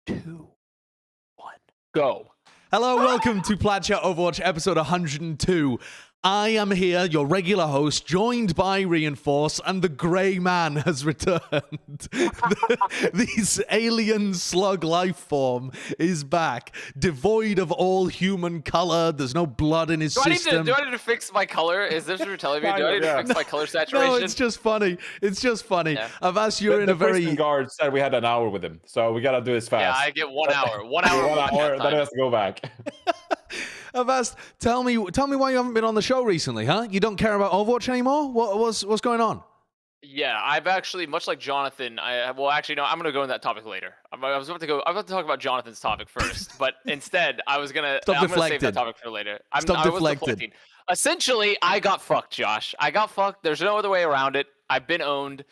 2, 1, go. Hello, welcome to Plat Overwatch episode 102. I am here, your regular host, joined by Reinforce, and the Grey Man has returned. This alien slug life form is back, devoid of all human color. There's no blood in his system. Do I need to fix my color? Is this what you're telling me? Do I need to fix my color saturation? No, it's just funny. It's just funny. Yeah. I've asked you in a very... The guard said we had an hour with him, so we gotta do this fast. Yeah, I get 1 hour. 1 hour. 1 hour, then he has to go back. I've asked, tell me why you haven't been on the show recently, huh? You don't care about Overwatch anymore? What's going on? Yeah, I've actually, much like Jonathan, well, actually, no, I'm going to go in that topic later. I'm about to talk about Jonathan's topic first, but instead, I'm going to save that topic for later. I was deflecting. Essentially, I got fucked, Josh. I got fucked. There's no other way around it. I've been owned.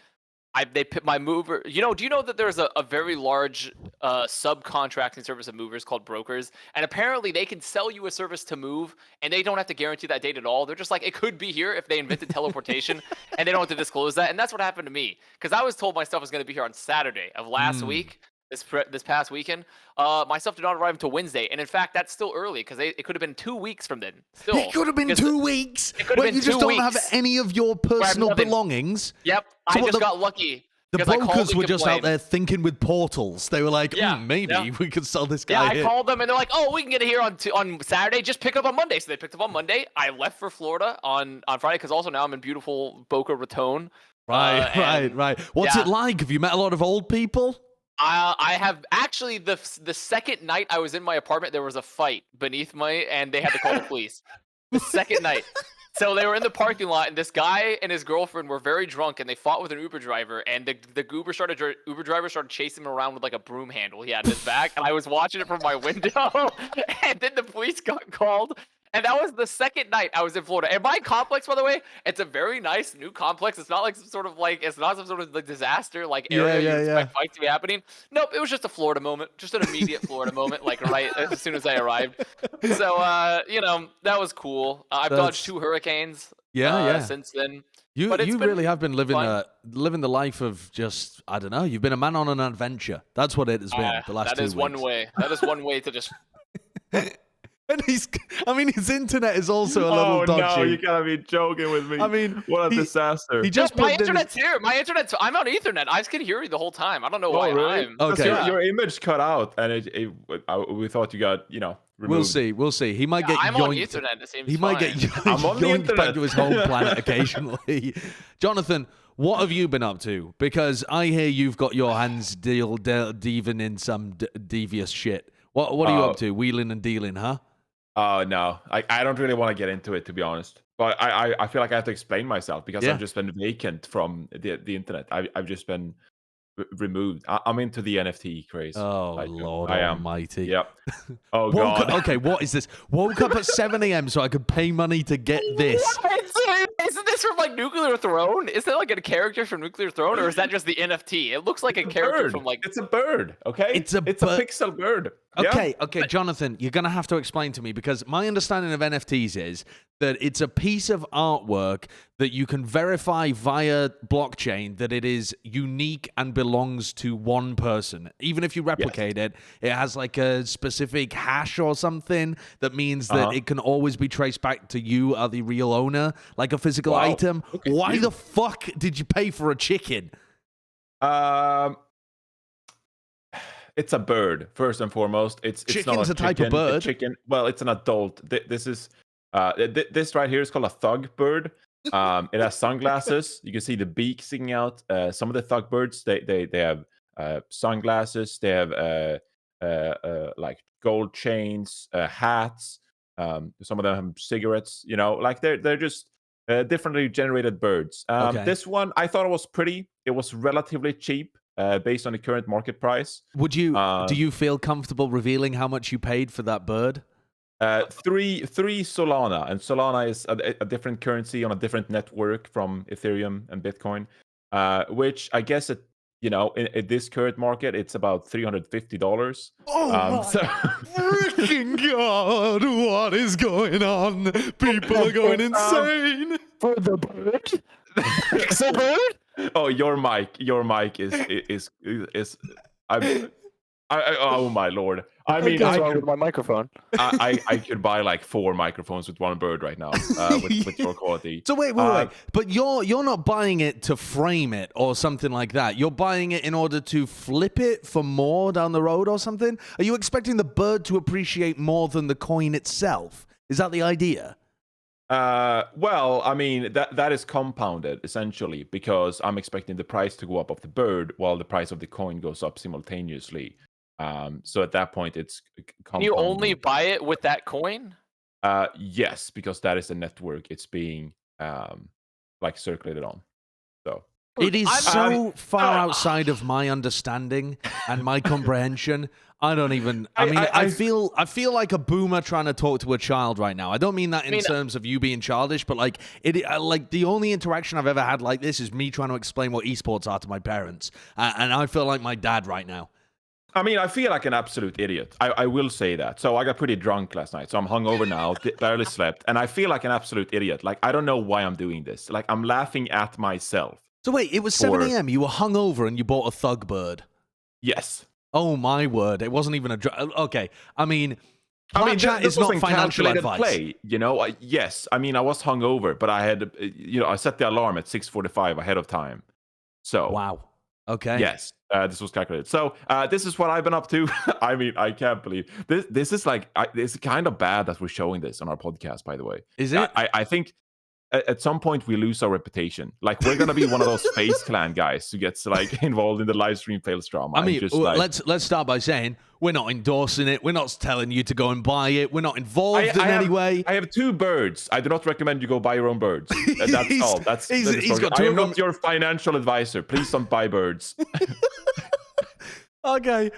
They put my mover. Do you know that there's a very large subcontracting service of movers called brokers? And apparently they can sell you a service to move, and they don't have to guarantee that date at all. They're just like, it could be here if they invented teleportation, and they don't have to disclose that. And that's what happened to me, because I was told my stuff was going to be here on Saturday of last week. This past weekend, my stuff did not arrive until Wednesday, and in fact, that's still early because it could have been 2 weeks from then. Still, it could have been 2 weeks. It could have been 2 weeks. You just don't have any of your personal belongings. Yep, so I just got lucky. The brokers were just out there thinking with portals. They were like, maybe we could sell this guy. Yeah, I called them, and they're like, oh, we can get it here on Saturday. Just pick it up on Monday. So they picked up on Monday. I left for Florida on Friday because also now I'm in beautiful Boca Raton. Right. What's it like? Have you met a lot of old people? I have actually the second night I was in my apartment, there was a fight beneath and they had to call the police. The second night. So they were in the parking lot, and this guy and his girlfriend were very drunk, and they fought with an Uber driver, and the Uber driver started chasing him around with like a broom handle he had in his back, and I was watching it from my window, and then the police got called. And that was the second night I was in Florida. And my complex, by the way, it's a very nice new complex. It's not like some sort of disaster area you expect fights to be happening. Nope, it was just a Florida moment, just an immediate Florida moment, like right as soon as I arrived. So that was cool. I've dodged 2 hurricanes. Since then. You really have been living the life of just, I don't know. You've been a man on an adventure. That's what it has been the last 2 weeks. That is one way. That is one way to just. And his internet is also a little dodgy. Oh no, you gotta be joking with me. I mean, what a disaster. He just my internet's here. My internet's. I'm on Ethernet. I can hear you the whole time. I don't know why. Really? Okay. Your image cut out, and we thought you got removed. We'll see. He might get. I'm on Ethernet. It seems he might get yoinked back to his home planet occasionally. Jonathan, what have you been up to? Because I hear you've got your hands dealing in some devious shit. What are you up to? Wheeling and dealing, huh? Oh no, I don't really want to get into it, to be honest. But I feel like I have to explain myself because I've just been vacant from the internet. I've just been removed. I'm into the NFT craze. Oh Lord Almighty! Yep. Oh God. Okay, what is this? Woke up at 7 a.m. so I could pay money to get this. Isn't this from like Nuclear Throne? Is that like a character from Nuclear Throne, or is that just the NFT? It looks like a character from like. It's a bird. Okay. It's a pixel bird. Okay, Jonathan, you're gonna have to explain to me because my understanding of NFTs is that it's a piece of artwork that you can verify via blockchain that it is unique and belongs to one person. Even if you replicate it, it has like a specific hash or something that means that it can always be traced back to you are the real owner, like a physical item. Why the fuck did you pay for a chicken? It's a bird, first and foremost. Chicken's not a type of bird. Chicken. Well, it's an adult. This is this right here is called a thug bird. It has sunglasses. You can see the beak sticking out. Some of the thug birds, they have sunglasses. They have like gold chains, hats. Some of them have cigarettes. Like they're just differently generated birds. This one I thought it was pretty. It was relatively cheap. Based on the current market price. Would you do you feel comfortable revealing how much you paid for that bird? 3 Solana, and Solana is a different currency on a different network from Ethereum and Bitcoin, which I guess in this current market it's about $350. Oh my freaking God! What is going on? People are going insane for the bird. Pixel bird. Oh, your mic is Oh my lord! I mean, what's wrong with my microphone? I could buy like 4 microphones with one bird right now with your quality. So wait. But you're not buying it to frame it or something like that. You're buying it in order to flip it for more down the road or something. Are you expecting the bird to appreciate more than the coin itself? Is that the idea? Well, I mean that is compounded essentially because I'm expecting the price to go up of the bird while the price of the coin goes up simultaneously. So at that point, it's Can you only buy it with that coin? Yes, because that is the network it's being like circulated on. So it is so far outside of my understanding and my comprehension. I don't even. I feel like a boomer trying to talk to a child right now. I don't mean that in terms of you being childish, but like like the only interaction I've ever had like this is me trying to explain what esports are to my parents, and I feel like my dad right now. I mean, I feel like an absolute idiot. I will say that. So I got pretty drunk last night. So I'm hungover now, barely slept. And I feel like an absolute idiot. Like, I don't know why I'm doing this. Like, I'm laughing at myself. So wait, it was 7 a.m. You were hungover and you bought a thug bird. Yes. Oh, my word. It wasn't even a... Okay. I mean, chat is not financial advice. Play, you know? Yes. I mean, I was hungover, but I had... I set the alarm at 6:45 ahead of time. So... Wow. Okay. Yes, this was calculated. So this is what I've been up to. I mean, I can't believe this. This is like it's kind of bad that we're showing this on our podcast. By the way, is it? I think at some point we lose our reputation. Like we're gonna be one of those Face Clan guys who gets like involved in the live stream fails drama. I mean, just, let's start by saying we're not endorsing it. We're not telling you to go and buy it. We're not involved in any way. I have 2 birds. I do not recommend you go buy your own birds. That's all. He's got 2 I am not your financial advisor. Please don't buy birds. Okay.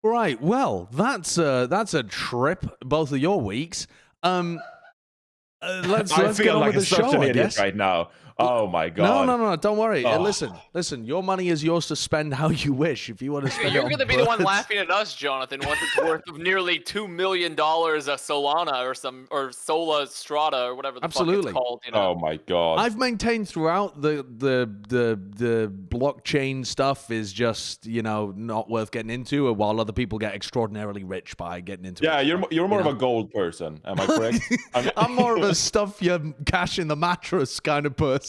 Right. Well, that's a trip. Both of your weeks. Let's get on with the show, I guess. Right now. Oh my god. No. Don't worry. Oh. Listen. Your money is yours to spend how you wish. If you want to spend, you're going to be the one laughing at us, Jonathan. Once it's worth of nearly $2 million a Solana or Sola Strata or whatever the fuck it's called. You know? Oh my god. I've maintained throughout the blockchain stuff is just not worth getting into, while other people get extraordinarily rich by getting into it. Yeah, you're more of a gold person. Am I correct? I'm more of a stuff your cash in the mattress kind of person.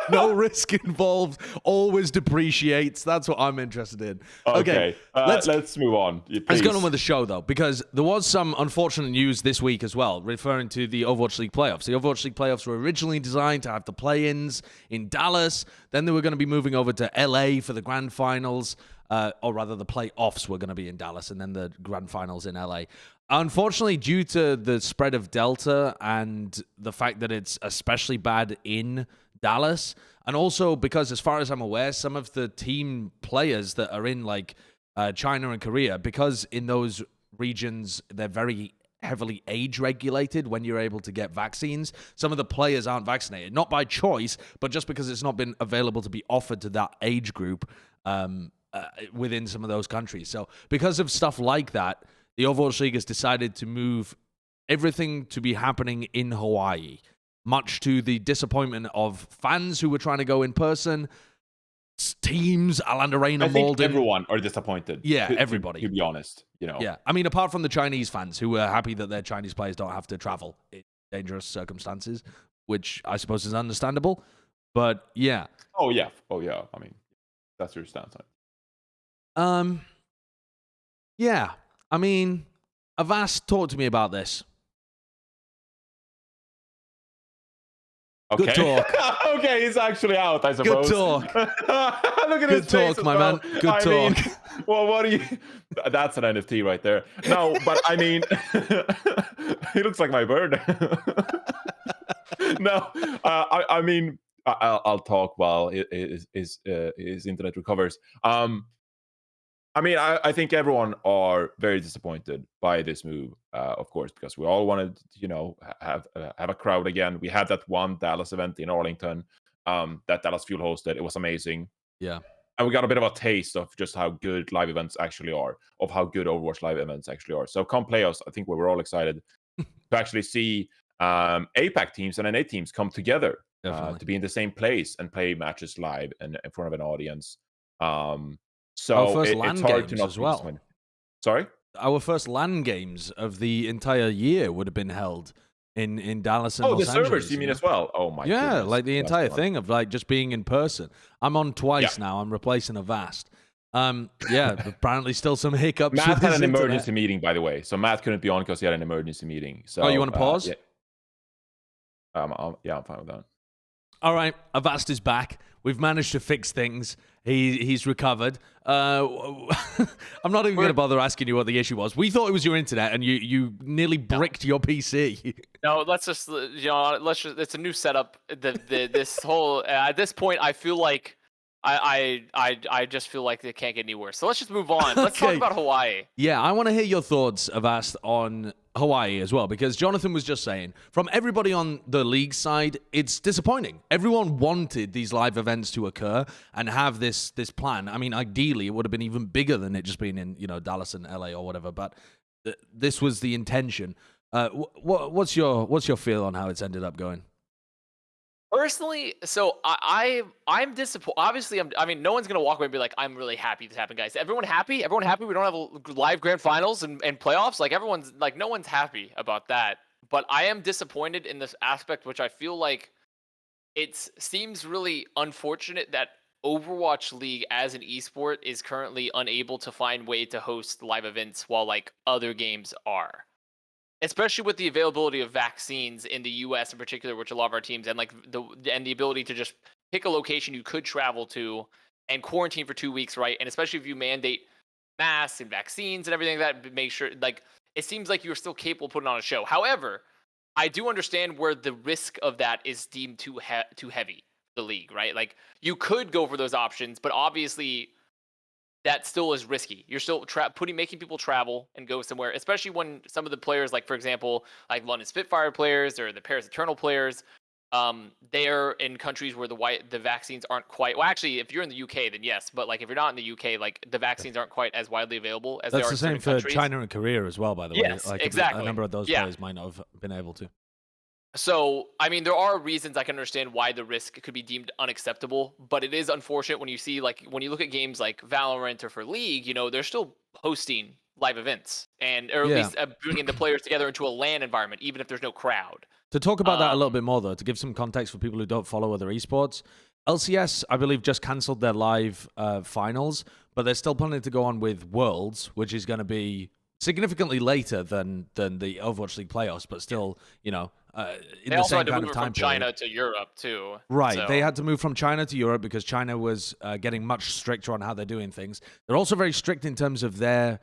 No risk involved, always depreciates. That's what I'm interested in. Okay. Let's move on. Let's go on with the show, though, because there was some unfortunate news this week as well, referring to the Overwatch League playoffs. The Overwatch League playoffs were originally designed to have the play-ins in Dallas. Then they were going to be moving over to LA for the grand finals, or rather the playoffs were going to be in Dallas, and then the grand finals in LA. Unfortunately, due to the spread of Delta and the fact that it's especially bad in Dallas, and also because, as far as I'm aware, some of the team players that are in like China and Korea, because in those regions they're very heavily age regulated when you're able to get vaccines, some of the players aren't vaccinated, not by choice, but just because it's not been available to be offered to that age group within some of those countries. So because of stuff like that, the Overwatch League has decided to move everything to be happening in Hawaii, much to the disappointment of fans who were trying to go in person, teams, Orlando RAINN, I think everyone are disappointed. Yeah, everybody. To be honest, Yeah, I mean, apart from the Chinese fans who are happy that their Chinese players don't have to travel in dangerous circumstances, which I suppose is understandable. But yeah. Oh yeah. I mean, that's your stance on it. Yeah. I mean, Avast, talk to me about this. Okay. Good talk. Okay, he's actually out, I suppose. Good talk. Look at his face, my man. Good talk. Well, what do you... That's an NFT right there. No, but I mean, he looks like my bird. No, I mean, I'll talk while his internet recovers. I mean, I think everyone are very disappointed by this move, of course, because we all wanted, have a crowd again. We had that one Dallas event in Arlington that Dallas Fuel hosted. It was amazing. Yeah. And we got a bit of a taste of just how good live events actually are, of how good Overwatch live events actually are. So come playoffs, I think we were all excited to actually see APAC teams and NA teams come together to be in the same place and play matches live and in front of an audience. So first it's LAN hard to games not as well. Sorry? Our first LAN games of the entire year would have been held in Dallas and Oh, Los the Angeles. servers, you mean, as well? Oh, my Yeah, goodness. like the entire thing of like just being in person. I'm on twice Yeah. now. I'm replacing Avast. Yeah, apparently still some hiccups. Matt with had his an internet. emergency meeting, by the way. So Matt couldn't be on because he had an emergency meeting. So, Oh, you want to pause? Yeah. I'm fine with that. All right, Avast is back. We've managed to fix things. He's recovered. I'm not even going to bother asking you what the issue was. We thought it was your internet, and you nearly bricked your PC. No, let's just it's a new setup. This whole at this point, I feel like I just feel like it can't get any worse. So let's just move on. Let's talk about Hawaii. Yeah, I want to hear your thoughts, Avast, on Hawaii as well, because Jonathan was just saying, from everybody on the league side, it's disappointing. Everyone wanted these live events to occur and have this plan. I mean, ideally, it would have been even bigger than it just being in Dallas and LA or whatever. But this was the intention. What's your feel on how it's ended up going? Personally, so I'm disappointed. Obviously, I mean, no one's gonna walk away and be like, "I'm really happy this happened, guys." Everyone happy? Everyone happy? We don't have a live grand finals and playoffs. Like everyone's like, no one's happy about that. But I am disappointed in this aspect, which I feel like it seems really unfortunate that Overwatch League as an esport is currently unable to find way to host live events while like other games are. Especially with the availability of vaccines in the U.S. in particular, which a lot of our teams and like the ability to just pick a location you could travel to and quarantine for 2 weeks, right? And especially if you mandate masks and vaccines and everything like that, make sure like it seems like you're still capable of putting on a show. However, I do understand where the risk of that is deemed too heavy for the league, right? Like you could go for those options, but obviously that still is risky. You're still making people travel and go somewhere, especially when some of the players, like for example, like London Spitfire players or the Paris Eternal players, they're in countries where the vaccines aren't quite. Well, actually, if you're in the UK, then yes, but like if you're not in the UK, like the vaccines aren't quite as widely available as they are in certain countries. That's the same for China and Korea as well, by the way. Yes, like exactly. A number of those players might not have been able to. So, I mean, there are reasons I can understand why the risk could be deemed unacceptable, but it is unfortunate when you see, like, when you look at games like Valorant or for League, they're still hosting live events or at least bringing the players together into a LAN environment, even if there's no crowd. To talk about that a little bit more, though, to give some context for people who don't follow other esports, LCS, I believe, just cancelled their live finals, but they're still planning to go on with Worlds, which is going to be significantly later than the Overwatch League playoffs, but still, in the same kind of time period. They also had to move from China to Europe, too. Right. So. They had to move from China to Europe because China was getting much stricter on how they're doing things. They're also very strict in terms of their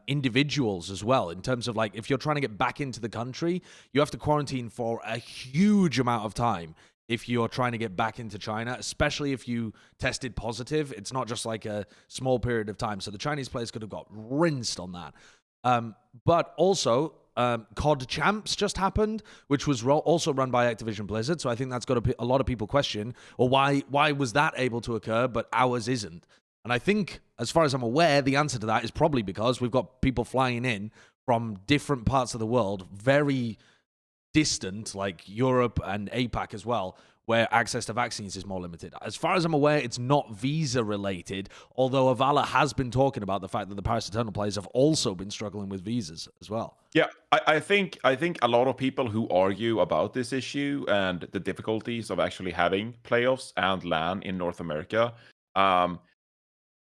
individuals as well, in terms of, like, if you're trying to get back into the country, you have to quarantine for a huge amount of time if you're trying to get back into China, especially if you tested positive. It's not just like a small period of time. So the Chinese players could have got rinsed on that. But also, COD Champs just happened, which was also run by Activision Blizzard. So I think that's got a lot of people question, well, why was that able to occur, but ours isn't? And I think, as far as I'm aware, the answer to that is probably because we've got people flying in from different parts of the world, very distant, like Europe and APAC as well, where access to vaccines is more limited. As far as I'm aware, it's not visa related, although Avala has been talking about the fact that the Paris Eternal players have also been struggling with visas as well. Yeah, I think a lot of people who argue about this issue and the difficulties of actually having playoffs and LAN in North America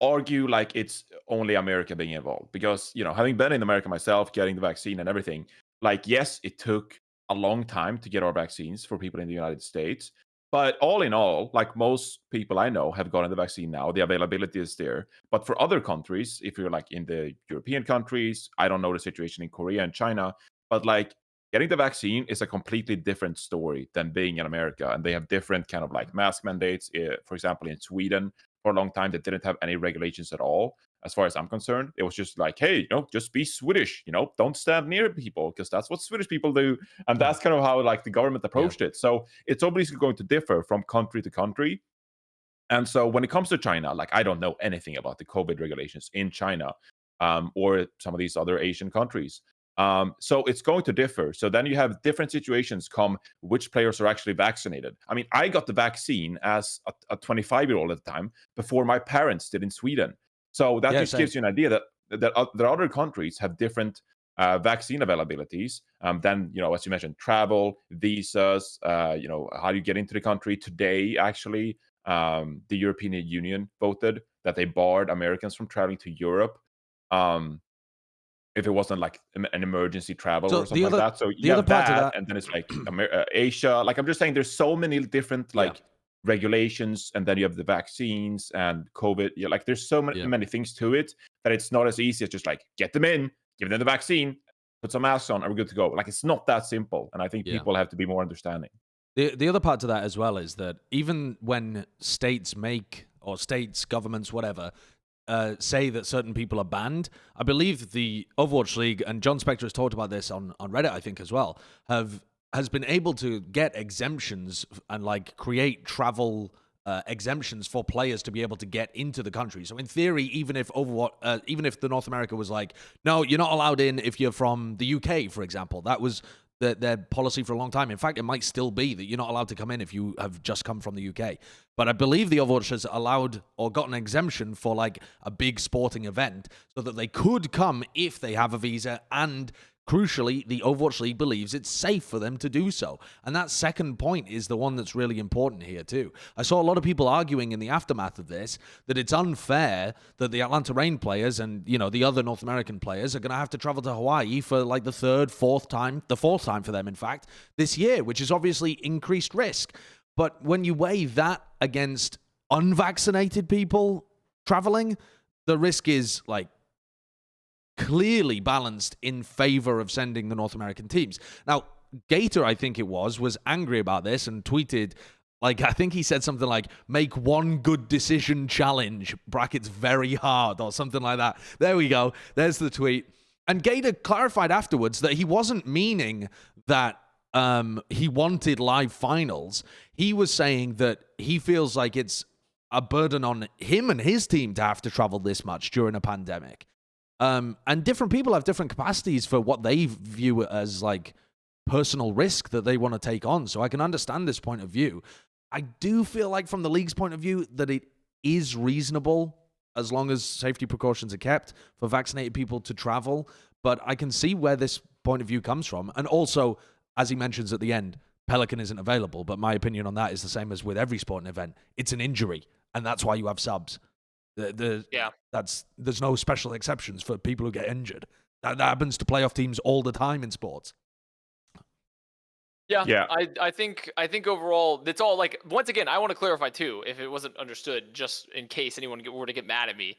argue like it's only America being involved. Because, having been in America myself, getting the vaccine and everything, like, yes, it took a long time to get our vaccines for people in the United States. But all in all, like most people I know have gotten the vaccine now, the availability is there. But for other countries, if you're like in the European countries, I don't know the situation in Korea and China, but like getting the vaccine is a completely different story than being in America. And they have different kind of like mask mandates. For example, in Sweden, for a long time, they didn't have any regulations at all. As far as I'm concerned, it was just like, hey, just be Swedish, don't stand near people because that's what Swedish people do. And that's kind of how like the government approached it. So it's obviously going to differ from country to country. And so when it comes to China, like I don't know anything about the COVID regulations in China or some of these other Asian countries. So it's going to differ. So then you have different situations come which players are actually vaccinated. I mean, I got the vaccine as a 25-year-old at the time before my parents did in Sweden. So that just gives you an idea that that other countries have different vaccine availabilities. Then, as you mentioned, travel, visas, how do you get into the country. Today, actually, the European Union voted that they barred Americans from traveling to Europe. If it wasn't like an emergency travel or something like that. So you have that, and then it's like Asia. Like, I'm just saying, there's so many different regulations, and then you have the vaccines and COVID. Yeah, like there's so many things to it that it's not as easy as just like get them in, give them the vaccine, put some masks on, and we're good to go. Like, it's not that simple, and I think people have to be more understanding. The other part to that as well is that even when states governments, whatever, say that certain people are banned, I believe the Overwatch League, and John Spector has talked about this on Reddit, I think, as well, has been able to get exemptions and like create travel exemptions for players to be able to get into the country. So in theory, even if the North America was like, no, you're not allowed in if you're from the UK, for example, that was their policy for a long time. In fact, it might still be that you're not allowed to come in if you have just come from the UK. But I believe the Overwatch has allowed or got an exemption for like a big sporting event so that they could come if they have a visa, and crucially, the Overwatch League believes it's safe for them to do so. And that second point is the one that's really important here too. I saw a lot of people arguing in the aftermath of this that it's unfair that the Atlanta RAINN players and, the other North American players are going to have to travel to Hawaii for like the fourth time for them, in fact, this year, which is obviously increased risk. But when you weigh that against unvaccinated people traveling, the risk is like clearly balanced in favor of sending the North American teams. Now, Gator, I think it was angry about this and tweeted, like, I think he said something like, make one good decision challenge, brackets very hard, or something like that. There we go. There's the tweet. And Gator clarified afterwards that he wasn't meaning that he wanted live finals. He was saying that he feels like it's a burden on him and his team to have to travel this much during a pandemic. And different people have different capacities for what they view as like personal risk that they want to take on. So I can understand this point of view. I do feel like from the league's point of view that it is reasonable as long as safety precautions are kept for vaccinated people to travel. But I can see where this point of view comes from. And also, as he mentions at the end, Pelican isn't available. But my opinion on that is the same as with every sporting event. It's an injury, and that's why you have subs. There's no special exceptions for people who get injured. That happens to playoff teams all the time in sports. Yeah. I think overall, it's all like, once again, I want to clarify too, if it wasn't understood, just in case anyone were to get mad at me.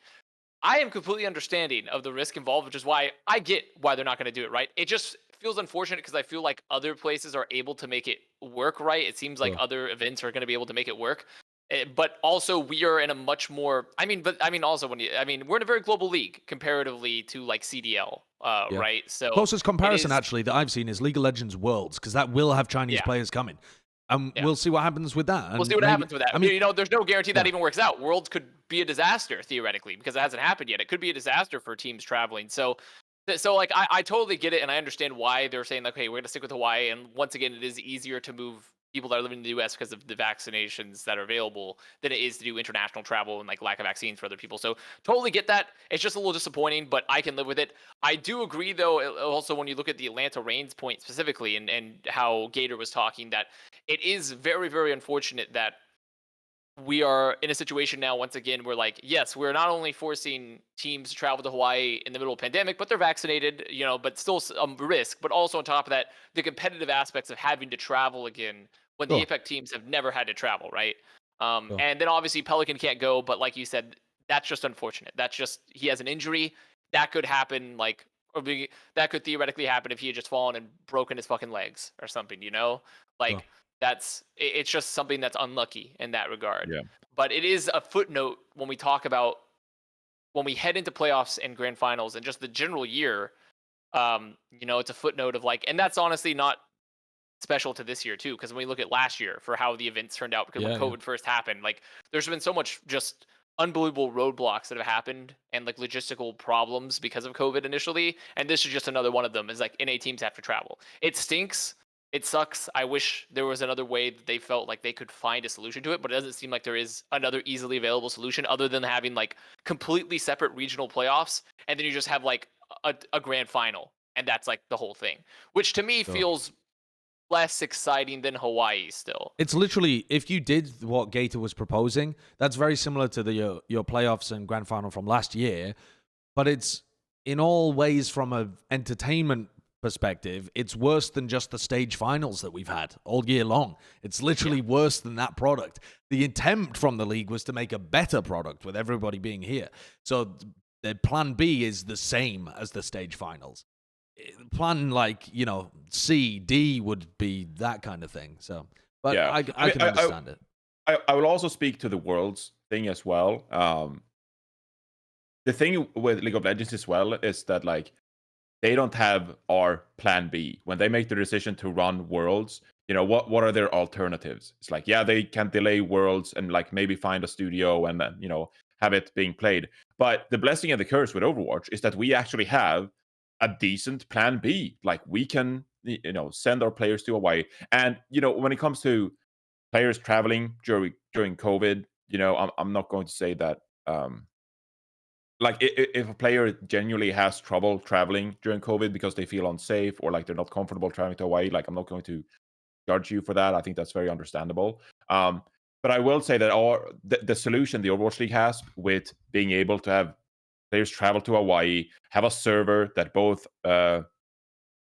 I am completely understanding of the risk involved, which is why I get why they're not going to do it, right? It just feels unfortunate because I feel like other places are able to make it work, right? It seems like other events are going to be able to make it work. But also, we are in a much more. we're in a very global league comparatively to like CDL, right? So closest comparison actually that I've seen is League of Legends Worlds, because that will have Chinese players coming. We'll see what happens with that. We'll see what happens with that. There's no guarantee that even works out. Worlds could be a disaster theoretically because it hasn't happened yet. It could be a disaster for teams traveling. So like I totally get it, and I understand why they're saying like, hey, we're gonna stick with Hawaii. And once again, it is easier to move people that are living in the U.S. because of the vaccinations that are available than it is to do international travel and like lack of vaccines for other people. So totally get that. It's just a little disappointing, but I can live with it. I do agree, though, also when you look at the Atlanta RAINN's point specifically and how Gator was talking, that it is very, very unfortunate that we are in a situation now, once again, where like, yes, we're not only forcing teams to travel to Hawaii in the middle of a pandemic, but they're vaccinated, but still some risk. But also on top of that, the competitive aspects of having to travel again when the APEC teams have never had to travel, right? And then obviously Pelican can't go, but like you said, that's just unfortunate. That's just, he has an injury that could happen, that could theoretically happen if he had just fallen and broken his fucking legs or something, it's just something that's unlucky in that regard. Yeah. But it is a footnote when we talk about when we head into playoffs and grand finals and just the general year. It's a footnote of like, and that's honestly not special to this year too, because when we look at last year for how the events turned out, because when COVID first happened, like there's been so much just unbelievable roadblocks that have happened and like logistical problems because of COVID initially, and this is just another one of them. Is like NA teams have to travel. It stinks. It sucks. I wish there was another way that they felt like they could find a solution to it, but it doesn't seem like there is another easily available solution other than having like completely separate regional playoffs, and then you just have like a grand final, and that's like the whole thing, which to me feels less exciting than Hawaii still. It's literally, if you did what Gator was proposing, that's very similar to the your playoffs and grand final from last year, but it's in all ways from an entertainment perspective, it's worse than just the stage finals that we've had all year long. It's literally worse than that product. The intent from the league was to make a better product with everybody being here. So the plan B is the same as the stage finals. Plan like, C, D would be that kind of thing. So, but yeah. I can understand it. I will also speak to the Worlds thing as well. The thing with League of Legends as well is that like they don't have our plan B. When they make the decision to run Worlds, what are their alternatives? It's like, yeah, they can delay Worlds and like maybe find a studio and then, have it being played. But the blessing and the curse with Overwatch is that we actually have a decent plan B. Like we can, send our players to Hawaii. And, when it comes to players traveling during COVID, I'm not going to say that, like if a player genuinely has trouble traveling during COVID because they feel unsafe or like they're not comfortable traveling to Hawaii, like I'm not going to judge you for that. I think that's very understandable. But I will say that the solution the Overwatch League has with being able to have players travel to Hawaii, have a server that both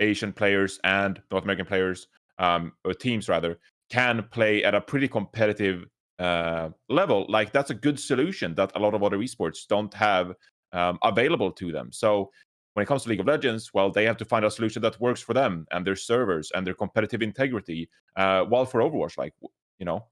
Asian players and North American players, or teams rather, can play at a pretty competitive level. Like that's a good solution that a lot of other esports don't have available to them. So when it comes to League of Legends, well, they have to find a solution that works for them and their servers and their competitive integrity. While for Overwatch, like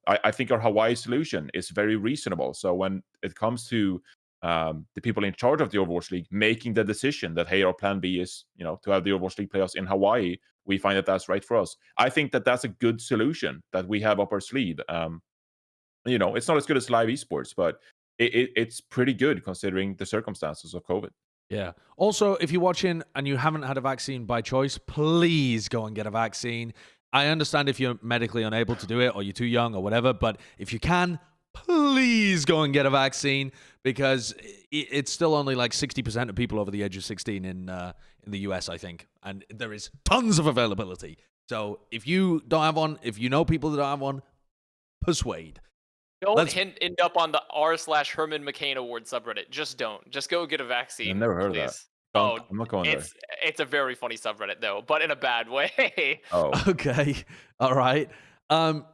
I think our Hawaii solution is very reasonable. So when it comes to the people in charge of the Overwatch League making the decision that, hey, our plan B is, to have the Overwatch League playoffs in Hawaii, we find that that's right for us. I think that that's a good solution that we have up our sleeve. It's not as good as live esports, but it's pretty good considering the circumstances of COVID. Yeah. Also, if you're watching and you haven't had a vaccine by choice, please go and get a vaccine. I understand if you're medically unable to do it or you're too young or whatever, but if you can, please go and get a vaccine because it's still only like 60% of people over the age of 16 in the US, I think. And there is tons of availability. So if you don't have one, if you know people that don't have one, persuade. Don't end up on the r/Herman McCain Award subreddit. Just don't. Just go get a vaccine. I've never heard of that. Oh, I'm not going there. It's a very funny subreddit though, but in a bad way. Oh. Okay. All right.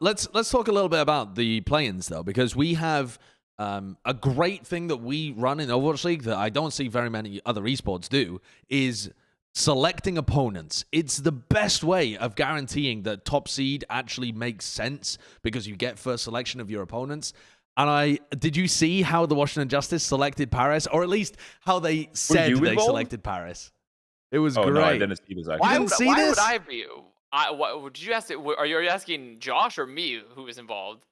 Let's talk a little bit about the play-ins though, because we have a great thing that we run in Overwatch League that I don't see very many other esports do is selecting opponents. It's the best way of guaranteeing that top seed actually makes sense because you get first selection of your opponents. And did you see how the Washington Justice selected Paris, or at least how they said they selected Paris? It was great. No, I didn't see this actually. Why would I be? Did you ask? Are you asking Josh or me who was involved?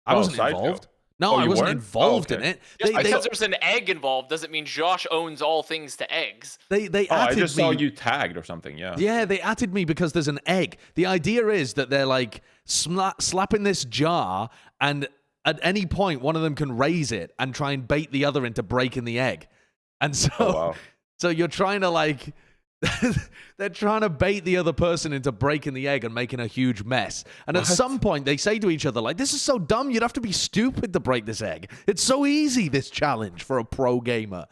I wasn't involved. No, I wasn't involved in it. Just because there's an egg involved doesn't mean Josh owns all things to eggs. They I just saw you tagged or something, yeah. Yeah, they atted me because there's an egg. The idea is that they're like slapping this jar, and at any point, one of them can raise it and try and bait the other into breaking the egg. And so, so you're trying to like... they're trying to bait the other person into breaking the egg and making a huge mess. And at some point, they say to each other, like, this is so dumb, you'd have to be stupid to break this egg. It's so easy, this challenge, for a pro gamer.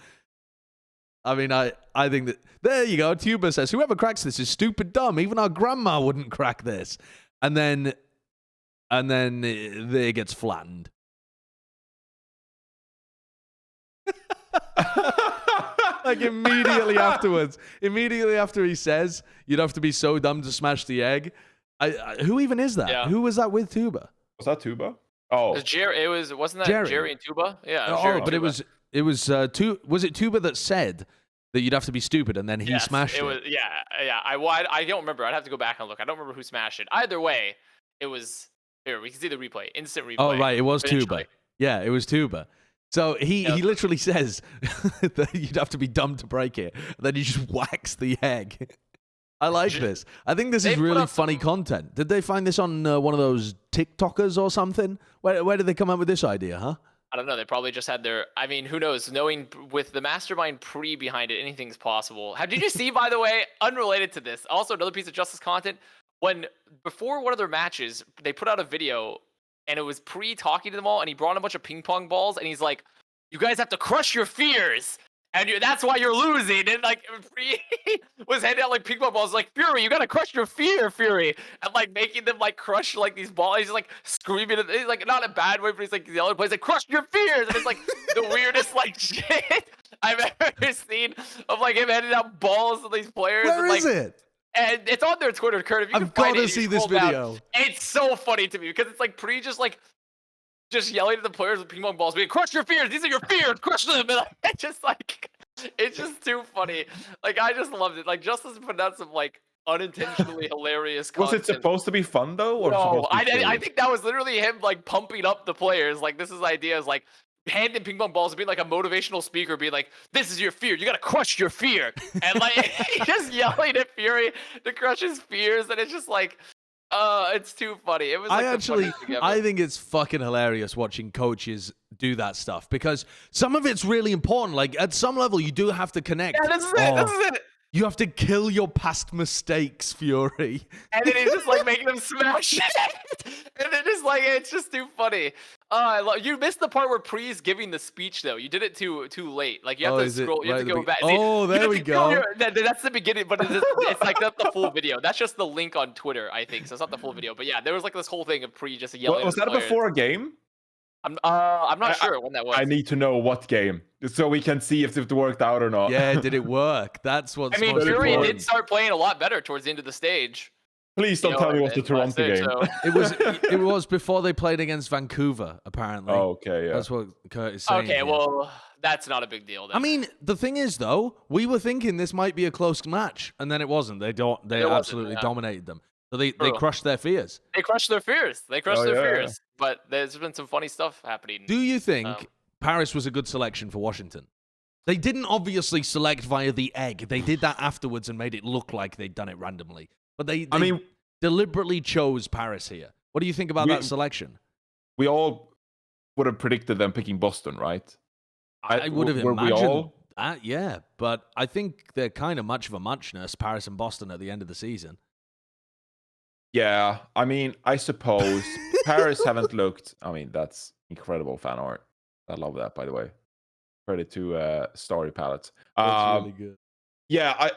I mean, I think that... There you go, Tuber says, whoever cracks this is stupid dumb. Even our grandma wouldn't crack this. And then it gets flattened. Like immediately afterwards, after he says, you'd have to be so dumb to smash the egg. Who even is that? Yeah. Who was that with Tuba? Was that Tuba? Oh, wasn't that Jerry and Tuba? Yeah. But Tuba. Was it Tuba that said that you'd have to be stupid and then he smashed it? Yeah. I don't remember. I'd have to go back and look. I don't remember who smashed it. Either way, it was here. We can see the replay, instant replay. Oh right, it was Tuba. Yeah, it was Tuba. So he literally says that you'd have to be dumb to break it. And then he just whacks the egg. I like this. I think this is really funny content. Did they find this on one of those TikTokers or something? Where did they come up with this idea, huh? I don't know. They probably just had their. I mean, who knows? Knowing with the mastermind behind it, anything's possible. Did you see, by the way, unrelated to this, also another piece of Justice content? When before one of their matches, they put out a video, and it was talking to them all, and he brought in a bunch of ping pong balls, and he's like, "You guys have to crush your fears." And that's why you're losing. And like was handing out like ping pong balls, like Fury, you gotta crush your fear, Fury, and like making them like crush like these balls. He's just like screaming, he's like not in a bad way, but he's like yelling, plays like crush your fears, and it's like the weirdest like shit I've ever seen of like him handing out balls to these players. Where and, is it? And it's on their Twitter, Kurt. If you I've got to see this video. Down, it's so funny to me because it's like just yelling at the players with ping pong balls, being crush your fears. These are your fears. Crush them. And it's just too funny. Like I just loved it. Like Justice put out some like unintentionally hilarious content. Was it supposed to be fun though? Or no, I think that was literally him like pumping up the players. Like this is idea is like handing ping pong balls and being like a motivational speaker, being like, "This is your fear. You gotta crush your fear," and like just yelling at Fury to crush his fears. And it's just like. It's too funny. It was. Like, I think it's fucking hilarious watching coaches do that stuff because some of it's really important. Like at some level, you do have to connect. Yeah, this is it. This is it. You have to kill your past mistakes, Fury. And then he's just like making them smash it. And then it's like it's just too funny. You missed the part where Pre's giving the speech though. You did it too late. Like you have to scroll. You have to go back. Oh, there we go. That's the beginning, but it's like not the full video. That's just the link on Twitter, I think. So it's not the full video. But yeah, there was like this whole thing of Pre just yelling. Was that before a game? I'm not sure when that was. I need to know what game, so we can see if it worked out or not. Yeah, did it work? That's what. I mean, Fury did start playing a lot better towards the end of the stage. Please don't tell me it was the Toronto game. So. It was before they played against Vancouver, apparently. Oh, okay, yeah. That's what Kurt is saying. Okay, well, that's not a big deal then. I mean, the thing is though, we were thinking this might be a close match, and then it wasn't. They absolutely dominated them. So they crushed their fears. They crushed their fears. Yeah. But there's been some funny stuff happening. Do you think Paris was a good selection for Washington? They didn't obviously select via the egg. They did that afterwards and made it look like they'd done it randomly. But they deliberately chose Paris here. What do you think about that selection? We all would have predicted them picking Boston, right? I would have imagined that, yeah. But I think they're kind of much of a muchness, Paris and Boston, at the end of the season. Yeah, I mean, I suppose Paris haven't looked. I mean, that's incredible fan art. I love that, by the way. Credit to Story Palette. That's really good. Yeah,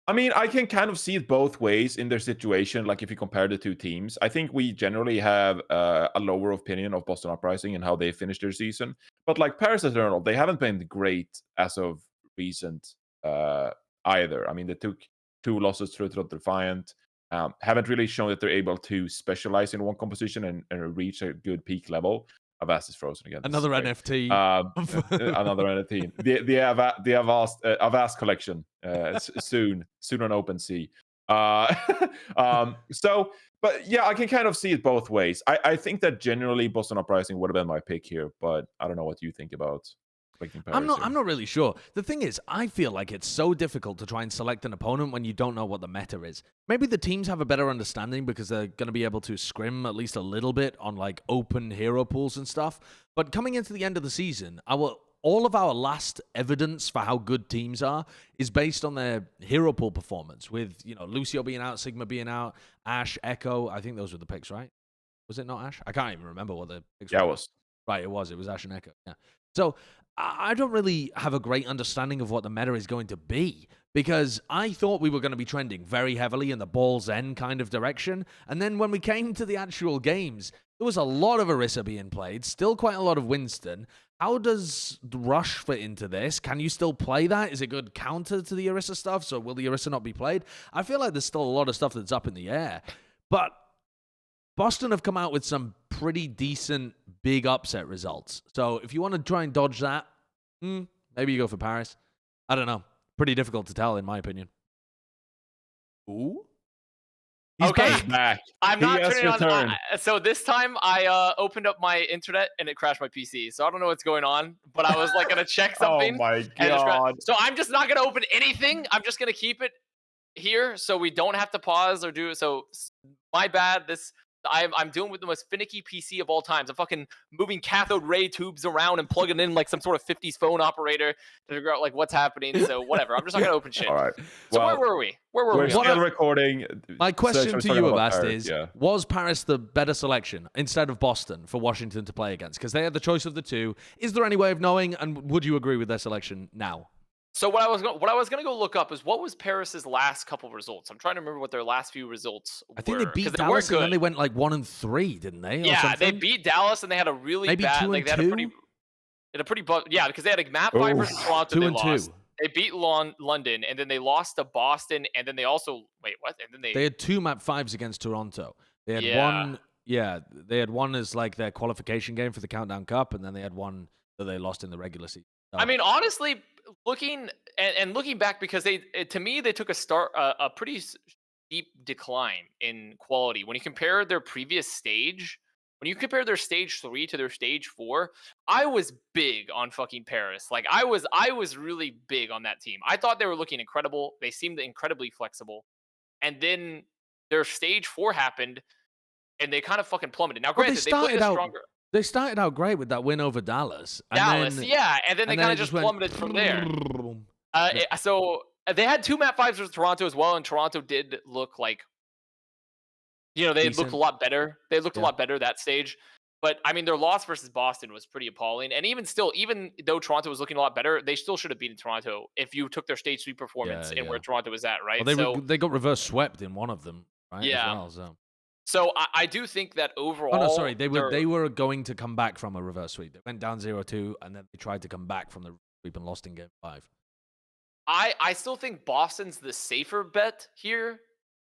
I mean, I can kind of see it both ways in their situation. Like if you compare the two teams, I think we generally have a lower opinion of Boston Uprising and how they finished their season. But like Paris Eternal, they haven't been great as of recent either. I mean, they took 2 losses to Defiant. Haven't really shown that they're able to specialize in one composition and reach a good peak level. Avast is frozen again. Another NFT. Another NFT. The Avast collection soon on OpenSea. But yeah, I can kind of see it both ways. I think that generally Boston Uprising would have been my pick here, but I don't know what you think about. I'm not really sure. The thing is, I feel like it's so difficult to try and select an opponent when you don't know what the meta is. Maybe the teams have a better understanding because they're going to be able to scrim at least a little bit on like open hero pools and stuff. But coming into the end of the season, all of our last evidence for how good teams are is based on their hero pool performance. With Lucio being out, Sigma being out, Ashe, Echo. I think those were the picks, right? Was it not Ashe? I can't even remember what the picks were. Yeah, it was. Right, it was Ashe and Echo. Yeah. So I don't really have a great understanding of what the meta is going to be because I thought we were going to be trending very heavily in the Ball's End kind of direction. And then when we came to the actual games, there was a lot of Orisa being played, still quite a lot of Winston. How does Rush fit into this? Can you still play that? Is it good counter to the Orisa stuff? So will the Orisa not be played? I feel like there's still a lot of stuff that's up in the air. But Boston have come out with some pretty decent big upset results. So if you want to try and dodge that, maybe you go for Paris. I don't know. Pretty difficult to tell, in my opinion. Ooh. He's okay. Back. I'm not turning on. So this time I opened up my internet and it crashed my PC. So I don't know what's going on, but I was like going to check something. Oh my God. So I'm just not going to open anything. I'm just going to keep it here, so we don't have to pause or do it. So my bad. I'm doing with the most finicky PC of all times. I'm fucking moving cathode ray tubes around and plugging in like some sort of 50s phone operator to figure out like what's happening. So whatever. I'm just not gonna open shit. All right. So where were we? We're still recording. My question to you, Avast, is: yeah. Was Paris the better selection instead of Boston for Washington to play against? Because they had the choice of the two. Is there any way of knowing? And would you agree with their selection now? So what I was gonna go look up is what was Paris's last couple results. I'm trying to remember what their last few results were. I think they beat Dallas and then they went like 1-3, didn't they? Yeah, they beat Dallas and they had a really bad. Maybe 2-2. Yeah, because they had a map 5 versus Toronto. 2-2. They beat London and then they lost to Boston and then they also what? And then they had 2 map 5s against Toronto. They had one. Yeah, they had one as like their qualification game for the Countdown Cup, and then they had one that they lost in the regular season. So, I mean, honestly, looking back, because to me they took a pretty steep decline in quality when you compare their previous stage. When you compare their stage 3 to their stage 4, I was big on fucking Paris. Like I was really big on that team. I thought they were looking incredible. They seemed incredibly flexible, and then their stage 4 happened, and they kind of fucking plummeted. Now, granted, they played stronger. They started out great with that win over Dallas. And then they kind of just plummeted from there. So they had 2 map 5s with Toronto as well, and Toronto did look like, they decent. Looked a lot better. They looked a lot better that stage. But, I mean, their loss versus Boston was pretty appalling. And even though Toronto was looking a lot better, they still should have beaten Toronto if you took their stage 3 performance and where Toronto was at, right? Well, they got reverse swept in one of them, right? Yeah. As well, so I do think that overall... Oh, no, sorry. They were going to come back from a reverse sweep. They went down 0-2, and then they tried to come back from the sweep and lost in game 5. I still think Boston's the safer bet here,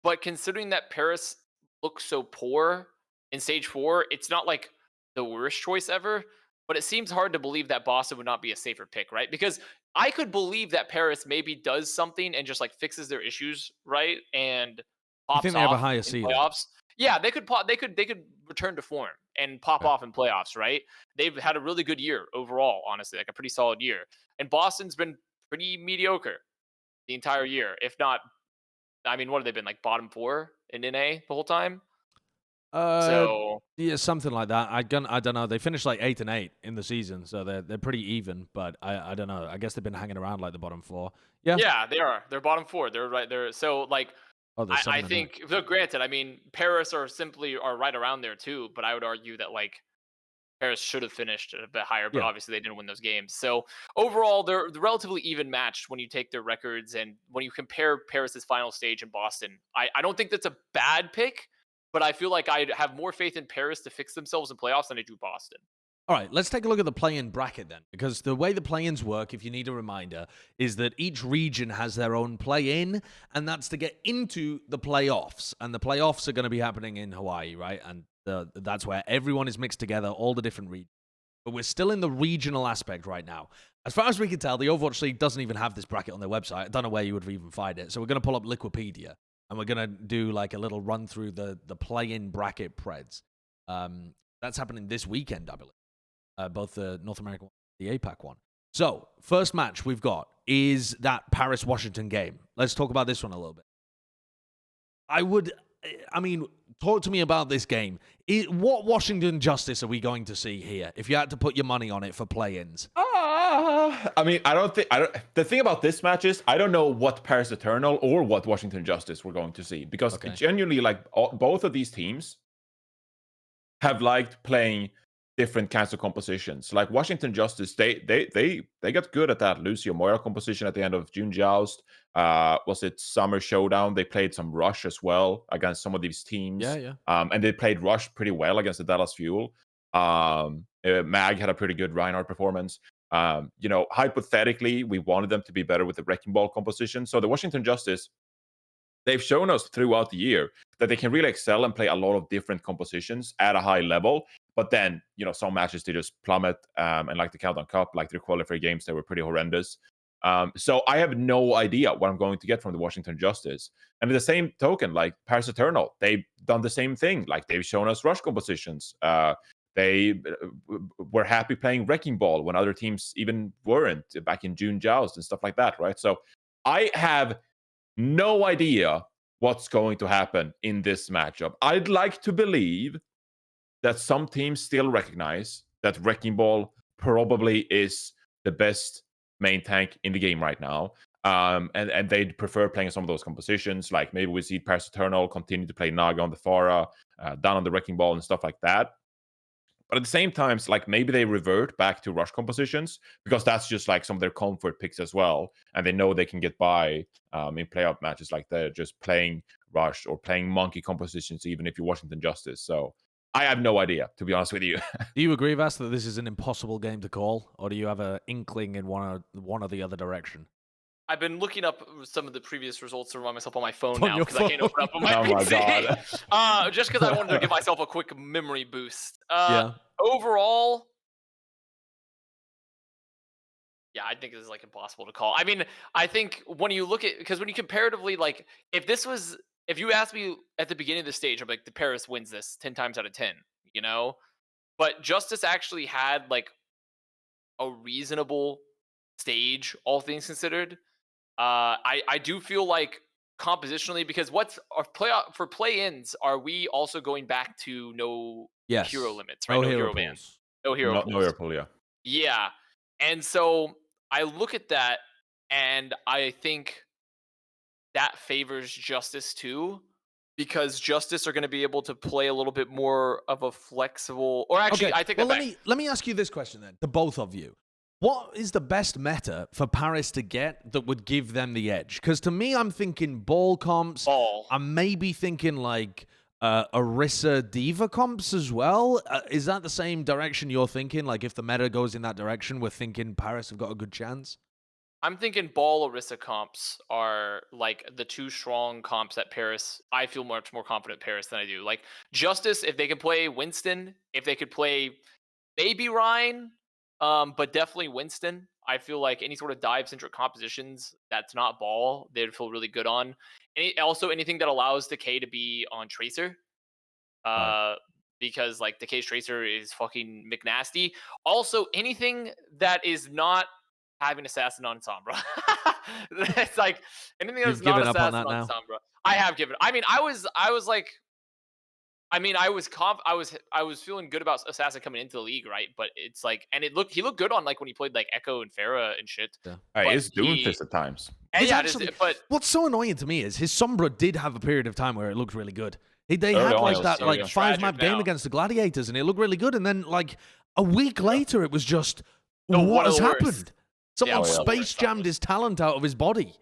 but considering that Paris looks so poor in stage 4, it's not like the worst choice ever, but it seems hard to believe that Boston would not be a safer pick, right? Because I could believe that Paris maybe does something and just like fixes their issues, right? And pops think they have a higher seed playoffs. Yeah, they could return to form and pop off in playoffs, right? They've had a really good year overall, honestly, like a pretty solid year. And Boston's been pretty mediocre the entire year. If not, I mean, what have they been, like bottom 4 in NA the whole time? Yeah, something like that. I don't know. They finished like 8-8 in the season, so they're pretty even. But I don't know. I guess they've been hanging around like the bottom 4. Yeah. Yeah, they are. They're bottom 4. They're right there. So like, I think, granted, I mean, Paris are right around there too. But I would argue that like Paris should have finished a bit higher, but obviously they didn't win those games. So overall, they're relatively even matched when you take their records and when you compare Paris's final stage in Boston. I don't think that's a bad pick, but I feel like I have more faith in Paris to fix themselves in playoffs than I do Boston. All right, let's take a look at the play-in bracket then, because the way the play-ins work, if you need a reminder, is that each region has their own play-in, and that's to get into the playoffs. And the playoffs are going to be happening in Hawaii, right? And that's where everyone is mixed together, all the different regions. But we're still in the regional aspect right now. As far as we can tell, the Overwatch League doesn't even have this bracket on their website. I don't know where you would even find it. So we're going to pull up Liquipedia, and we're going to do like a little run through the play-in bracket preds. That's happening this weekend, I believe. Both the North American one and the APAC one. So, first match we've got is that Paris-Washington game. Let's talk about this one a little bit. Talk to me about this game. What Washington justice are we going to see here if you had to put your money on it for play-ins? The thing about this match is I don't know what Paris Eternal or what Washington Justice we're going to see, because genuinely, like, both of these teams have liked playing different kinds of compositions. Like Washington Justice, they got good at that Lucio Moira composition at the end of June Joust. Was it Summer Showdown? They played some Rush as well against some of these teams. Yeah. And they played Rush pretty well against the Dallas Fuel. Mag had a pretty good Reinhardt performance. Hypothetically, we wanted them to be better with the Wrecking Ball composition. So the Washington Justice, they've shown us throughout the year that they can really excel and play a lot of different compositions at a high level. But then, some matches they just plummet. And like the Countdown Cup, like their qualifier games, they were pretty horrendous. So I have no idea what I'm going to get from the Washington Justice. And in the same token, like Paris Eternal, they've done the same thing. Like they've shown us Rush compositions. They were happy playing Wrecking Ball when other teams even weren't, back in June Joust and stuff like that, right? So I have no idea what's going to happen in this matchup. I'd like to believe that some teams still recognize that Wrecking Ball probably is the best main tank in the game right now. And they'd prefer playing some of those compositions. Like maybe we see Paris Eternal continue to play Naga on the Pharah, down on the Wrecking Ball and stuff like that. But at the same time, it's like maybe they revert back to rush compositions because that's just like some of their comfort picks as well. And they know they can get by in playoff matches like they're just playing rush or playing monkey compositions, even if you're Washington Justice. So I have no idea, to be honest with you. Do you agree, Vast, that this is an impossible game to call? Or do you have an inkling in one or the other direction? I've been looking up some of the previous results to remind myself on my phone On now your because I can't open up on my Oh my PC. Just because I wanted to give myself a quick memory boost. Yeah. Overall, yeah, I think this is like impossible to call. I mean, I think when you look at, because when you comparatively, like, if you asked me at the beginning of the stage, I'm like, the Paris wins this 10 times out of 10, you know? But Justice actually had like a reasonable stage, all things considered. I do feel like compositionally, because what's our play-ins, are we also going back to no hero limits, right? No, No hero hero bans. pools. No hero No pools. hero pool, yeah. Yeah. And so I look at that and I think that favors Justice too, because Justice are going to be able to play a little bit more of a flexible, or actually, Okay. I think well, let me ask you this question then, to both of you. What is the best meta for Paris to get that would give them the edge? Because to me, I'm thinking ball comps. Ball. I'm maybe thinking like Orisa Diva comps as well. Is that the same direction you're thinking? Like if the meta goes in that direction, we're thinking Paris have got a good chance? I'm thinking Ball Orisa comps are like the two strong comps at Paris. I feel much more confident Paris than I do. Like Justice, if they could play Winston, if they could play maybe RAINN, but definitely Winston. I feel like any sort of dive-centric compositions that's not Ball, they'd feel really good on. Also, anything that allows Decay to be on Tracer. Right. Because like Decay's Tracer is fucking McNasty. Also, anything that is not having Assassin on Sombra. It's like anything that's You've not given up on Assassin that on now? Sombra. I have given. I mean, I was like, I mean, I was feeling good about Assassin coming into the league, right? But it's like, and he looked good on like when he played like Echo and Pharah and shit. Yeah. Hey, But it's Doomfist at times. And It's yeah, actually, but what's so annoying to me is his Sombra did have a period of time where it looked really good. They Early had on, like it was that so like good. 5-map game Tragic now. against the Gladiators, and it looked really good. And then like a week later, it was just one what of has the worst. happened? Someone one of the space worst jammed his talent out of his body.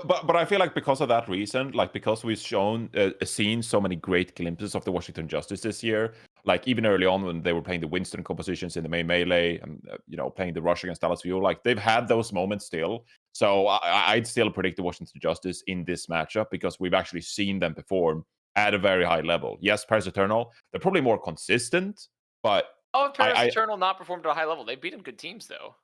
But I feel like because of that reason, like because we've seen so many great glimpses of the Washington Justice this year, like even early on when they were playing the Winston compositions in the main melee and playing the rush against Dallas Fuel, like they've had those moments still. So I'd still predict the Washington Justice in this matchup because we've actually seen them perform at a very high level. Yes, Paris Eternal, they're probably more consistent, but Paris Eternal not performed at a high level. They beaten good teams though.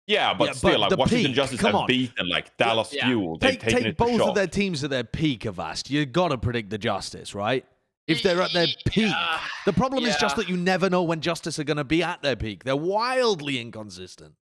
yeah, but Yeah, still, but like the Washington peak, Justice come have on. beaten like Dallas Yeah. Fuel. They've taken Take it to both shot. of their teams at their peak, Avast. You got to predict the Justice, right? If they're at their peak. Yeah. The problem is just Yeah. that you never know when Justice are going to be at their peak. They're wildly inconsistent.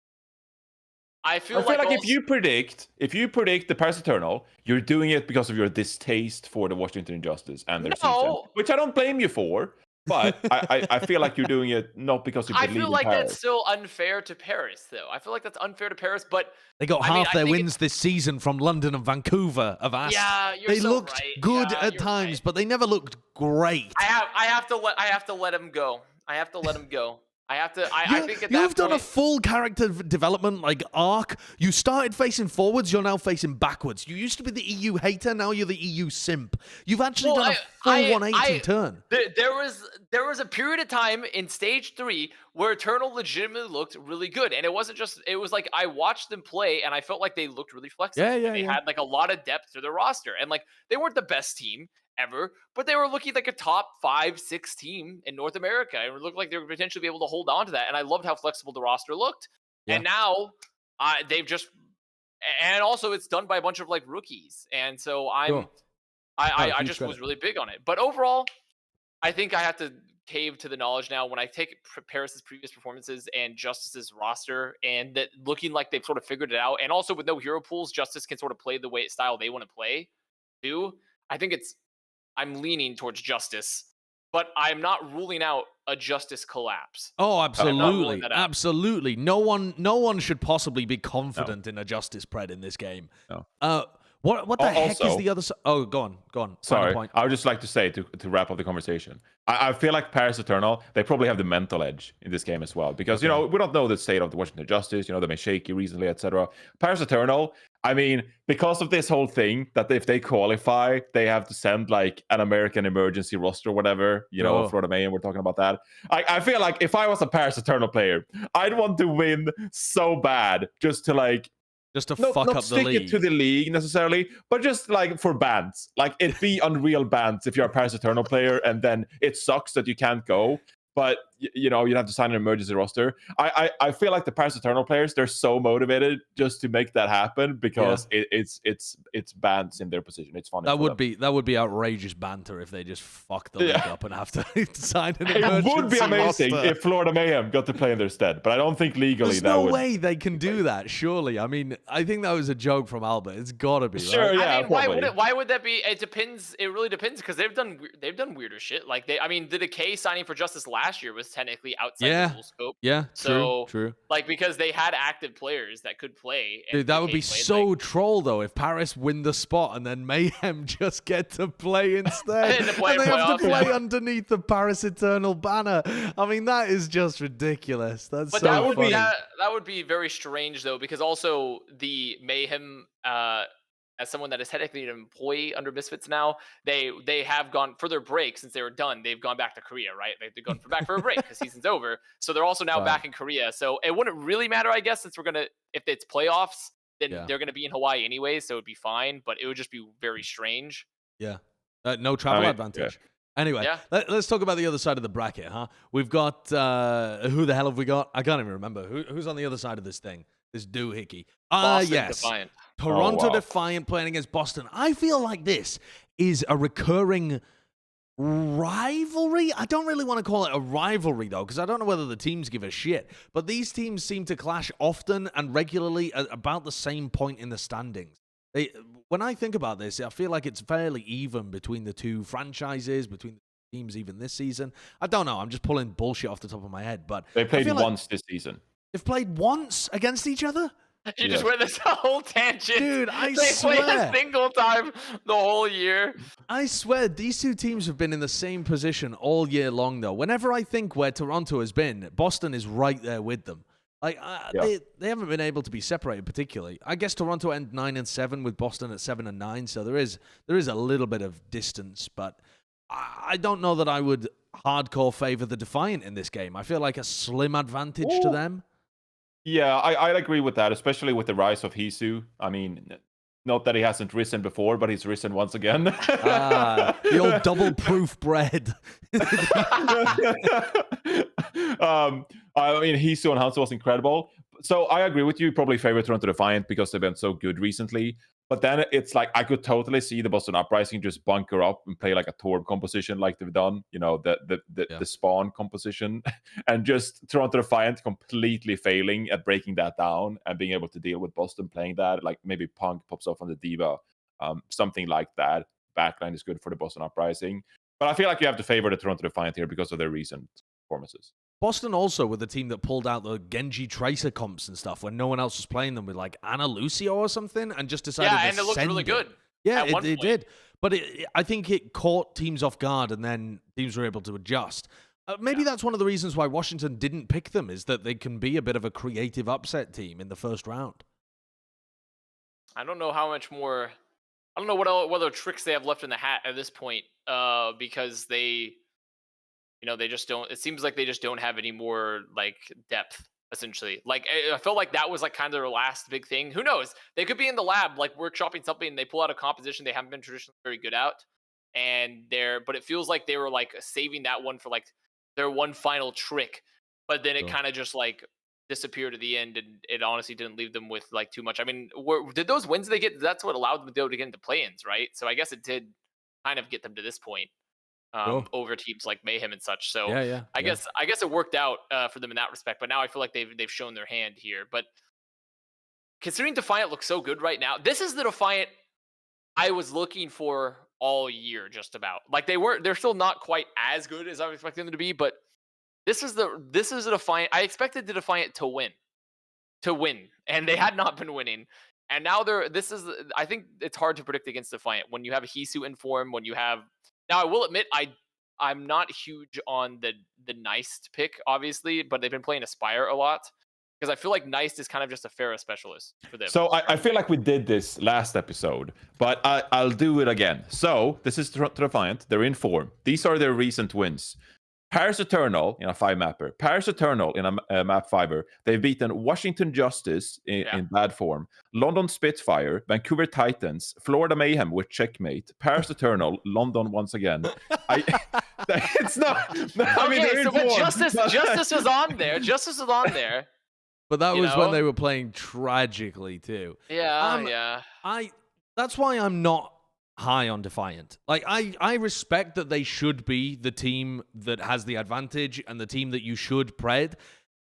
I feel like also, if you predict the Paris Eternal, you're doing it because of your distaste for the Washington Justice and their season, which I don't blame you for. But I feel like you're doing it not because you believe I feel in like Paris. that's still unfair to Paris, though. I feel like that's unfair to Paris, but They got I mean, half I their think wins this season from London and Vancouver, Avast. Yeah, you're They so looked right. good Yeah, at you're times, right. but they never looked great. I have to let him go. I have to let him go. I think at that You've done a point, full character development like arc. You started facing forwards, you're now facing backwards. You used to be the EU hater, now you're the EU simp. You've actually done a full 180 turn. There was a period of time in stage 3 where Eternal legitimately looked really good, and it was like I watched them play and I felt like they looked really flexible. Yeah. They had like a lot of depth to their roster, and like they weren't the best team ever, but they were looking like a top 5-6 team in North America, and it looked like they would potentially be able to hold on to that. And I loved how flexible the roster looked. Yeah. And now they've just, and also it's done by a bunch of like rookies, and so I just was really big on it. But overall, I think I have to cave to the knowledge now when I take Paris's previous performances and Justice's roster, and that looking like they've sort of figured it out. And also with no hero pools, Justice can sort of play the style they want to play too. I think I'm leaning towards Justice, but I'm not ruling out a Justice collapse. Oh, absolutely, absolutely. No one should possibly be confident in a Justice pred in this game. No. What the heck is the other side? Oh, go on. Sorry, I would just like to say to wrap up the conversation. I feel like Paris Eternal, they probably have the mental edge in this game as well, because we don't know the state of the Washington Justice. They may shaky recently, etc. Paris Eternal, I mean, because of this whole thing that if they qualify, they have to send like an American emergency roster or whatever. Florida Mayhem, we're talking about that. I feel like if I was a Paris Eternal player, I'd want to win so bad just to fuck up the league. Not stick it to the league necessarily, but just like for bans. Like it'd be unreal bans if you're a Paris Eternal player and then it sucks that you can't go. But you have to sign an emergency roster. I feel like the Paris Eternal players, they're so motivated just to make that happen because it's bans in their position. It's funny. That would be outrageous banter if they just fuck the league up and have to sign an emergency. It would be amazing if Florida Mayhem got to play in their stead, but I don't think legally There's no way they can do that. Surely, I mean, I think that was a joke from Albert. It's got to be. Sure, right? yeah. I mean, why would that be? It depends. It really depends because they've done weirder shit. Like the Decay signing for Justice last year was technically outside the rule scope. Yeah, so true. Like because they had active players that could play. Dude, that would be so troll though if Paris win the spot and then Mayhem just get to play instead. and they have to play underneath the Paris Eternal banner. I mean, that is just ridiculous. That's so funny. That would be very strange though, because also the Mayhem as someone that is technically an employee under Misfits now, they have gone for their break since they were done. They've gone back to Korea, right? They've gone back for a break because season's over. So they're also now back in Korea. So it wouldn't really matter, I guess, since if it's playoffs, then they're gonna be in Hawaii anyway, so it'd be fine. But it would just be very strange. Yeah, no travel advantage. Yeah. Anyway, let's talk about the other side of the bracket, huh? We've got who the hell have we got? I can't even remember who's on the other side of this thing. This doohickey. Yes. Defiant. Toronto Defiant playing against Boston. I feel like this is a recurring rivalry. I don't really want to call it a rivalry, though, because I don't know whether the teams give a shit. But these teams seem to clash often and regularly at about the same point in the standings. When I think about this, I feel like it's fairly even between the two franchises, between the teams even this season. I don't know. I'm just pulling bullshit off the top of my head. But they played once this season. They've played once against each other? You just went this whole tangent. Dude, they played a single time the whole year. I swear, these two teams have been in the same position all year long, though. Whenever I think where Toronto has been, Boston is right there with them. Like they haven't been able to be separated particularly. I guess Toronto end 9-7 with Boston at 7-9, so there is a little bit of distance, but I don't know that I would hardcore favor the Defiant in this game. I feel like a slim advantage to them. Yeah, I'd agree with that, especially with the rise of Hisu. I mean, not that he hasn't risen before, but he's risen once again. The old double-proof bread. I mean, Hisu and Hangzhou was incredible. So I agree with you. Probably favor Toronto Defiant because they've been so good recently. But then it's like I could totally see the Boston Uprising just bunker up and play like a Torb composition like they've done, the spawn composition, and just Toronto Defiant completely failing at breaking that down and being able to deal with Boston playing that. Like maybe Punk pops off on the Diva, something like that. Backline is good for the Boston Uprising. But I feel like you have to favor the Toronto Defiant here because of their recent performances. Boston also were the team that pulled out the Genji Tracer comps and stuff when no one else was playing them with like Ana Lucio or something and just decided to and it looked really good. Yeah, it did. But I think it caught teams off guard and then teams were able to adjust. Maybe that's one of the reasons why Washington didn't pick them is that they can be a bit of a creative upset team in the first round. I don't know how much more... I don't know what other tricks they have left in the hat at this point because they... they just don't. It seems like they just don't have any more like depth. Essentially, like I felt like that was like kind of their last big thing. Who knows? They could be in the lab, like workshopping something. And they pull out a composition they haven't been traditionally very good at, but it feels like they were like saving that one for like their one final trick. But then it kind of just like disappeared at the end, and it honestly didn't leave them with like too much. I mean, did those wins they get? That's what allowed them to go to get into play-ins, right? So I guess it did kind of get them to this point. over teams like Mayhem and such. So I yeah. guess it worked out for them in that respect. But now I feel like they've shown their hand here. But considering Defiant looks so good right now, this is the Defiant I was looking for all year, just about. Like they're still not quite as good as I was expecting them to be, but this is a Defiant. I expected the Defiant to win, and they had not been winning. And now I think it's hard to predict against Defiant when you have Hisu in form, when you have. Now I will admit I'm not huge on the Neist pick, obviously, but they've been playing Aspire a lot. Because I feel like Neist is kind of just a Pharah specialist for them. So I feel like we did this last episode, but I'll do it again. So this is Defiant. They're in form. These are their recent wins. Paris Eternal in a 5-mapper. Paris Eternal in a map 5er. They've beaten Washington Justice in bad form. London Spitfire. Vancouver Titans. Florida Mayhem with checkmate. Paris Eternal. London once again. It's not. I mean, okay, so but Justice was on there. Justice was on there. But that was when they were playing tragically too. Yeah, That's why I'm not high on Defiant. Like I respect that they should be the team that has the advantage and the team that you should pred.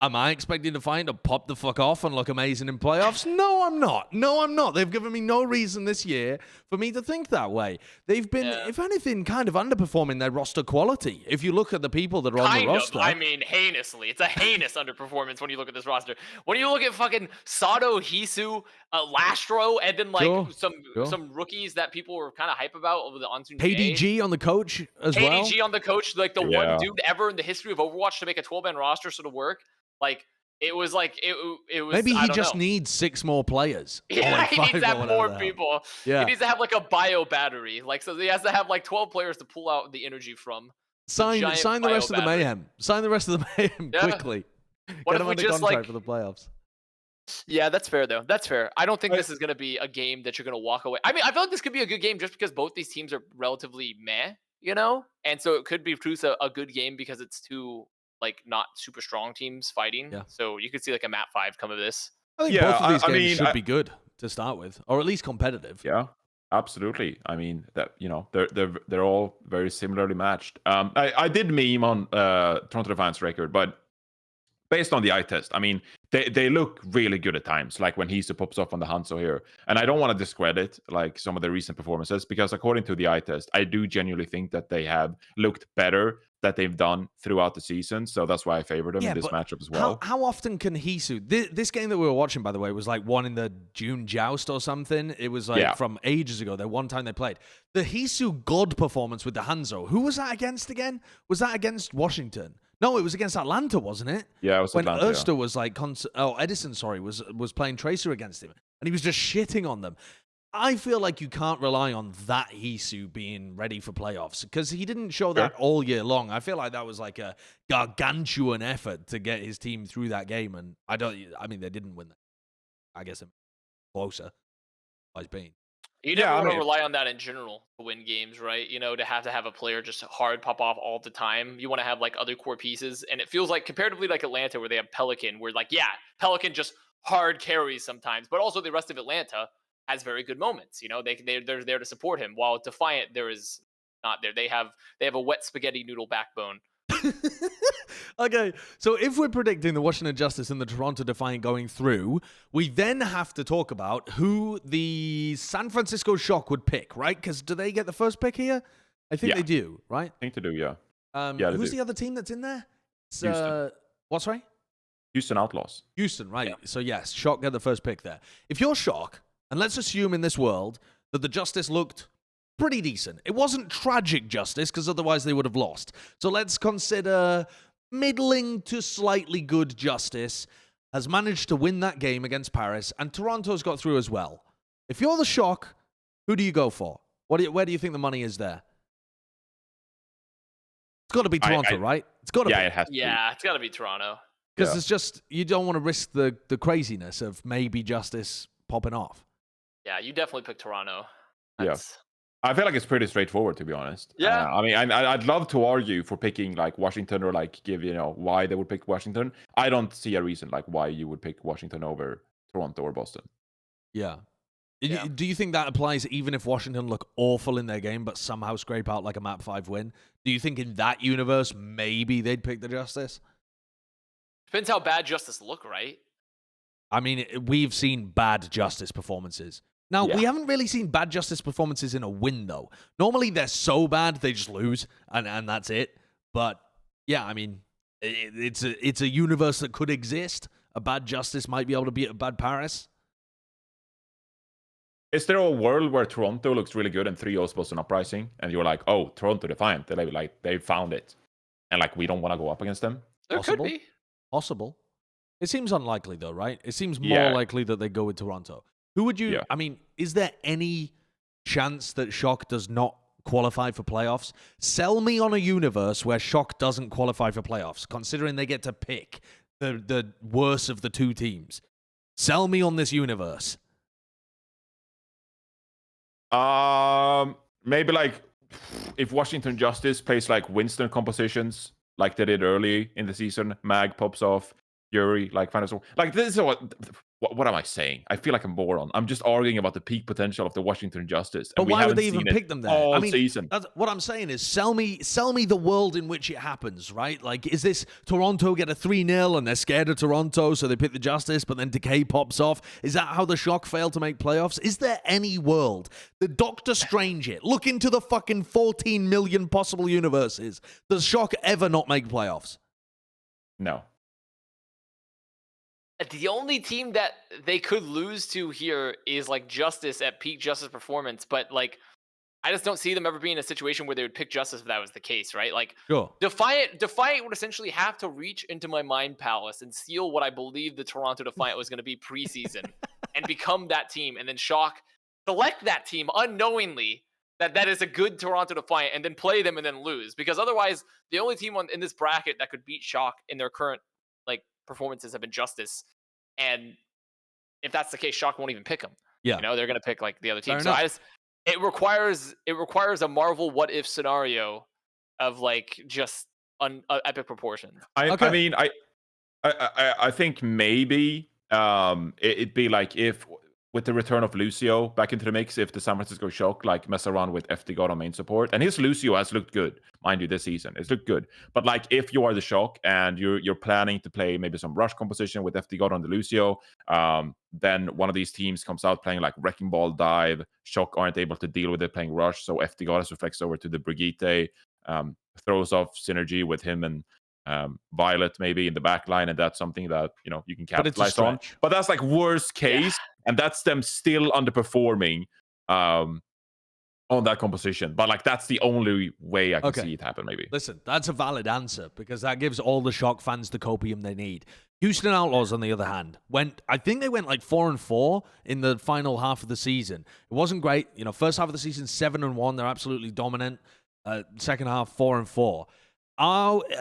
Am I expecting Defiant to pop the fuck off and look amazing in playoffs? No, I'm not. They've given me no reason this year for me to think that way. They've been, if anything, kind of underperforming their roster quality. If you look at the people that are on the roster. I mean, heinously. It's a heinous underperformance when you look at this roster. When you look at fucking Sato, Hisu, Lastro, and then some rookies that people were kind of hype about over the Onsun KDG on the coach as well. KDG on the coach, like the one dude ever in the history of Overwatch to make a 12-man roster sort of work. Like it was maybe he just needs 6 more players. Yeah, he needs to have more people. Yeah. He needs to have like a bio battery. Like so he has to have like 12 players to pull out the energy from. Sign the rest of the Mayhem. Sign the rest of the Mayhem quickly. What Get if him we under just contract for the playoffs. Yeah, that's fair though. That's fair. I don't think this is going to be a game that you're going to walk away. I mean, I feel like this could be a good game just because both these teams are relatively meh, and so it could be a good game because it's two like not super strong teams fighting. Yeah. So you could see like a map 5 come of this. I think both of these games should be good to start with, or at least competitive. Yeah, absolutely. I mean that they're all very similarly matched. I did meme on Toronto Defiance record, but based on the eye test, I mean they look really good at times. Like when Hisu pops up on the Hangzhou here, and I don't want to discredit like some of the recent performances because according to the eye test, I do genuinely think that they have looked better that they've done throughout the season. So that's why I favored them in this matchup as well. How often can Hisu... This game that we were watching, by the way, was like one in the June Joust or something. It was like from ages ago. The one time they played. The Hisu God performance with the Hangzhou. Who was that against again? Was that against Washington? No, it was against Atlanta, wasn't it? Yeah, it was when Atlanta. Erster was like... Edison, sorry, was playing Tracer against him. And he was just shitting on them. I feel like you can't rely on that Hisu being ready for playoffs because he didn't show that all year long. I feel like that was like a gargantuan effort to get his team through that game, and I mean, they didn't win that. I guess closer. I've been. You never want to rely on that in general to win games, right? To have a player just hard pop off all the time. You want to have like other core pieces, and it feels like comparatively like Atlanta, where they have Pelican, where like Pelican just hard carries sometimes, but also the rest of Atlanta has very good moments. They're there to support him. While Defiant, there is not there. They have a wet spaghetti noodle backbone. Okay, so if we're predicting the Washington Justice and the Toronto Defiant going through, we then have to talk about who the San Francisco Shock would pick, right? Because do they get the first pick here? I think they do, right? I think they do, yeah. Who's the other team that's in there? It's, Houston. What's right? Houston Outlaws. Houston, right. Yeah. So yes, Shock get the first pick there. If you're Shock, and let's assume in this world that the Justice looked pretty decent. It wasn't tragic Justice, because otherwise they would have lost. So let's consider middling to slightly good Justice has managed to win that game against Paris, and Toronto's got through as well. If you're the Shock, who do you go for? Where do you think the money is there? It's got to be Toronto, right? It's got to be. It has to be. It's got to be Toronto. Because it's just, you don't want to risk the craziness of maybe Justice popping off. Yeah, you definitely pick Toronto. I feel like it's pretty straightforward, to be honest. Yeah. I mean, I'd love to argue for picking like Washington or like give, why they would pick Washington. I don't see a reason like why you would pick Washington over Toronto or Boston. Yeah. Yeah. Do you think that applies even if Washington look awful in their game but somehow scrape out like a map 5 win? Do you think in that universe maybe they'd pick the Justice? Depends how bad Justice look, right? I mean, we've seen bad Justice performances. Now, we haven't really seen bad Justice performances in a win, though. Normally, they're so bad, they just lose, and that's it. But, yeah, I mean, it's a universe that could exist. A bad Justice might be able to beat a bad Paris. Is there a world where Toronto looks really good and 3-0 supposed to Uprising, and you're like, oh, Toronto Defiant, they found it, and like we don't want to go up against them? There Possible. could be. Possible. It seems unlikely, though, right? It seems more likely that they go with Toronto. Who would you... Yeah. I mean, is there any chance that Shock does not qualify for playoffs? Sell me on a universe where Shock doesn't qualify for playoffs, considering they get to pick the worst of the two teams. Sell me on this universe. Maybe like if Washington Justice plays like Winston compositions like they did early in the season, Mag pops off, Yuri like final like this is what am I saying? I feel like a moron. I'm just arguing about the peak potential of the Washington Justice. But why would they even pick them there? All season. What I'm saying is sell me the world in which it happens, right? Like, is this Toronto get a 3-0 and they're scared of Toronto, so they pick the Justice, but then Decay pops off? Is that how the Shock fail to make playoffs? Is there any world? The Doctor Strange it. Look into the fucking 14 million possible universes. Does Shock ever not make playoffs? No. The only team that they could lose to here is like Justice at peak Justice performance, but like I just don't see them ever being in a situation where they would pick Justice if that was the case, right? Like sure. Defiant would essentially have to reach into my mind palace and steal what I believe the Toronto Defiant was going to be preseason and become that team, and then Shock select that team unknowingly that is a good Toronto Defiant and then play them and then lose, because otherwise the only team in this bracket that could beat Shock in their current like performances have been Justice, and if that's the case, Shock won't even pick them. Yeah, they're going to pick like the other team. Fair So enough. it requires a Marvel what if scenario of like just epic proportions. I mean, I think maybe it'd be like if with the return of Lucio back into the mix, if the San Francisco Shock like mess around with FD God on main support, and his Lucio has looked good, mind you, this season it's looked good. But like if you are the Shock and you're planning to play maybe some rush composition with FD God on the Lucio, then one of these teams comes out playing like Wrecking Ball dive. Shock aren't able to deal with it playing rush, so FD God has to flex over to the Brigitte, throws off synergy with him and Violet maybe in the back line, and that's something that you can capitalize on. But that's like worst case, and that's them still underperforming on that composition. But like that's the only way I can see it happen. Maybe. Listen, that's a valid answer because that gives all the Shock fans the copium they need. Houston Outlaws, on the other hand, I think they went like 4-4 in the final half of the season. It wasn't great. First half of the season 7-1. They're absolutely dominant. Second half 4-4.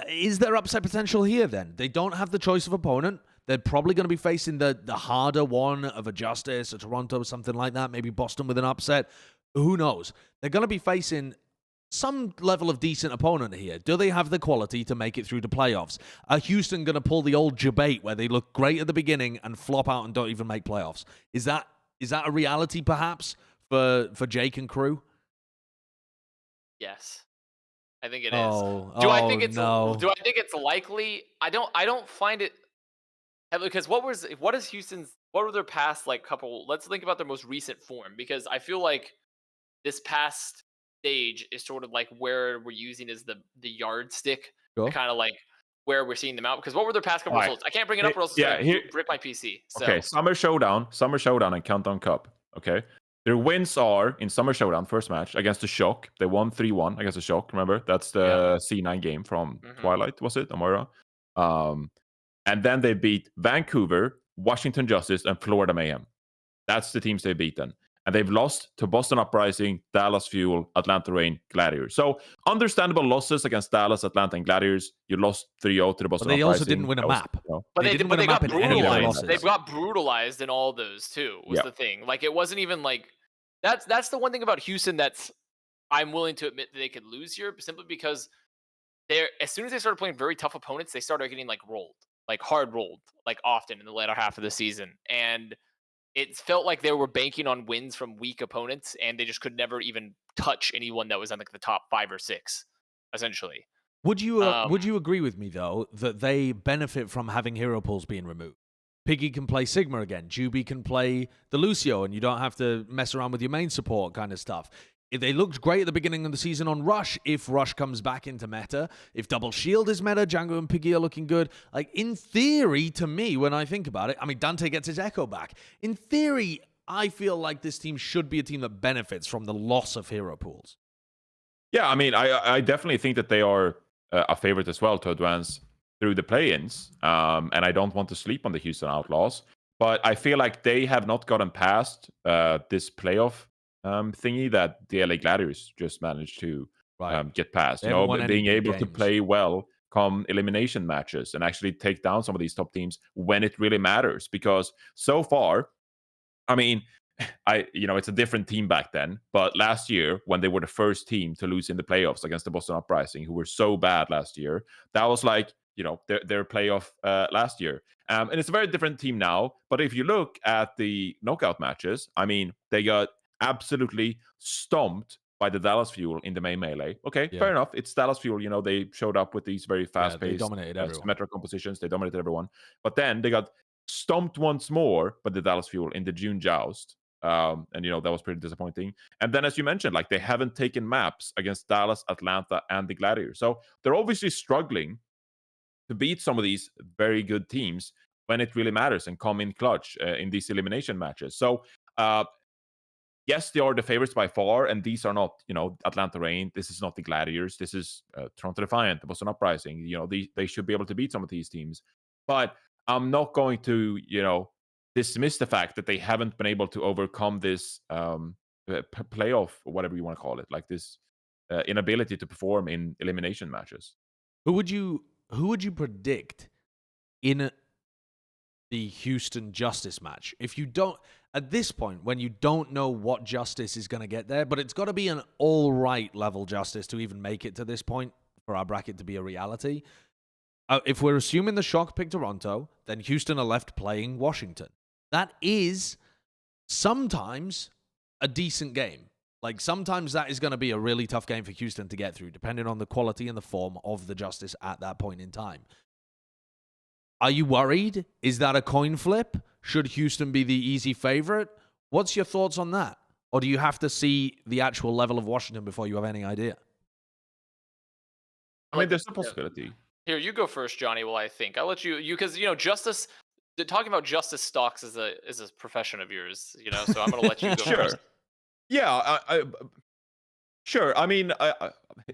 Is there upset potential here then? They don't have the choice of opponent. They're probably going to be facing the harder one of a Justice, a Toronto, something like that. Maybe Boston with an upset. Who knows? They're going to be facing some level of decent opponent here. Do they have the quality to make it through the playoffs? Are Houston going to pull the old debate where they look great at the beginning and flop out and don't even make playoffs? Is that a reality perhaps for Jake and crew? Yes. I think it is. Do I think it's likely? I don't find it, because what were their past like couple? Let's think about their most recent form, because I feel like this past stage is sort of like where we're using as the yardstick, kind of like where we're seeing them out. Because what were their past couple results? I can't bring it up or else it's gonna rip my PC. So. Okay, Summer Showdown, and Countdown Cup. Okay. Their wins are in Summer Showdown, first match against the Shock. They won 3-1 against the Shock. Remember, that's the C9 game from Twilight, was it? Amora. And then they beat Vancouver, Washington Justice, and Florida Mayhem. That's the teams they've beaten. And they've lost to Boston Uprising, Dallas Fuel, Atlanta Rain, Gladiators. So understandable losses against Dallas, Atlanta, and Gladiators. You lost 3-0 to the Boston Uprising. But they also didn't win a map. But they got brutalized. They got brutalized in all those too, was the thing. Like it wasn't even like that's the one thing about Houston I'm willing to admit that they could lose here, simply because as soon as they started playing very tough opponents, they started getting like rolled, like hard rolled, like often in the latter half of the season. And it felt like they were banking on wins from weak opponents, and they just could never even touch anyone that was in like the top 5 or 6, essentially. Would you agree with me though that they benefit from having hero pools being removed? Piggy can play Sigma again. Juby can play the Lucio, and you don't have to mess around with your main support kind of stuff. They looked great at the beginning of the season on Rush. If Rush comes back into meta, if Double Shield is meta, Django and Piggy are looking good. Like, in theory, to me, when I think about it, I mean, Dante gets his Echo back. In theory, I feel like this team should be a team that benefits from the loss of hero pools. Yeah, I mean, I definitely think that they are a favorite as well to advance through the play-ins. And I don't want to sleep on the Houston Outlaws, but I feel like they have not gotten past this playoff thingy that the LA Gladiators just managed to get past. Being able to play well come elimination matches and actually take down some of these top teams when it really matters. Because so far, I mean, it's a different team back then, but last year when they were the first team to lose in the playoffs against the Boston Uprising, who were so bad last year, that was like, their playoff last year. And it's a very different team now. But if you look at the knockout matches, I mean, they got absolutely stomped by the Dallas Fuel in the main melee. Okay, fair enough. It's Dallas Fuel. They showed up with these very fast-paced, symmetric compositions. They dominated everyone. But then they got stomped once more by the Dallas Fuel in the June Joust. And that was pretty disappointing. And then, as you mentioned, like, they haven't taken maps against Dallas, Atlanta, and the Gladiators. So they're obviously struggling to beat some of these very good teams when it really matters and come in clutch in these elimination matches. So yes, they are the favorites by far, and these are not, Atlanta RAINN. This is not the Gladiators. This is Toronto Defiant, the Boston Uprising. They should be able to beat some of these teams. But I'm not going to, dismiss the fact that they haven't been able to overcome this playoff, or whatever you want to call it, like this inability to perform in elimination matches. Who would you predict in the Houston Justice match? If you don't, at this point, when you don't know what Justice is going to get there, but it's got to be an all right level Justice to even make it to this point for our bracket to be a reality. If we're assuming the Shock pick Toronto, then Houston are left playing Washington. That is sometimes a decent game. Like, sometimes that is going to be a really tough game for Houston to get through, depending on the quality and the form of the Justice at that point in time. Are you worried? Is that a coin flip? Should Houston be the easy favorite? What's your thoughts on that? Or do you have to see the actual level of Washington before you have any idea? I mean, there's a possibility. Here, you go first, Johnny. Well, I think I'll let you because Justice. Talking about Justice stocks is a profession of yours, So I'm gonna let you go first. Yeah, sure. I mean,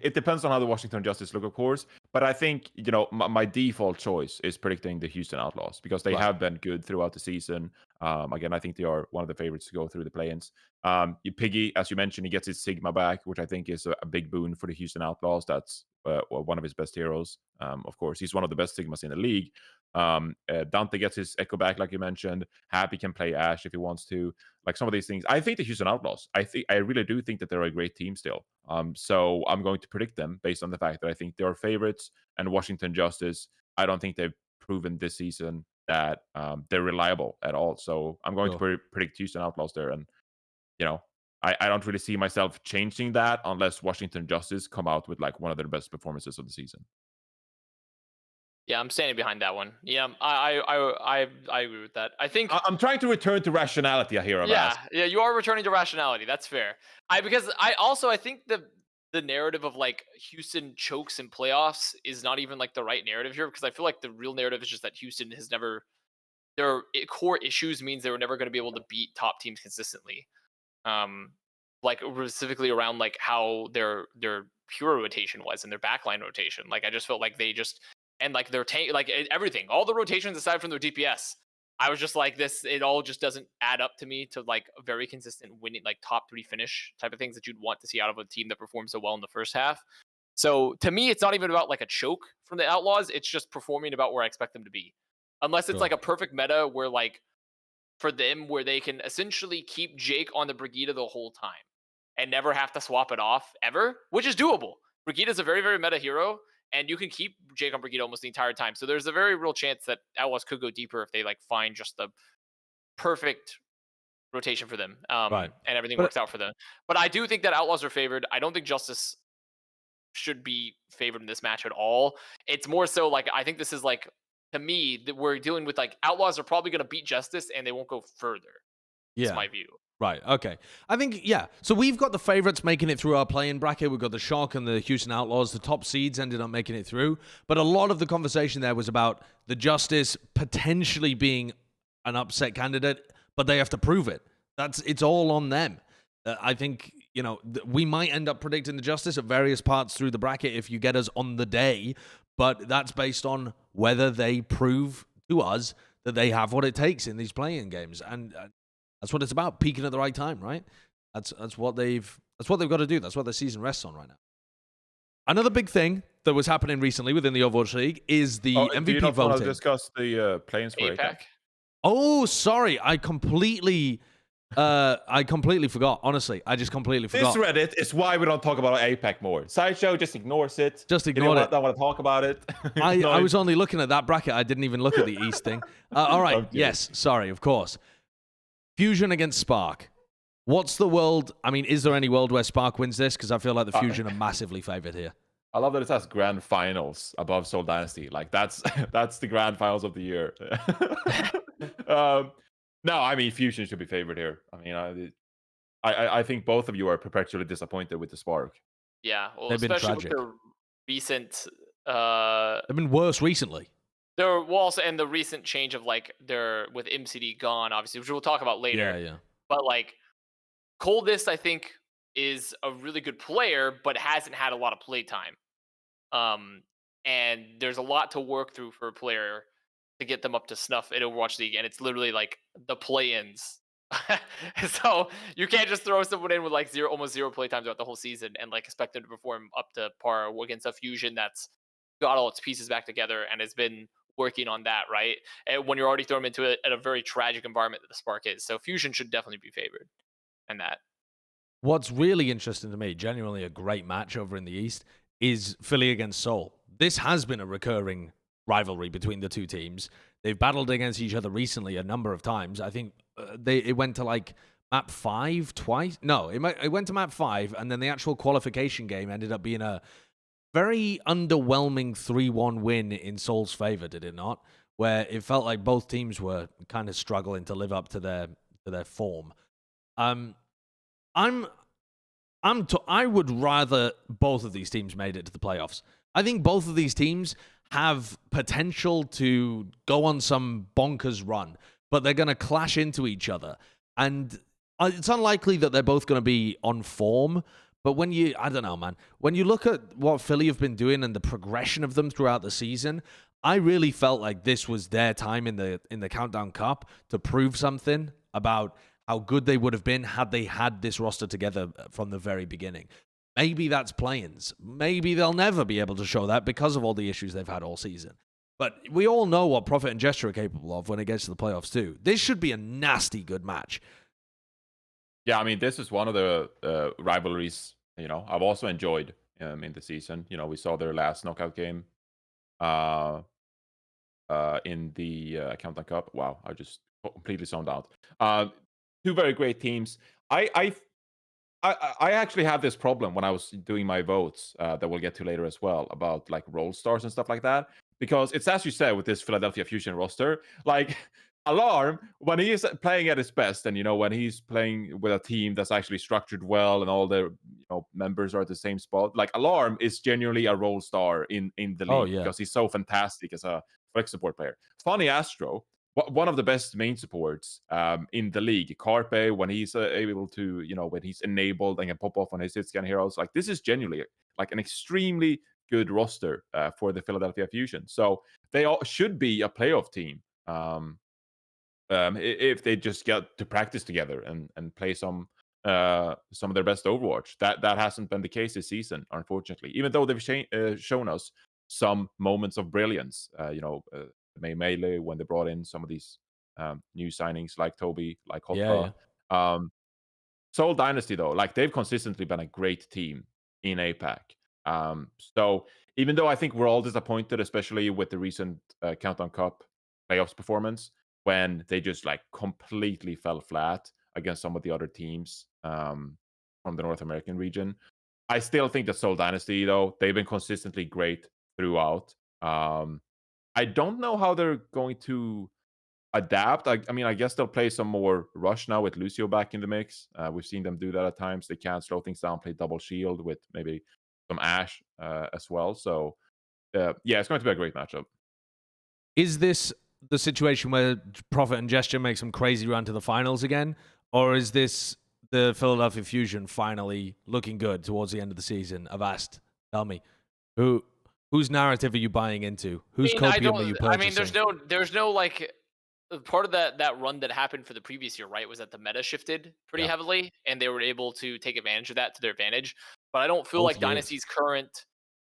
it depends on how the Washington Justice look, of course. But I think, my default choice is predicting the Houston Outlaws because they have been good throughout the season. Again, I think they are one of the favorites to go through the play-ins. Piggy, as you mentioned, he gets his Sigma back, which I think is a big boon for the Houston Outlaws. That's one of his best heroes. Of course, he's one of the best Sigmas in the league. Dante gets his Echo back, like you mentioned. Happy can play Ash if he wants to. Like, some of these things, I think the Houston Outlaws, I really do think that they're a great team still. So I'm going to predict them based on the fact that I think they are favorites. And Washington Justice, I don't think they've proven this season that they're reliable at all. So I'm going to predict Houston Outlaws there. And I don't really see myself changing that unless Washington Justice come out with like one of their best performances of the season. Yeah, I'm standing behind that one. Yeah, I agree with that. I think I'm trying to return to rationality. I hear about. Yeah, you are returning to rationality. That's fair. Because I think the narrative of like Houston chokes in playoffs is not even like the right narrative here, because I feel like the real narrative is just that Houston has never, their core issues means they were never going to be able to beat top teams consistently. Like specifically around like how their pure rotation was and their backline rotation. Like, I just felt like they just, and like their tank, like everything, all the rotations aside from their DPS, I was just like, it all just doesn't add up to me to like a very consistent winning, like top 3 finish type of things that you'd want to see out of a team that performs so well in the first half. So to me, it's not even about like a choke from the Outlaws. It's just performing about where I expect them to be. Unless it's like a perfect meta where like for them, where they can essentially keep Jake on the Brigida the whole time and never have to swap it off ever, which is doable. Brigida's a very, very meta hero, and you can keep Jake on Brigida almost the entire time. So there's a very real chance that Outlaws could go deeper if they like find just the perfect rotation for them, Right. and everything But works out for them. But I do think that Outlaws are favored. I don't think Justice should be favored in this match at all. It's more so like I think this is like, to me, that we're dealing with like Outlaws are probably going to beat Justice and they won't go further. Is yeah. my view. Right. Okay. I think, yeah. So we've got the favorites making it through our play-in bracket. We've got the Shock and the Houston Outlaws. The top seeds ended up making it through. But a lot of the conversation there was about the Justice potentially being an upset candidate, but they have to prove it. It's all on them. I think, we might end up predicting the Justice at various parts through the bracket if you get us on the day, but that's based on whether they prove to us that they have what it takes in these play-in games. And that's what it's about, peaking at the right time, right? That's what they've got to do. That's what their season rests on right now. Another big thing that was happening recently within the Overwatch League is the MVP do you not voting. want to discuss the play-ins for APAC? Oh, sorry, I completely forgot. Honestly, I just completely forgot. This Reddit is why we don't talk about APAC more. Sideshow just ignores it. Just ignore it. Don't want to talk about it. I was only looking at that bracket. I didn't even look at the East thing. All right. Okay. Yes. Sorry. Of course. Fusion against Spark. What's the world? I mean, is there any world where Spark wins this? Because I feel like the Fusion are massively favored here. I love that it says grand finals above Seoul Dynasty. Like that's the grand finals of the year. No, I mean Fusion should be favored here. I mean, I think both of you are perpetually disappointed with the Spark. Yeah, well, They've been especially tragic. with the recent. They've been worse recently. There will also, and the recent change of like with MCD gone, obviously, which we'll talk about later. Yeah. But like Coldest, I think, is a really good player, but hasn't had a lot of play time. And there's a lot to work through for a player to get them up to snuff in Overwatch League, and it's literally like the play-ins. So you can't just throw someone in with like almost zero play time throughout the whole season and like expect them to perform up to par against a Fusion that's got all its pieces back together and has been working on that, right? And when you're already throwing them into it at a very tragic environment that the Spark is. So Fusion should definitely be favored in that. What's really interesting to me, genuinely a great match over in the East, is Philly against Seoul. This has been a recurring rivalry between the two teams. They've battled against each other recently a number of times. I think it went to like map 5 twice. No, it went to map 5, and then the actual qualification game ended up being a very underwhelming 3-1 win in Seoul's favor, did it not? Where it felt like both teams were kind of struggling to live up to their form. I would rather both of these teams made it to the playoffs. I think both of these teams have potential to go on some bonkers run, but they're going to clash into each other. And it's unlikely that they're both going to be on form. But I don't know, man. When you look at what Philly have been doing and the progression of them throughout the season, I really felt like this was their time in the Countdown Cup to prove something about how good they would have been had they had this roster together from the very beginning. Maybe that's play-ins. Maybe they'll never be able to show that because of all the issues they've had all season. But we all know what Prophet and Gesture are capable of when it gets to the playoffs too. This should be a nasty good match. Yeah, I mean, this is one of the rivalries, I've also enjoyed in the season. We saw their last knockout game in the Countdown Cup. Wow, I just completely zoned out. Two very great teams. I actually had this problem when I was doing my votes that we'll get to later as well about like role stars and stuff like that. Because it's as you said with this Philadelphia Fusion roster, like Alarm, when he is playing at his best, and when he's playing with a team that's actually structured well and all the members are at the same spot, like Alarm is genuinely a role star in the league because he's so fantastic as a flex support player. Funny Astro, one of the best main supports in the league. Carpe, when he's able to, when he's enabled and can pop off on his hit scan heroes, like this is genuinely like an extremely good roster for the Philadelphia Fusion. So they all should be a playoff team. If they just get to practice together and play some of their best Overwatch. That hasn't been the case this season, unfortunately. Even though they've shown us some moments of brilliance. Melee when they brought in some of these new signings like Toby, like Hotpa. Yeah. Seoul Dynasty though, like they've consistently been a great team in APAC. So even though I think we're all disappointed, especially with the recent Countdown Cup playoffs performance, when they just like completely fell flat against some of the other teams from the North American region. I still think that Seoul Dynasty, though, they've been consistently great throughout. I don't know how they're going to adapt. I mean, I guess they'll play some more rush now with Lucio back in the mix. We've seen them do that at times. They can slow things down, play double shield with maybe some Ashe as well. So, yeah, it's going to be a great matchup. Is this the situation where Prophet and Gesture make some crazy run to the finals again? Or is this the Philadelphia Fusion finally looking good towards the end of the season? Avast, tell me. Whose narrative are you buying into? Whose copium are you purchasing? I mean, there's no like part of that run that happened for the previous year, right? Was that the meta shifted pretty heavily, and they were able to take advantage of that to their advantage. But I don't feel like Dynasty's current.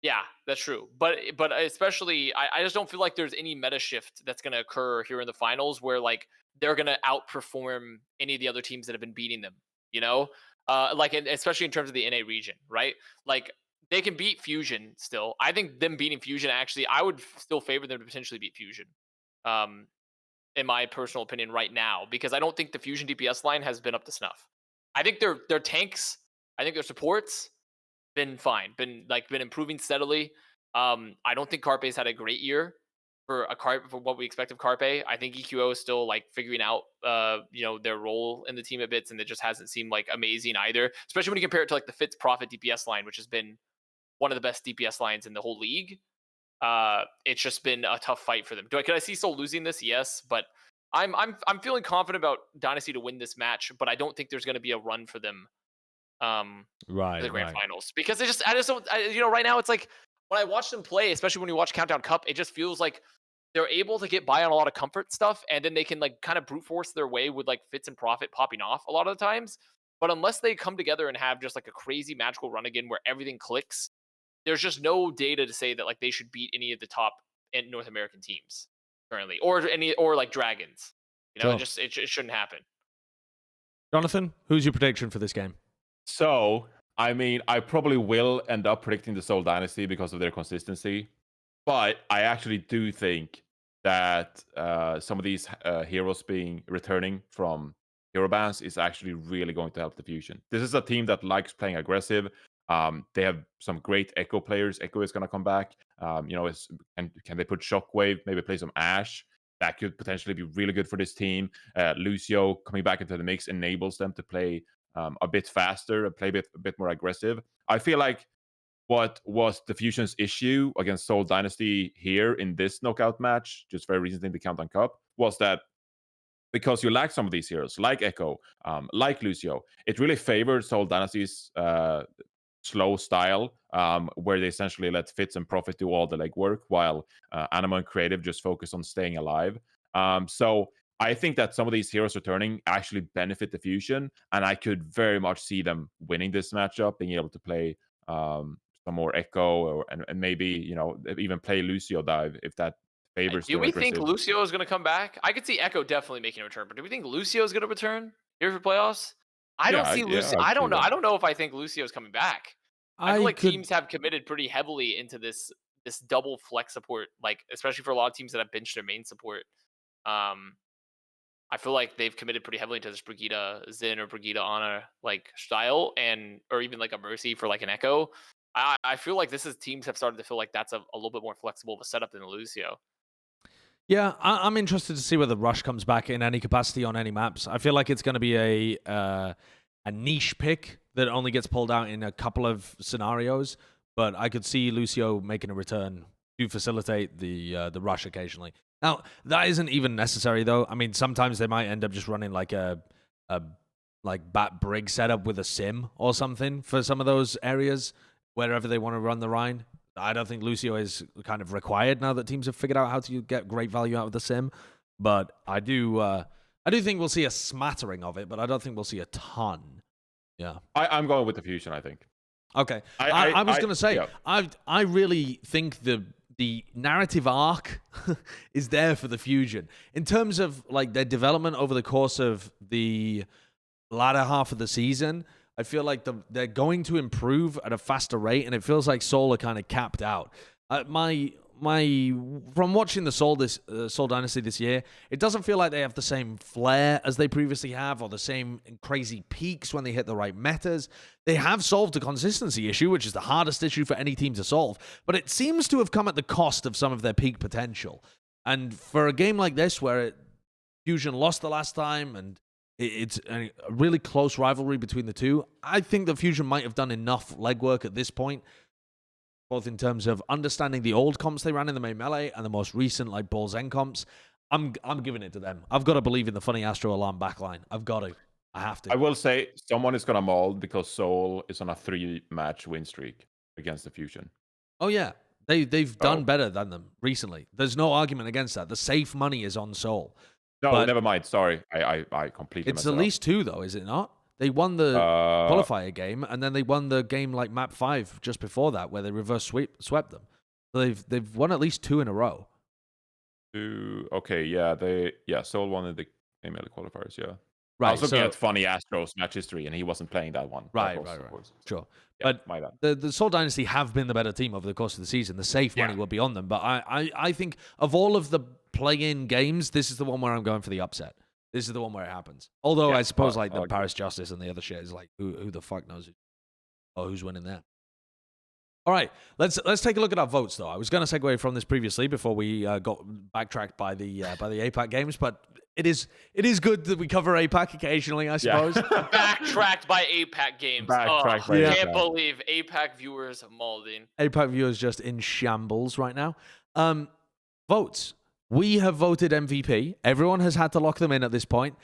Yeah, that's true. But especially, I just don't feel like there's any meta shift that's going to occur here in the finals where like they're going to outperform any of the other teams that have been beating them. You know, like especially in terms of the NA region, right? Like they can beat Fusion still. I think them beating Fusion actually, I would still favor them to potentially beat Fusion. In my personal opinion right now, because I don't think the Fusion DPS line has been up to snuff. I think their tanks, I think their supports been fine, been improving steadily. I don't think Carpe's had a great year for what we expect of Carpe. I think EQO is still like figuring out their role in the team a bit, and it just hasn't seemed like amazing either, especially when you compare it to like the Fitz Prophet DPS line, which has been one of the best DPS lines in the whole league. It's just been a tough fight for them. Could I see Seoul losing this? Yes, but I'm feeling confident about Dynasty to win this match, but I don't think there's going to be a run for them for the grand finals, because I just don't, right now it's like when I watch them play, especially when you watch Countdown Cup, it just feels like they're able to get by on a lot of comfort stuff, and then they can like kind of brute force their way with like Fitz and Prophet popping off a lot of the times. But unless they come together and have just like a crazy magical run again where everything clicks, there's just no data to say that like they should beat any of the top North American teams currently, or like Dragons. It shouldn't happen. Jonathan, who's your prediction for this game? So, I mean, I probably will end up predicting the Seoul Dynasty because of their consistency, but I actually do think that some of these heroes returning from hero bans is actually really going to help the Fusion. This is a team that likes playing aggressive. They have some great Echo players. Echo is going to come back. Can they put Shockwave? Maybe play some Ashe. That could potentially be really good for this team. Lucio coming back into the mix enables them to play a bit faster and play a bit more aggressive. I feel like what was the Fusion's issue against Seoul Dynasty here in this knockout match, just very recently in the Countdown Cup, was that because you lack some of these heroes, like Echo, like Lucio, it really favored Seoul Dynasty's slow style, where they essentially let Fitz and Prophet do all the legwork, while Animo and Creative just focus on staying alive. So I think that some of these heroes returning actually benefit the Fusion, and I could very much see them winning this matchup, being able to play some more Echo, and maybe even play Lucio dive if that favors. Do we think Lucio is going to come back? I could see Echo definitely making a return, but do we think Lucio is going to return here for playoffs? I don't see Lucio. I don't know. I don't know if I think Lucio is coming back. I feel like teams have committed pretty heavily into this double flex support, like especially for a lot of teams that have benched their main support. I feel like they've committed pretty heavily to this Brigitte Xin or Brigitte Ana like style, or even like a Mercy for like an Echo. I feel like teams have started to feel like that's a little bit more flexible of a setup than the Lucio. Yeah, I'm interested to see whether Rush comes back in any capacity on any maps. I feel like it's going to be a niche pick that only gets pulled out in a couple of scenarios, but I could see Lucio making a return to facilitate the rush occasionally. Now, that isn't even necessary, though. I mean, sometimes they might end up just running like a Bat Brig setup with a sim or something for some of those areas, wherever they want to run the RAINN. I don't think Lucio is kind of required now that teams have figured out how to get great value out of the sim, but I do think we'll see a smattering of it, but I don't think we'll see a ton. Yeah, I'm going with the Fusion, I think. Okay, I was going to say, yeah. I really think the narrative arc is there for the Fusion in terms of like their development over the course of the latter half of the season. I feel like they're going to improve at a faster rate, and it feels like Seoul are kind of capped out. My from watching the Seoul Dynasty this year, it doesn't feel like they have the same flair as they previously have, or the same crazy peaks when they hit the right metas. They have solved a consistency issue, which is the hardest issue for any team to solve, but it seems to have come at the cost of some of their peak potential. And for a game like this, where Fusion lost the last time, and it's a really close rivalry between the two, I think that Fusion might have done enough legwork at this point, both in terms of understanding the old comps they ran in the main melee and the most recent like Balls End comps. I'm giving it to them. I've got to believe in the Funny Astro Alarm backline. I've got to. I have to. I will say someone is gonna maul because Seoul is on a 3-match win streak against the Fusion. Oh yeah, they've done better than them recently. There's no argument against that. The safe money is on Seoul. No, but never mind. Sorry, I completely. It's at least 2 though, is it not? They won the qualifier game, and then they won the game like map 5 just before that, where they reverse swept them. So they've won at least 2 in a row. 2. Okay, yeah, Seoul won in the ML qualifiers. Yeah, right. I was looking at Funny Astro's match history, and he wasn't playing that one. Right. Sure. Yeah, but the Seoul Dynasty have been the better team over the course of the season. The safe money will be on them. But I think of all of the play-in games, this is the one where I'm going for the upset. This is the one where it happens. Although I suppose like the Paris Justice and the other shit is like who the fuck knows who's winning there. All right, let's take a look at our votes though. I was going to segue from this previously before we got backtracked by the APAC games, but it is good that we cover APAC occasionally, I suppose. Yeah. Backtracked by APAC games. I can't believe APAC viewers molding. APAC viewers just in shambles right now. Votes. We have voted MVP. Everyone has had to lock them in at this point.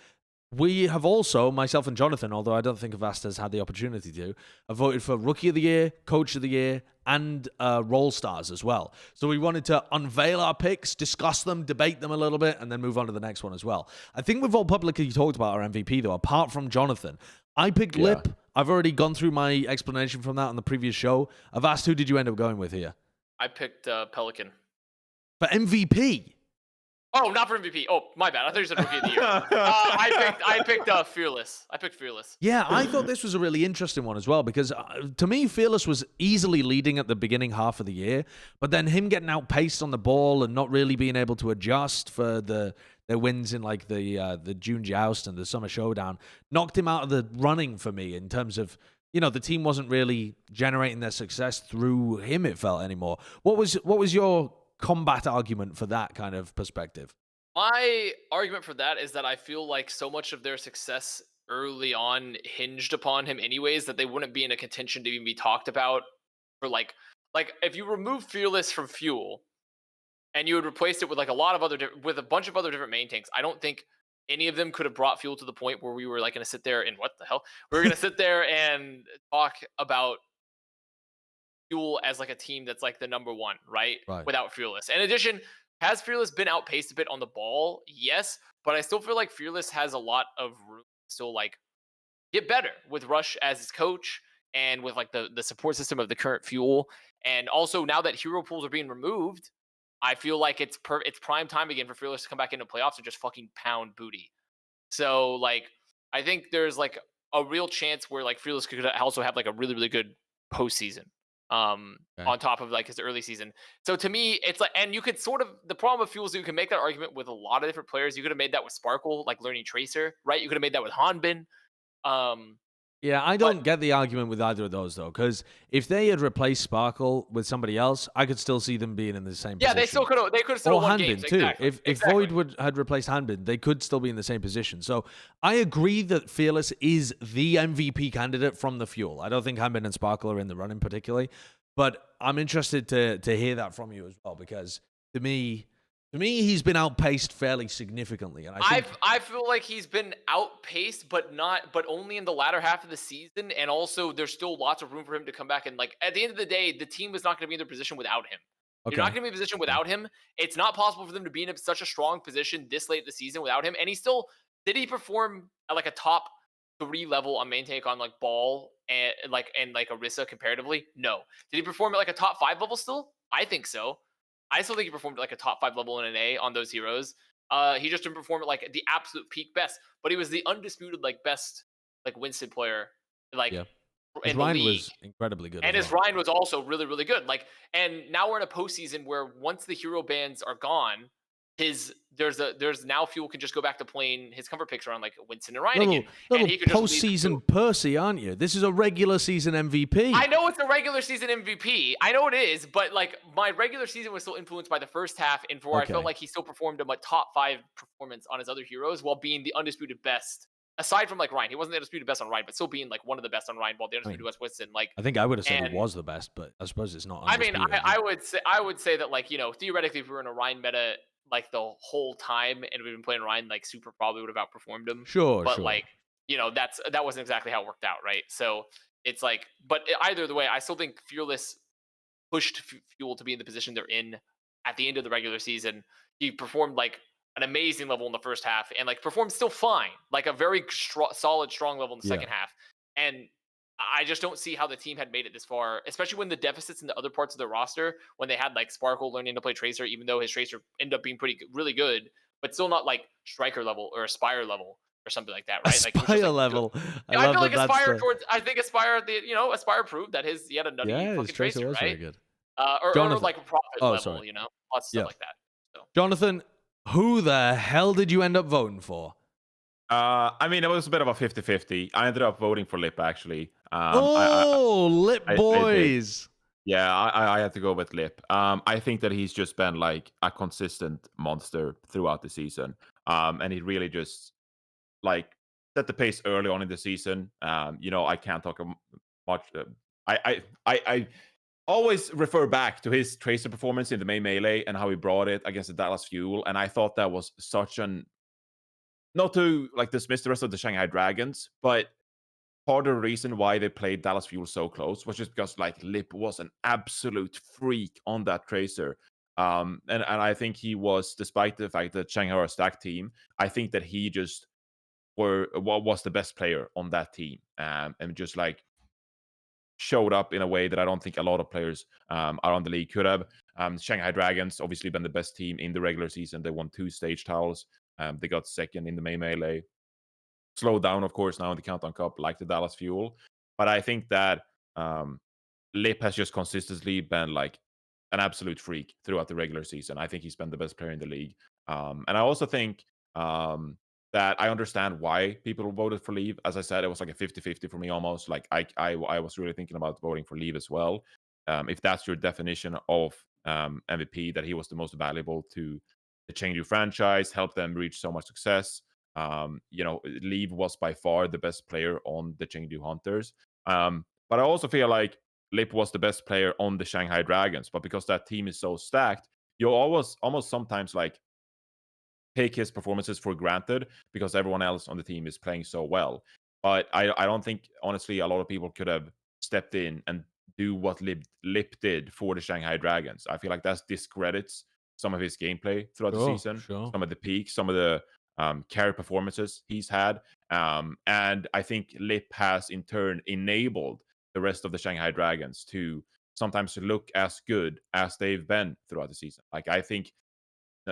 We have also, myself and Jonathan, although I don't think Avast has had the opportunity to, have voted for Rookie of the Year, Coach of the Year, and Role Stars as well. So we wanted to unveil our picks, discuss them, debate them a little bit, and then move on to the next one as well. I think we've all publicly talked about our MVP, though, apart from Jonathan. I picked Lip. I've already gone through my explanation from that on the previous show. Avast, who did you end up going with here? I picked Pelican. For MVP? Oh, not for MVP. Oh, my bad. I thought you said Rookie of the Year. I picked Fearless. I picked Fearless. Yeah, I thought this was a really interesting one as well because to me, Fearless was easily leading at the beginning half of the year, but then him getting outpaced on the ball and not really being able to adjust for their wins in like the June Joust and the Summer Showdown knocked him out of the running for me in terms of, you know, the team wasn't really generating their success through him, it felt, anymore. What was your combat argument for that kind of perspective? My argument for that is that I feel like so much of their success early on hinged upon him anyways that they wouldn't be in a contention to even be talked about for like if you remove Fearless from Fuel and you would replace it with like with a bunch of other different main tanks, I don't think any of them could have brought Fuel to the point where we were like going to sit there and what the hell? We're going to sit there and talk about Fuel as like a team that's like the number 1, right? Without Fearless. In addition, has Fearless been outpaced a bit on the ball? Yes, but I still feel like Fearless has a lot of room to still like get better with Rush as his coach and with like the support system of the current Fuel. And also now that hero pools are being removed, I feel like it's prime time again for Fearless to come back into playoffs and just fucking pound booty. So like I think there's like a real chance where like Fearless could also have like a really, really good postseason. On top of like his early season. So to me, it's like, and you could sort of, the problem with Fuel is you can make that argument with a lot of different players. You could have made that with Sparkle, like learning Tracer, right? You could have made that with Hanbin. Yeah, I don't get the argument with either of those though, because if they had replaced Sparkle with somebody else, I could still see them being in the same position. Yeah, they could have still won Hanbin games. too. Exactly. If Void had replaced Hanbin, they could still be in the same position. So I agree that Fearless is the MVP candidate from the Fuel. I don't think Hanbin and Sparkle are in the running particularly, but I'm interested to hear that from you as well, because to me, he's been outpaced fairly significantly, and I feel like he's been outpaced, but only in the latter half of the season, and also there's still lots of room for him to come back. And like at the end of the day, the team is not going to be in their position without him. Okay. You're not going to be in a position without him. It's not possible for them to be in such a strong position this late in the season without him. And did he perform at like a top 3 level on main tank on like Ball and like Orisa comparatively? No. Did he perform at like a top 5 level still? I think so. I still think he performed at like a top 5 level in an A on those heroes. He just didn't perform at like the absolute peak best, but he was the undisputed like best like Winston player His in the RAINN league. was incredibly good. And as his well. RAINN was also really, really good. Like, and now we're in a postseason where once the hero bans are gone, there's now Fuel can just go back to playing his cover picks around like Winston and RAINN again. Little And he could postseason Percy, aren't you? This is a regular season MVP. I know it's a regular season MVP. I know it is, but like my regular season was still influenced by the first half, and I felt like he still performed a top 5 performance on his other heroes while being the undisputed best. Aside from like RAINN, he wasn't the undisputed best on RAINN, but still being like one of the best on RAINN while the undisputed was Winston. Like, I think I would have said he was the best, but I suppose it's not. I mean, I would say that, like, you know, theoretically, if we were in a RAINN meta like the whole time and we've been playing RAINN, like Super probably would have outperformed him. But like, you know, that wasn't exactly how it worked out, right? So it's like, but either the way, I still think Fearless pushed Fuel to be in the position they're in at the end of the regular season. He performed like an amazing level in the first half and like performed still fine, like a very solid, strong level in the second half. And I just don't see how the team had made it this far, especially when the deficits in the other parts of the roster, when they had like Sparkle learning to play Tracer, even though his Tracer ended up being really good, but still not like Striker level or Aspire level or something like that, right? Aspire level. I feel like Aspire towards. I think Aspire, Aspire proved that he had a nutty fucking Tracer, right? Very good. Or like a profit level, you know, lots of stuff like that. So. Jonathan, who the hell did you end up voting for? I mean, it was a bit of a 50-50. I ended up voting for Lip, actually. Lip boys. I had to go with Lip. I think that he's just been like a consistent monster throughout the season. And he really just like set the pace early on in the season. You know, I can't talk much. I always refer back to his Tracer performance in the main melee and how he brought it against the Dallas Fuel. And I thought that was such an, not to like dismiss the rest of the Shanghai Dragons, but part of the reason why they played Dallas Fuel so close was just because like Lip was an absolute freak on that Tracer. And I think he was, despite the fact that Shanghai are a stacked team, I think that he just was the best player on that team. And just like showed up in a way that I don't think a lot of players around the league could have. Shanghai Dragons obviously been the best team in the regular season. They won 2 stage titles. They got second in the main melee. Slowed down, of course, now in the Countdown Cup, like the Dallas Fuel. But I think that Lip has just consistently been like an absolute freak throughout the regular season. I think he's been the best player in the league. And I also think that I understand why people voted for Leave. As I said, it was like a 50-50 for me almost. Like I was really thinking about voting for Leave as well. If that's your definition of MVP, that he was the most valuable to the Chengdu franchise, helped them reach so much success. You know, Leave was by far the best player on the Chengdu Hunters. But I also feel like Lip was the best player on the Shanghai Dragons. But because that team is so stacked, you almost sometimes like take his performances for granted because everyone else on the team is playing so well. But I don't think, honestly, a lot of people could have stepped in and do what Lip did for the Shanghai Dragons. I feel like that discredits some of his gameplay throughout the season, some of the peaks, some of the carry performances he's had. And I think Lip has in turn enabled the rest of the Shanghai Dragons to sometimes look as good as they've been throughout the season. Like, I think,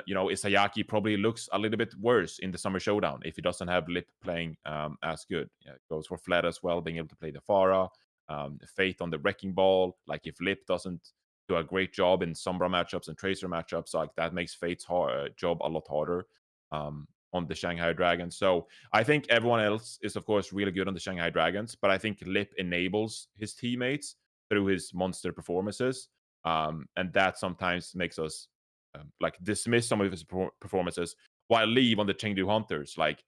you know, Isayaki probably looks a little bit worse in the Summer Showdown if he doesn't have Lip playing as good. Yeah, it goes for Flat as well, being able to play the Pharah, Faith on the Wrecking Ball. Like, if Lip doesn't do a great job in Sombra matchups and Tracer matchups, like that makes Fate's job a lot harder on the Shanghai Dragons. So I think everyone else is, of course, really good on the Shanghai Dragons, but I think Lip enables his teammates through his monster performances. And that sometimes makes us like dismiss some of his performances, while Leave on the Chengdu Hunters, like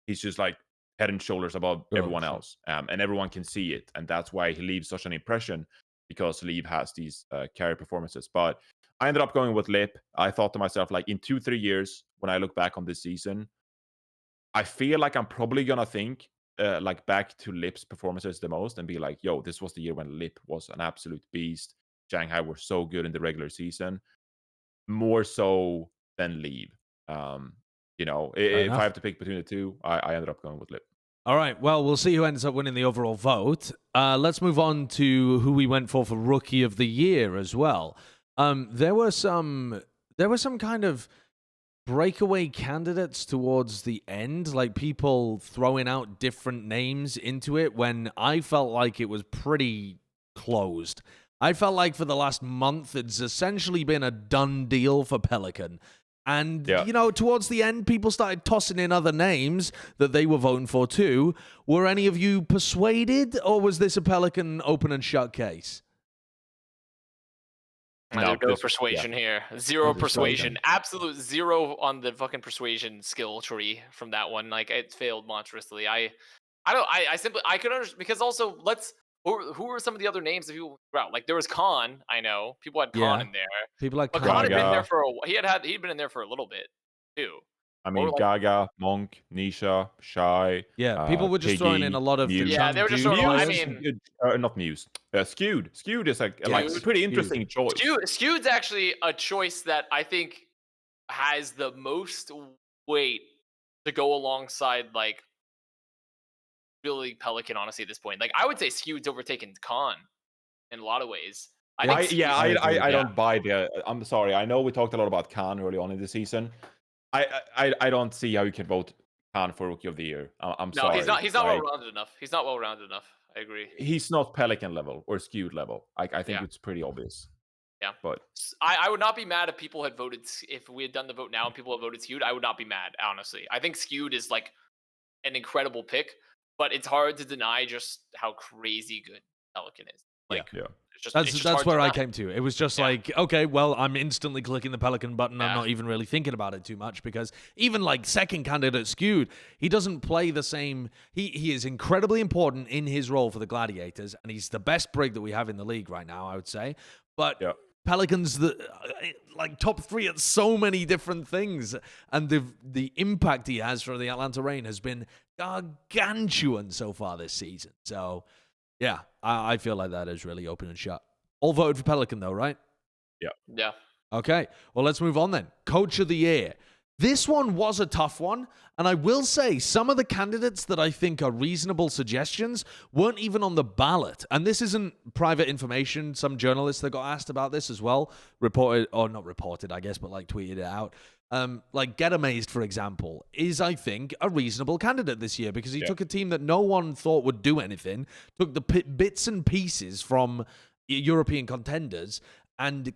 he's just like head and shoulders above everyone else, and everyone can see it, and that's why he leaves such an impression, because Leave has these carry performances. But I ended up going with Lip. I thought to myself, like, in 2-3 years, when I look back on this season, I feel like I'm probably gonna think like back to Lip's performances the most and be like, yo, this was the year when Lip was an absolute beast. Shanghai were so good in the regular season, more so than Leave. You know, if I have to pick between the two, I ended up going with Lip. All right. Well, we'll see who ends up winning the overall vote. Let's move on to who we went for Rookie of the Year as well. There were some kind of breakaway candidates towards the end, like people throwing out different names into it when I felt like it was pretty closed. I felt like for the last month, it's essentially been a done deal for Pelican. And, you know, towards the end, people started tossing in other names that they were voting for too. Were any of you persuaded, or was this a Pelican open and shut case? No persuasion here. Zero persuasion. Absolute zero on the fucking persuasion skill tree from that one. Like, it failed monstrously. I could understand, because also who were some of the other names that people threw out? Like, there was Khan. I know people had Khan in there. People like Khan had been there for he'd been in there for a little bit too. I mean, Gaga, Monk, Nisha, Shy. Yeah, people were just Piggy, throwing in a lot of Muse. Yeah, they were just throwing. I mean, not Muse. Skewed. Skewed is like a pretty interesting choice. Skewed's actually a choice that I think has the most weight to go alongside, like, really Pelican, honestly, at this point. Like, I would say Skewed's overtaken Khan in a lot of ways. I don't buy the. I'm sorry. I know we talked a lot about Khan early on in the season. I don't see how you can vote Khan for Rookie of the Year. I'm sorry. He's not well-rounded enough. He's not well-rounded enough. I agree. He's not Pelican level or Skewed level. I think it's pretty obvious. Yeah, but I would not be mad if people had voted. If we had done the vote now and people had voted Skewed, I would not be mad, honestly. I think Skewed is like an incredible pick, but it's hard to deny just how crazy good Pelican is. Like, that's where I came to. It was just like, okay, well, I'm instantly clicking the Pelican button. I'm not even really thinking about it too much, because even like second candidate Skewed, he doesn't play the same. He is incredibly important in his role for the Gladiators, and he's the best brig that we have in the league right now, I would say. But Pelican's like top 3 at so many different things, and the impact he has for the Atlanta RAINN has been gargantuan so far this season. So yeah, I feel like that is really open and shut. All voted for Pelican though, right? Yeah. Okay, well, let's move on then. Coach of the Year. This one was a tough one, and I will say some of the candidates that I think are reasonable suggestions weren't even on the ballot. And this isn't private information. Some journalists that got asked about this as well reported, or not reported, I guess, but like tweeted it out. Like Get Amazed, for example, is, I think, a reasonable candidate this year, because he took a team that no one thought would do anything, took the bits and pieces from European contenders, and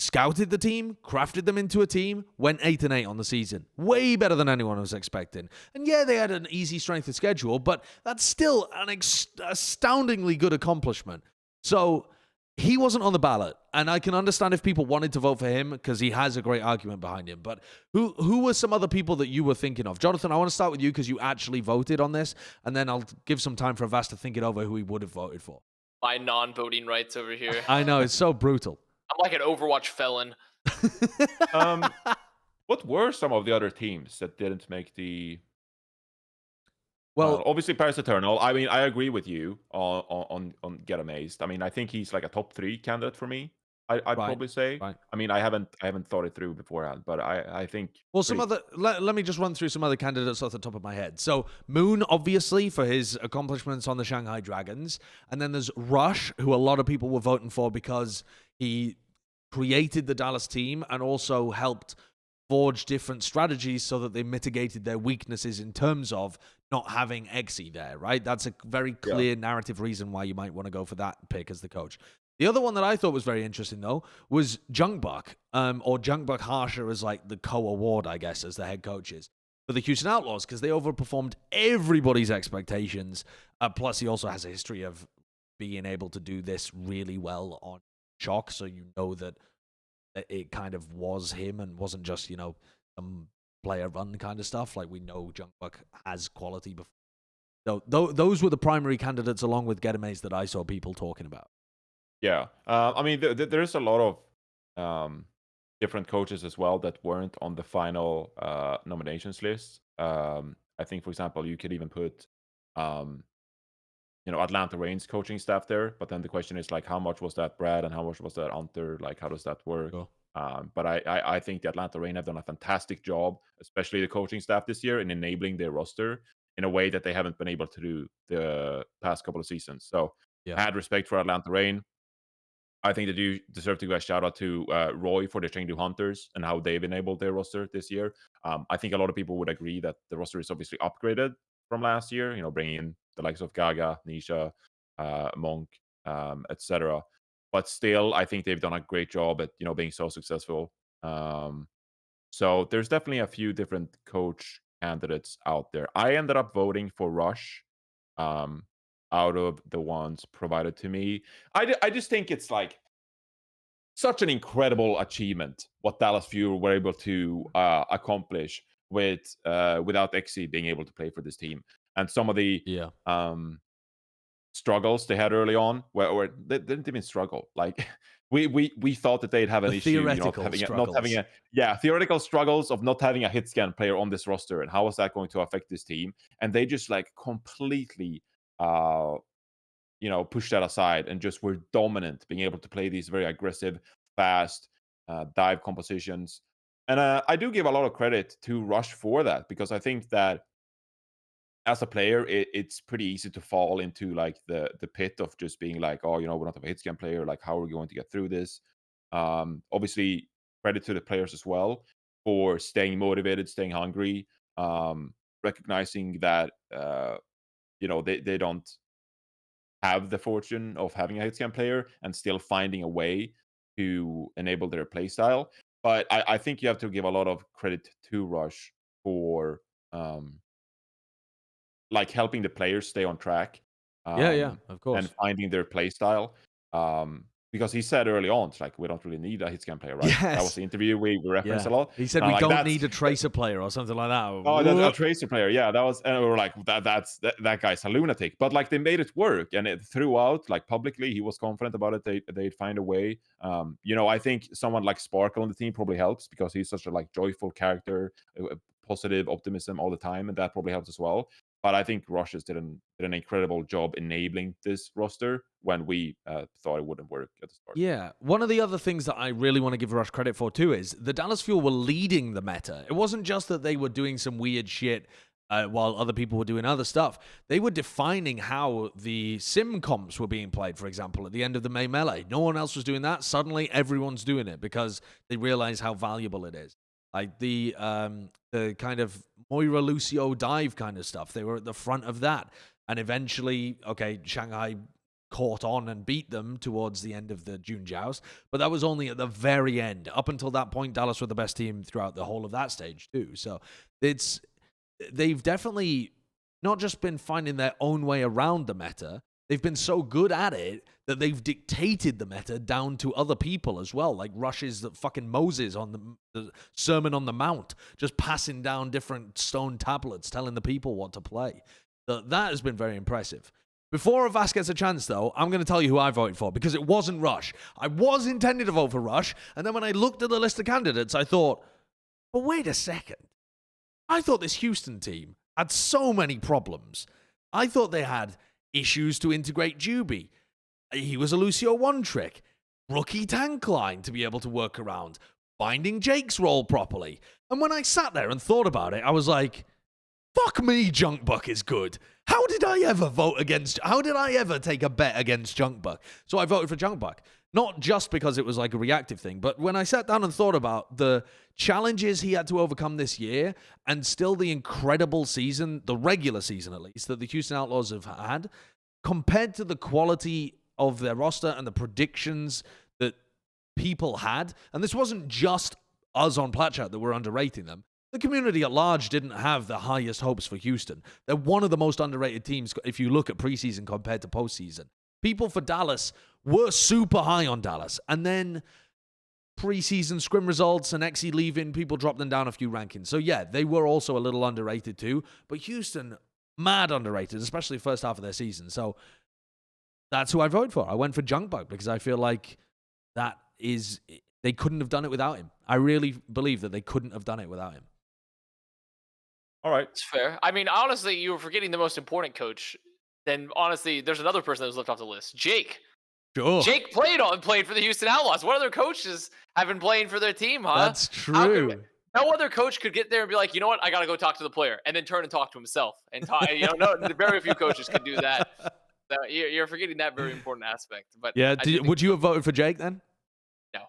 scouted the team, crafted them into a team, went 8-8 on the season. Way better than anyone was expecting. And yeah, they had an easy strength of schedule, but that's still an astoundingly good accomplishment. So he wasn't on the ballot, and I can understand if people wanted to vote for him because he has a great argument behind him. But who were some other people that you were thinking of? Jonathan, I want to start with you because you actually voted on this, and then I'll give some time for Avast to think it over who he would have voted for. My non-voting rights over here. I know, it's so brutal. I'm like an Overwatch felon. What were some of the other teams that didn't make the? Well, obviously Paris Eternal. I mean, I agree with you on Get Amazed. I mean, I think he's like a top 3 candidate for me. I'd probably say. Right. I mean, I haven't thought it through beforehand, but I think. Well, some other. Let me just run through some other candidates off the top of my head. So Moon, obviously, for his accomplishments on the Shanghai Dragons, and then there's Rush, who a lot of people were voting for because he created the Dallas team and also helped forge different strategies so that they mitigated their weaknesses in terms of not having Exy there, right? That's a very clear narrative reason why you might want to go for that pick as the coach. The other one that I thought was very interesting, though, was Junkbuck, or Junkbuck Harsher as like the co-award, I guess, as the head coaches for the Houston Outlaws, because they overperformed everybody's expectations. Plus, he also has a history of being able to do this really well on Shock, so you know that it kind of was him and wasn't just, some player run kind of stuff. Like, we know Junkbuck has quality before. So those were the primary candidates, along with Get Amazed, that I saw people talking about. Yeah. I mean, there's a lot of different coaches as well that weren't on the final nominations list. I think, for example, you could even put Atlanta RAINN's coaching staff there, but then the question is, like, how much was that Brad and how much was that Hunter? Like, how does that work? Cool. But I think the Atlanta RAINN have done a fantastic job, especially the coaching staff this year, in enabling their roster in a way that they haven't been able to do the past couple of seasons. So I had respect for Atlanta RAINN. I think that you deserve to give a shout out to Roy for the Chengdu Hunters and how they've enabled their roster this year. I think a lot of people would agree that the roster is obviously upgraded from last year. Bringing in the likes of Gaga, Nisha, Monk, etc. But still, I think they've done a great job at being so successful. So there's definitely a few different coach candidates out there. I ended up voting for Rush. Out of the ones provided to me. I just think it's like such an incredible achievement what Dallas Fuel were able to accomplish without Exy being able to play for this team. And some of the struggles they had early on, where they didn't even struggle. Like we thought that they'd have an issue, not having theoretical struggles of not having a hit scan player on this roster, and how was that going to affect this team? And they just like completely push that aside and just were dominant, being able to play these very aggressive, fast dive compositions. And I do give a lot of credit to Rush for that, because I think that as a player, it's pretty easy to fall into like the pit of just being like, oh, we're not a hit scan player. Like, how are we going to get through this? Obviously, credit to the players as well for staying motivated, staying hungry, recognizing that they don't have the fortune of having a hit scan player and still finding a way to enable their playstyle. But I think you have to give a lot of credit to Rush for like helping the players stay on track. Of course. And finding their playstyle. Because he said early on, it's like, we don't really need a hit scan player, right? Yes. That was the interview we referenced a lot. He said we don't need a tracer player or something like that. Oh, a tracer player, yeah. That was, and we were like, that guy's a lunatic. But like, they made it work, and it throughout, like publicly, he was confident about it. They'd find a way. I think someone like Sparkle on the team probably helps, because he's such a like joyful character, positive optimism all the time, and that probably helps as well. But I think Rush did an incredible job enabling this roster when we thought it wouldn't work at the start. Yeah. One of the other things that I really want to give Rush credit for, too, is the Dallas Fuel were leading the meta. It wasn't just that they were doing some weird shit while other people were doing other stuff. They were defining how the sim comps were being played, for example, at the end of the May Melee. No one else was doing that. Suddenly, everyone's doing it because they realize how valuable it is. Like the kind of Moira Lucio dive kind of stuff. They were at the front of that. And eventually, Shanghai caught on and beat them towards the end of the June Joust. But that was only at the very end. Up until that point, Dallas were the best team throughout the whole of that stage too. So they've definitely not just been finding their own way around the meta. They've been so good at it that they've dictated the meta down to other people as well. Like Rush's fucking Moses on the Sermon on the Mount, just passing down different stone tablets, telling the people what to play. That has been very impressive. Before Avast gets a chance, though, I'm going to tell you who I voted for, because it wasn't Rush. I was intended to vote for Rush, and then when I looked at the list of candidates, I thought, but wait a second. I thought this Houston team had so many problems. I thought they had issues to integrate Juby. He was a Lucio one-trick. Rookie tank line to be able to work around. Finding Jake's role properly. And when I sat there and thought about it, I was like, fuck me, Junkbuck is good. How did I ever take a bet against Junkbuck? So I voted for Junkbuck. Not just because it was like a reactive thing, but when I sat down and thought about the challenges he had to overcome this year, and still the incredible season, the regular season at least, that the Houston Outlaws have had, compared to the quality of their roster and the predictions that people had, and this wasn't just us on Plat Chat that were underrating them. The community at large didn't have the highest hopes for Houston. They're one of the most underrated teams if you look at preseason compared to postseason. People for Dallas were super high on Dallas. And then preseason scrim results and Exy leaving, people dropped them down a few rankings. So yeah, they were also a little underrated too. But Houston, mad underrated, especially the first half of their season. So that's who I voted for. I went for Junkbuck because I feel like they couldn't have done it without him. I really believe that they couldn't have done it without him. All right. It's fair. I mean, honestly, you were forgetting the most important coach. Then, honestly, there's another person that was left off the list. Jake. Sure. Jake played for the Houston Outlaws. What other coaches have been playing for their team, huh? That's true. No other coach could get there and be like, you know what? I got to go talk to the player. And then turn and talk to himself. And talk, no, very few coaches could do that. You're forgetting that very important aspect. But yeah, would you have voted for Jake then? No.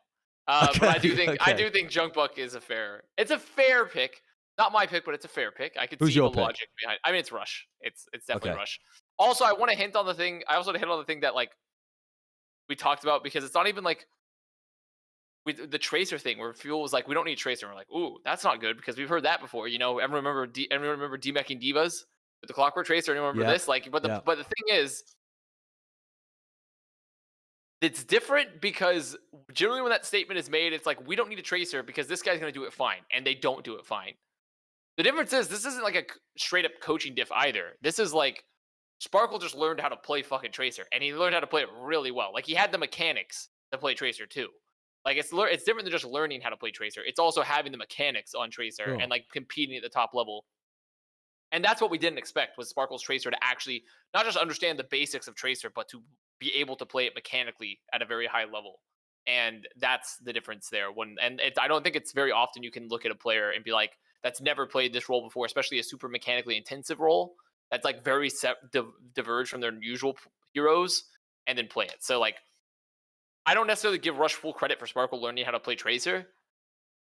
But I do think Junkbuck is a fair pick. Not my pick, but it's a fair pick. I could see the logic behind. I mean, it's Rush. It's definitely Rush. Also, I want to hint on the thing. I also want to hint on the thing that like we talked about, because it's not even like the Tracer thing where Fuel was like, we don't need Tracer. And we're like, ooh, that's not good, because we've heard that before. You know, everyone remember demecking Divas with the Clockwork Tracer? Anyone remember this? Like, but the thing is, it's different because generally when that statement is made, it's like, we don't need a Tracer because this guy's going to do it fine, and they don't do it fine. The difference is, this isn't like a straight up coaching diff either. This is like, Sparkle just learned how to play fucking Tracer, and he learned how to play it really well. Like, he had the mechanics to play Tracer too. Like, it's different than just learning how to play Tracer. It's also having the mechanics on Tracer and like competing at the top level. And that's what we didn't expect, was Sparkle's Tracer to actually not just understand the basics of Tracer, but to be able to play it mechanically at a very high level. And that's the difference there. I don't think it's very often you can look at a player and be like, that's never played this role before, especially a super mechanically intensive role that's like very diverged from their usual heroes, and then play it. So like, I don't necessarily give Rush full credit for Sparkle learning how to play Tracer,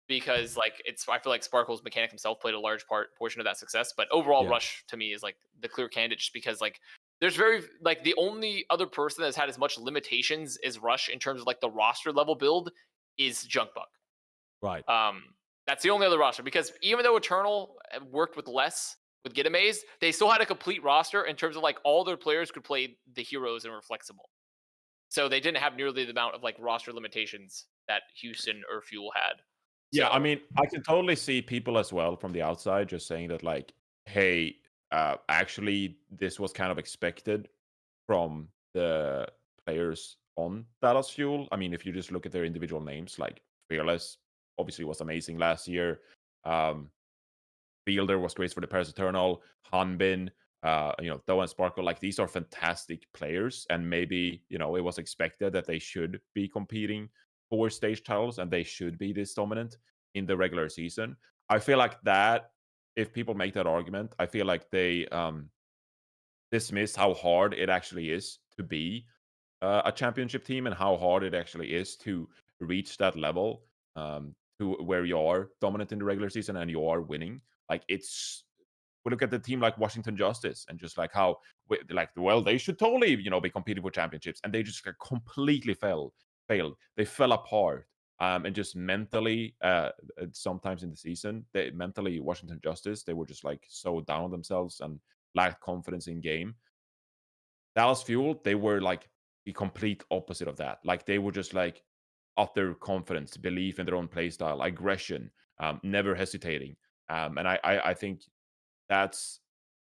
because like I feel like Sparkle's mechanic himself played a large portion of that success. But overall, Rush to me is like the clear candidate, just because like there's the only other person that's had as much limitations as Rush in terms of like the roster level build is Junkbuck. Right. That's the only other roster, because even though Eternal worked with less with Get Amazed, they still had a complete roster in terms of like all their players could play the heroes and were flexible. So they didn't have nearly the amount of like roster limitations that Houston or Fuel had. Yeah, I mean, I can totally see people as well from the outside just saying that like, hey, actually this was kind of expected from the players on Dallas Fuel. I mean, if you just look at their individual names, like Fearless obviously was amazing last year. Fielder was great for the Paris Eternal. Hanbin, Doe and Sparkle, like these are fantastic players, and maybe it was expected that they should be competing for stage titles and they should be this dominant in the regular season. I feel like that if people make that argument, I feel like they dismiss how hard it actually is to be a championship team and how hard it actually is to reach that level, to where you are dominant in the regular season and you are winning. Like we look at the team like Washington Justice and just like how they should totally be competing for championships, and they just completely failed. They fell apart, and just mentally, sometimes in the season, Washington Justice, they were just like so down on themselves and lacked confidence in game. Dallas Fuel, they were like the complete opposite of that. Like they were just like utter confidence, belief in their own playstyle, aggression, never hesitating. And I think that's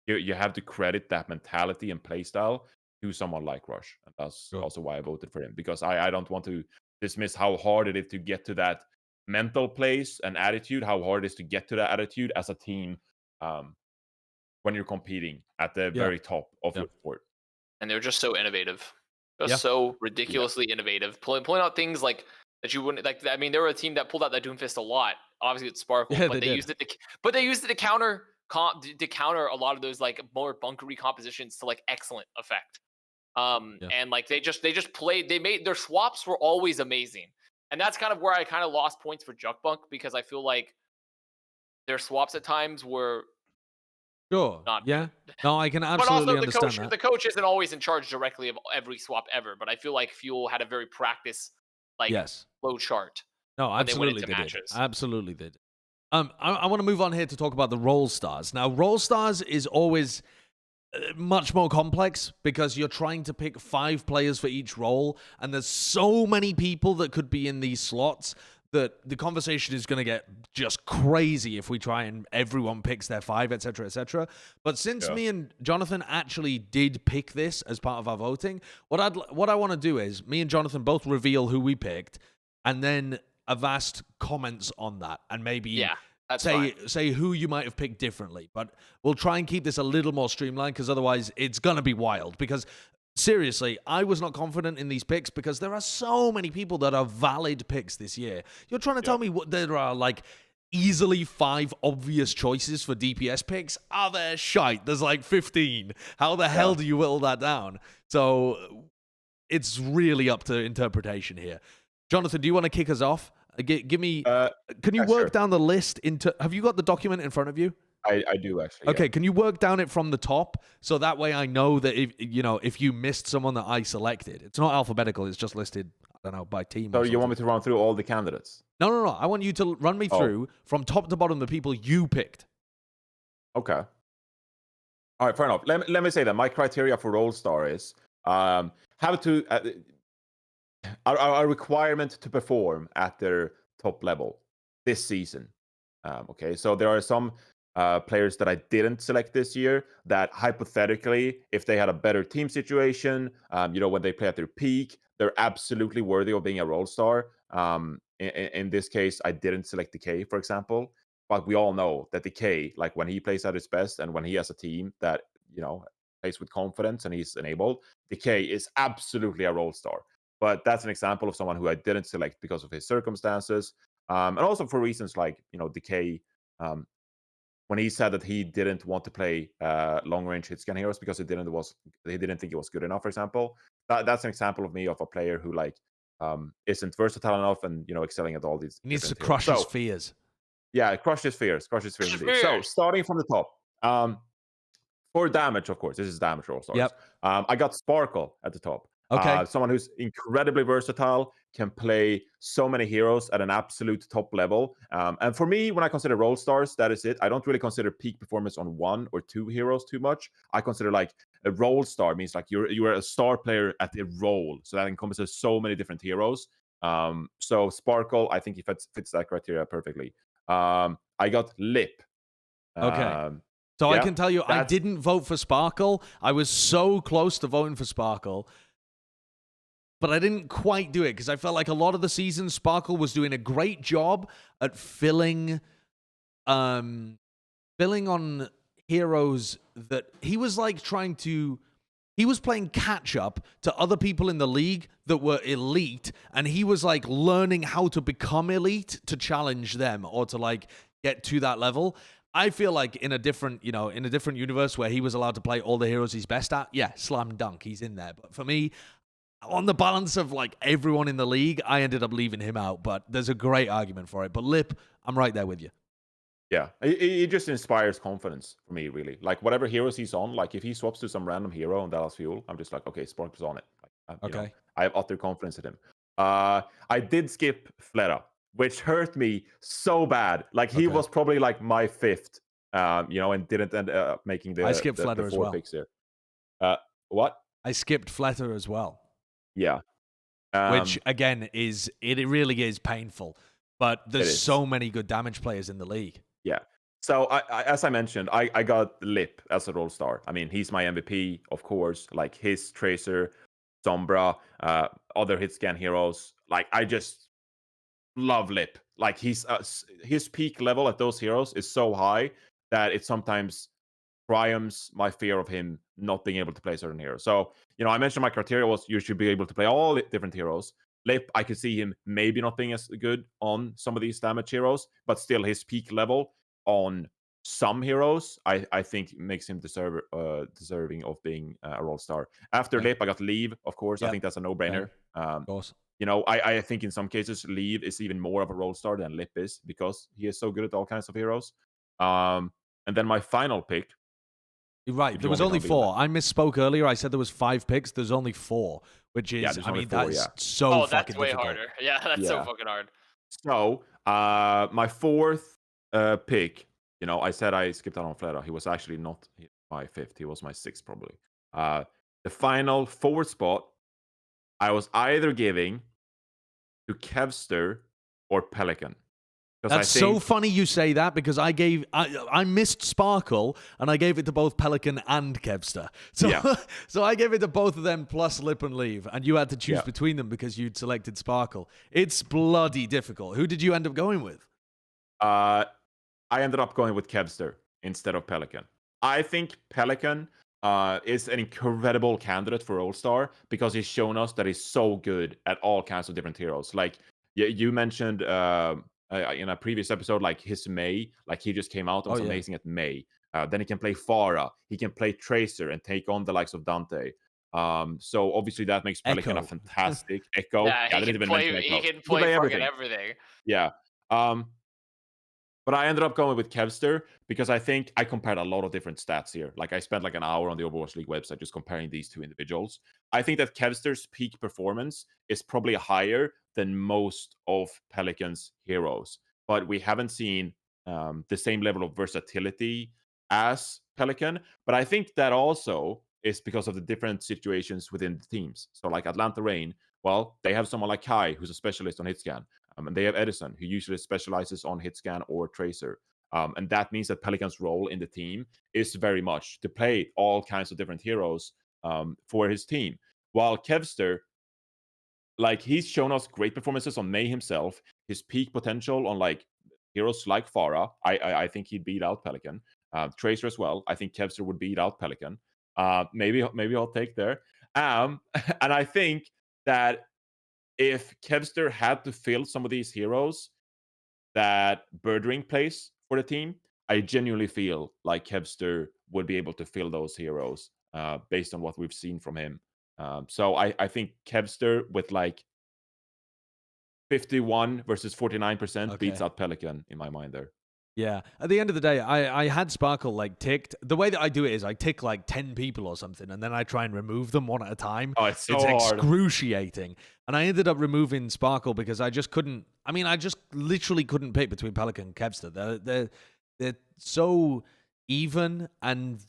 you have to credit that mentality and playstyle to someone like Rush, and that's also why I voted for him, because I don't want to dismiss how hard it is to get to that mental place and attitude, how hard it is to get to that attitude as a team when you're competing at the very top of your sport. And they're just so innovative, so ridiculously innovative, pulling out things like that you wouldn't like. I mean, they were a team that pulled out that Doomfist a lot. Obviously, it's Sparkle, but they used it to counter a lot of those like more bunkery compositions to like excellent effect. And like they just played. They made their swaps were always amazing, and that's kind of where I kind of lost points for Junkbuck, because I feel like their swaps at times were. Sure. Good. No, I can absolutely understand that. The coach isn't always in charge directly of every swap ever, but I feel like Fuel had a very flow chart. No, absolutely they did. Absolutely they did. I want to move on here to talk about the role stars. Now, role stars is always much more complex because you're trying to pick 5 players for each role, and there's so many people that could be in these slots that the conversation is going to get just crazy if we try and everyone picks their 5, etc., etc. But since me and Jonathan actually did pick this as part of our voting, what I want to do is me and Jonathan both reveal who we picked, and then Avast comments on that, and maybe say who you might have picked differently. But we'll try and keep this a little more streamlined, because otherwise it's going to be wild. Because seriously, I was not confident in these picks because there are so many people that are valid picks this year. You're trying to tell me there are like easily 5 obvious choices for DPS picks. Are there shite? There's like 15. How the hell do you whittle that down? So it's really up to interpretation here. Jonathan, do you want to kick us off? Give me. Can you work down the list into? Have you got the document in front of you? I do actually. Okay, yeah. Can you work down it from the top so that way I know that if you missed someone that I selected, it's not alphabetical. It's just listed. I don't know, by team. So you want me to run through all the candidates? No. I want you to run me through from top to bottom the people you picked. Okay. All right, fair enough. Let me say that my criteria for Role Star is have to our requirement to perform at their top level this season. Okay, so there are some players that I didn't select this year that hypothetically, if they had a better team situation, when they play at their peak, they're absolutely worthy of being a Role Star. In this case, I didn't select Decay, for example, but we all know that Decay, like when he plays at his best and when he has a team that plays with confidence and he's enabled, Decay is absolutely a Role Star. But that's an example of someone who I didn't select because of his circumstances, and also for reasons like Decay. When he said that he didn't want to play long-range hit-scan heroes because he didn't think it was good enough, for example. That's an example of a player who isn't versatile enough and excelling at all these. He needs to crush his fears. Yeah, crush his fears. Indeed. So starting from the top, for damage, of course, this is damage All Stars. Yep. I got Sparkle at the top. Okay. Someone who's incredibly versatile, can play so many heroes at an absolute top level. And for me, when I consider Role Stars, that is it. I don't really consider peak performance on 1 or 2 heroes too much. I consider like a Role Star means like you're a star player at a role. So that encompasses so many different heroes. So Sparkle, I think he fits that criteria perfectly. I got Lip. Okay. So I can tell you, I didn't vote for Sparkle. I was so close to voting for Sparkle, but I didn't quite do it because I felt like a lot of the season, Sparkle was doing a great job at filling on heroes that he was like he was playing catch up to other people in the league that were elite, and he was like learning how to become elite to challenge them or to like get to that level. I feel like in a different universe where he was allowed to play all the heroes he's best at, yeah, slam dunk, he's in there. But for me, on the balance of like everyone in the league, I ended up leaving him out. But there's a great argument for it. But Lip, I'm right there with you. Yeah, it just inspires confidence for me, really. Like whatever heroes he's on, like if he swaps to some random hero on Dallas Fuel, I'm just like, okay, Sparkle's on it. Like, I have utter confidence in him. I did skip Fleta, which hurt me so bad. Like he was probably like my 5th, and didn't end up making the. I skipped the 4 picks here. What? I skipped Fleta as well. Yeah. Which again it really is painful, but there's so many good damage players in the league. Yeah. So I as I mentioned, I got Lip as a Role Star. I mean, he's my MVP, of course. Like his Tracer, Sombra, other hit scan heroes. Like I just love Lip. Like his peak level at those heroes is so high that it sometimes triumphs my fear of him not being able to play certain heroes. So, I mentioned my criteria was you should be able to play all different heroes. Lip, I could see him maybe not being as good on some of these damage heroes, but still his peak level on some heroes, I think makes him deserving of being a Role Star. After Lip, I got Leave, of course. I think that's a no-brainer. Of course. I think in some cases Leave is even more of a Role Star than Lip is because he is so good at all kinds of heroes. And then my final pick. You're right. There was only 4. I misspoke earlier. I said there was 5 picks. There's only 4, which is, that's so fucking that's way difficult. harder. Yeah, that's so fucking hard. So, my 4th pick, I said I skipped out on Fleta. He was actually not my 5th. He was my 6th, probably. The final 4th spot, I was either giving to Kevster or Pelican. That's so funny you say that because I missed Sparkle and I gave it to both Pelican and Kevster. So I gave it to both of them plus Lip and Leave, and you had to choose between them because you'd selected Sparkle. It's bloody difficult. Who did you end up going with? I ended up going with Kevster instead of Pelican. I think Pelican is an incredible candidate for Role Star because he's shown us that he's so good at all kinds of different heroes. Like you mentioned in a previous episode, like his May, like he just came out and was amazing at May. Then he can play Pharah, he can play Tracer and take on the likes of Dante. So obviously that makes Pelican a fantastic Echo. Yeah, I didn't even mention Echo. He can play fucking everything. Yeah. But I ended up going with Kevster because I think I compared a lot of different stats here. Like I spent like an hour on the Overwatch League website just comparing these two individuals. I think that Kevster's peak performance is probably higher than most of Pelican's heroes, but we haven't seen the same level of versatility as Pelican. But I think that also is because of the different situations within the teams. So like Atlanta RAINN, well, they have someone like Kai, who's a specialist on hit scan. And they have Edison, who usually specializes on hit scan or tracer. And that means that Pelican's role in the team is very much to play all kinds of different heroes for his team. While Kevster, like he's shown us great performances on May himself, his peak potential on like heroes like Pharah, I think he'd beat out Pelican. Tracer as well, I think Kevster would beat out Pelican. Maybe I'll take there. And I think that if Kevster had to fill some of these heroes that Birdring plays for the team, I genuinely feel like Kevster would be able to fill those heroes based on what we've seen from him. So I think Kevster with like 51 versus 49% beats out Pelican in my mind there. Yeah. At the end of the day, I had Sparkle like ticked. The way that I do it is I tick like 10 people or something, and then I try and remove them one at a time. Oh, it's so hard. Excruciating. And I ended up removing Sparkle because I just couldn't. I mean, I just literally couldn't pick between Pelican and Kevster. They're so even, and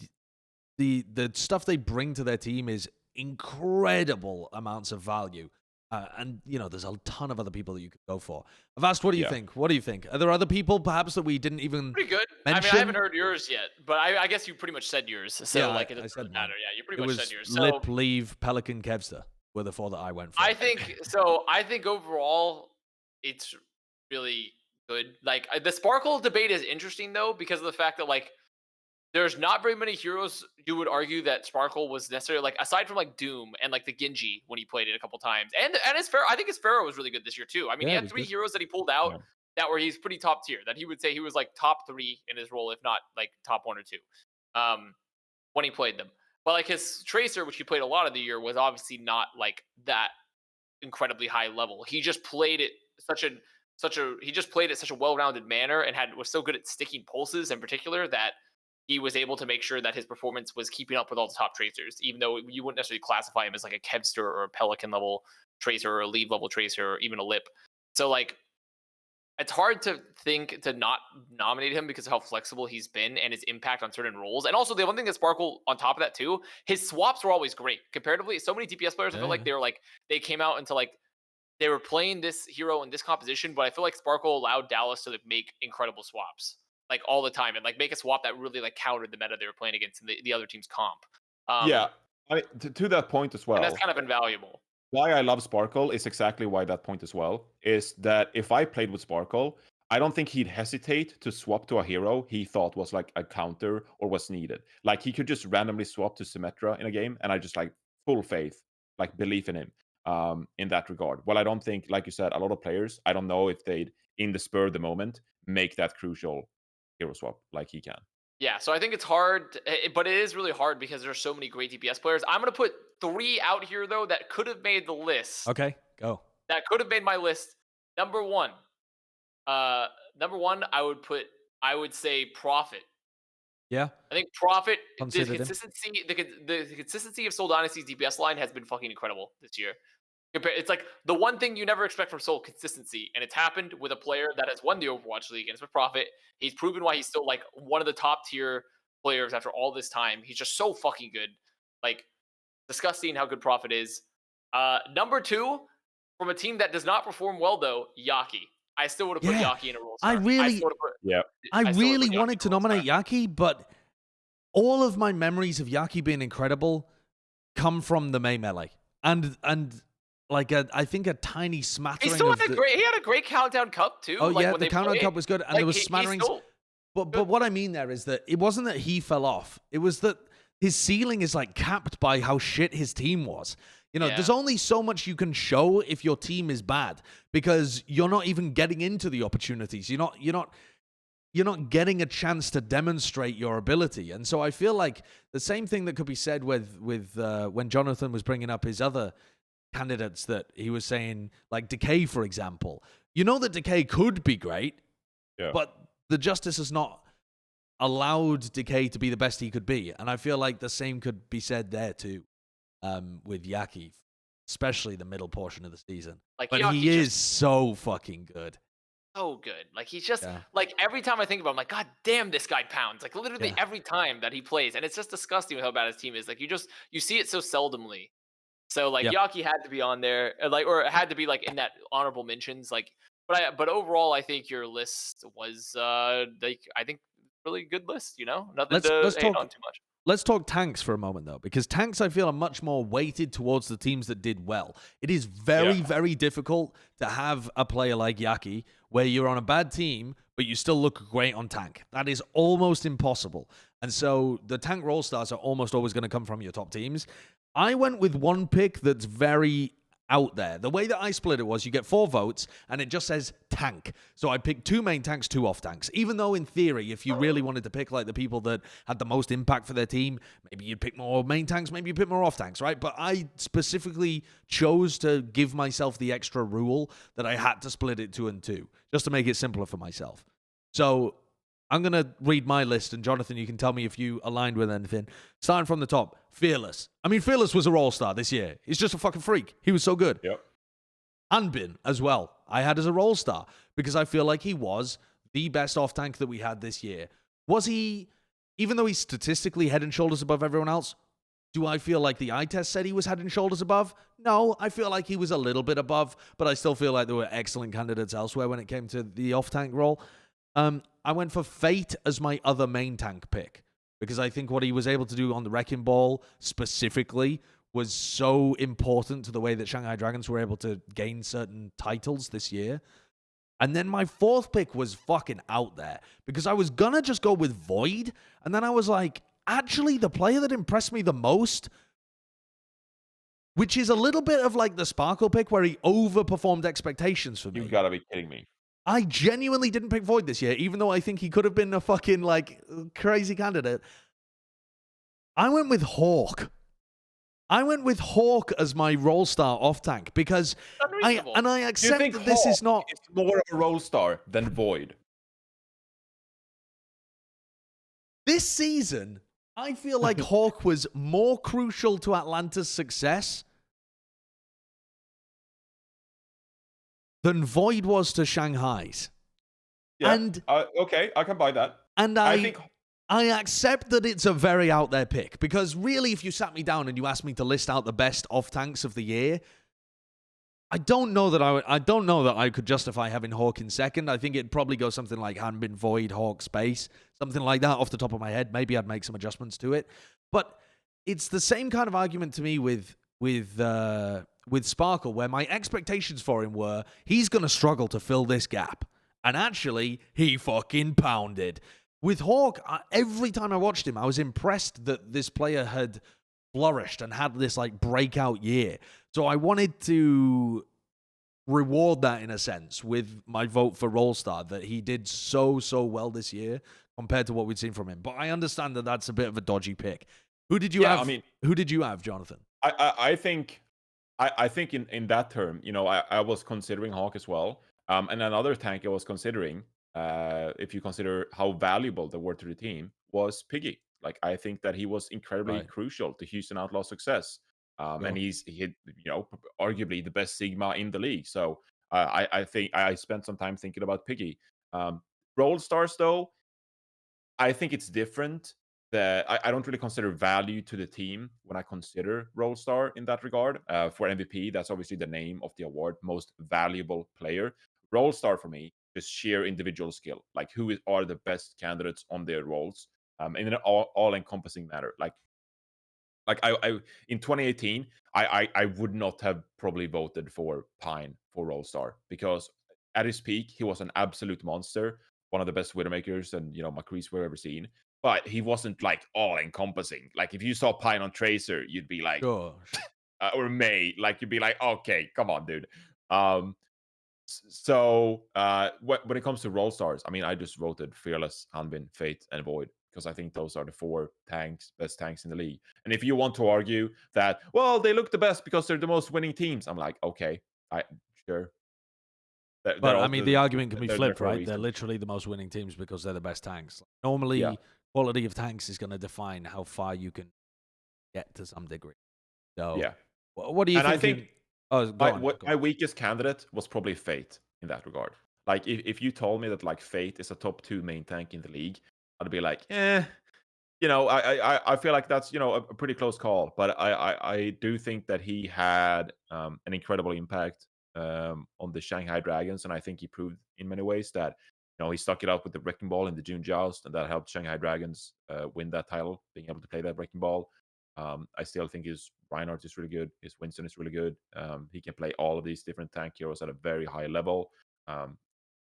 the stuff they bring to their team is incredible amounts of value. And, you know, there's a ton of other people that you could go for. Avast, what do you think? What do you think? Are there other people, perhaps, that we didn't even Pretty good. mention? I mean, I haven't heard yours yet, but I guess you pretty much said yours. So, yeah, like, it doesn't matter. Yeah, you pretty much said yours. So, Lip, Leave, Pelican, Kevster were the four that I went for. I think overall, it's really good. Like, the Sparkle debate is interesting, though, because of the fact that, like, there's not very many heroes you would argue that Sparkle was necessarily, like, aside from like Doom and like the Genji when he played it a couple times, and his Pharaoh, I think his Pharaoh was really good this year too. I mean, he had 3 heroes that he pulled out that were he's pretty top tier. That he would say he was like top 3 in his role, if not like top 1 or 2, when he played them. But like his Tracer, which he played a lot of the year, was obviously not like that incredibly high level. He just played it such a well-rounded manner and was so good at sticking pulses in particular that he was able to make sure that his performance was keeping up with all the top tracers, even though you wouldn't necessarily classify him as like a Kevster or a Pelican level tracer or a Leave level tracer or even a Lip. So like, it's hard to think to not nominate him because of how flexible he's been and his impact on certain roles. And also the one thing that Sparkle on top of that too, his swaps were always great. Comparatively, so many DPS players, I feel like they came out into like, they were playing this hero in this composition, but I feel like Sparkle allowed Dallas to like, make incredible swaps. Like all the time, and like make a swap that really like countered the meta they were playing against in the other team's comp. Yeah, I mean, to that point as well. And that's kind of invaluable. Why I love Sparkle is exactly why that point as well, is that if I played with Sparkle, I don't think he'd hesitate to swap to a hero he thought was like a counter or was needed. Like he could just randomly swap to Symmetra in a game, and I just like full faith, like belief in him in that regard. Well, I don't think, like you said, a lot of players, I don't know if they'd, in the spur of the moment, make that crucial hero swap like he can. Yeah, so I think it's hard, but it is really hard because there's so many great DPS players. I'm going to put 3 out here, though, that could have made the list. Okay, go. That could have made my list. Number one, I would say Prophet. Yeah. I think Prophet, the Considered him. consistency of Soul Dynasty's DPS line has been fucking incredible this year. It's like the one thing you never expect from Soul, consistency. And it's happened with a player that has won the Overwatch League, and it's with Prophet. He's proven why he's still like one of the top tier players after all this time. He's just so fucking good. Like, disgusting how good Prophet is. Number 2, from a team that does not perform well though, Yaki. I still would have put Yaki in a role star. I really wanted to nominate Yaki, but all of my memories of Yaki being incredible come from the May melee. And like I think a tiny smattering. He had a great Countdown Cup too. Oh like yeah, the Countdown Cup was good, and there was smatterings. But what I mean there is that it wasn't that he fell off. It was that his ceiling is like capped by how shit his team was. You know, there's only so much you can show if your team is bad because you're not even getting into the opportunities. You're not getting a chance to demonstrate your ability. And so I feel like the same thing that could be said with when Jonathan was bringing up his other candidates that he was saying, like Decay, for example. You know that Decay could be great, but the justice has not allowed Decay to be the best he could be. And I feel like the same could be said there too, with Yaki, especially the middle portion of the season. Like, but he is so fucking good. So good. Like, he's just like, every time I think about him, I'm like, God damn, this guy pounds. Like, literally every time that he plays. And it's just disgusting with how bad his team is. Like, you see it so seldomly. So like Yaki had to be on there, like, or had to be like in that honorable mentions. Like, but overall, I think your list was like, I think really good list. You know, nothing to hate on too much. Let's talk tanks for a moment, though, because tanks, I feel, are much more weighted towards the teams that did well. It is very, very difficult to have a player like Yaki where you're on a bad team, but you still look great on tank. That is almost impossible. And so the tank role stars are almost always going to come from your top teams. I went with one pick that's very out there. The way that I split it was you get 4 votes and it just says tank. So I picked 2 main tanks, 2 off tanks. Even though in theory, if you really wanted to pick like the people that had the most impact for their team, maybe you'd pick more main tanks, maybe you'd pick more off tanks, right? But I specifically chose to give myself the extra rule that I had to split it 2 and 2, just to make it simpler for myself. So I'm going to read my list, and Jonathan, you can tell me if you aligned with anything. Starting from the top, Fearless. I mean, Fearless was a role-star this year. He's just a fucking freak. He was so good. Yep. Anbin as well, I had as a role-star, because I feel like he was the best off-tank that we had this year. Was he, even though he's statistically head and shoulders above everyone else, do I feel like the eye test said he was head and shoulders above? No, I feel like he was a little bit above, but I still feel like there were excellent candidates elsewhere when it came to the off-tank role. I went for Fate as my other main tank pick because I think what he was able to do on the Wrecking Ball specifically was so important to the way that Shanghai Dragons were able to gain certain titles this year. And then my 4th pick was fucking out there because I was going to just go with Void. And then I was like, actually, the player that impressed me the most, which is a little bit of like the Sparkle pick where he overperformed expectations for me. You've got to be kidding me. I genuinely didn't pick Void this year, even though I think he could have been a fucking, like, crazy candidate. I went with Hawk. I went with Hawk as my role star off tank because I accept that this is not. It's more of a role star than Void. This season, I feel like Hawk was more crucial to Atlanta's success than Void was to Shanghai's. Yeah. And okay, I can buy that. And I accept that it's a very out there pick because really, if you sat me down and you asked me to list out the best off tanks of the year, I don't know that I could justify having Hawk in second. I think it'd probably go something like Hanbin, Void, Hawk, Space, something like that off the top of my head. Maybe I'd make some adjustments to it, but it's the same kind of argument to me with Sparkle, where my expectations for him were he's going to struggle to fill this gap. And actually, he fucking pounded. With Hawk, every time I watched him, I was impressed that this player had flourished and had this like breakout year. So I wanted to reward that in a sense with my vote for Role Star, that he did so well this year compared to what we'd seen from him. But I understand that that's a bit of a dodgy pick. Who did you have? I mean, who did you have, Jonathan? I think in that term, you know, I was considering Hawk as well. And another tank I was considering, if you consider how valuable they were to the team, was Piggy. Like, I think that he was incredibly crucial to Houston Outlaws' success. And he you know, arguably the best Sigma in the league. So I think I spent some time thinking about Piggy. Role stars, though, I think it's different. I don't really consider value to the team when I consider Role Star in that regard. For MVP, that's obviously the name of the award, most valuable player. Role Star for me, just sheer individual skill, like who are the best candidates on their roles, in an all-encompassing manner. Like I in 2018, I would not have probably voted for Pine for Role Star because at his peak he was an absolute monster, one of the best Widowmakers and, you know, McCree's we've ever seen. But he wasn't like all encompassing. Like if you saw Pine on Tracer, you'd be like, sure. or May. Like you'd be like, okay, come on, dude. So when it comes to role stars, I mean, I just voted Fearless, Hanbin, Fate, and Void because I think those are the 4 best tanks in the league. And if you want to argue that, well, they look the best because they're the most winning teams, I'm like, okay, sure. But I mean, the argument can be flipped, right? They're reason. literally the most winning teams because they're the best tanks. Normally, quality of tanks is going to define how far you can get to some degree. So, yeah. What do you think? I think my weakest candidate was probably Fate in that regard. Like, if you told me that like Fate is a top 2 main tank in the league, I'd be like, I feel like that's a pretty close call. But I do think that he had an incredible impact on the Shanghai Dragons, and I think he proved in many ways that he stuck it out with the Wrecking Ball in the June Joust, and that helped Shanghai Dragons win that title, being able to play that Wrecking Ball. I still think his Reinhardt is really good. His Winston is really good. He can play all of these different tank heroes at a very high level.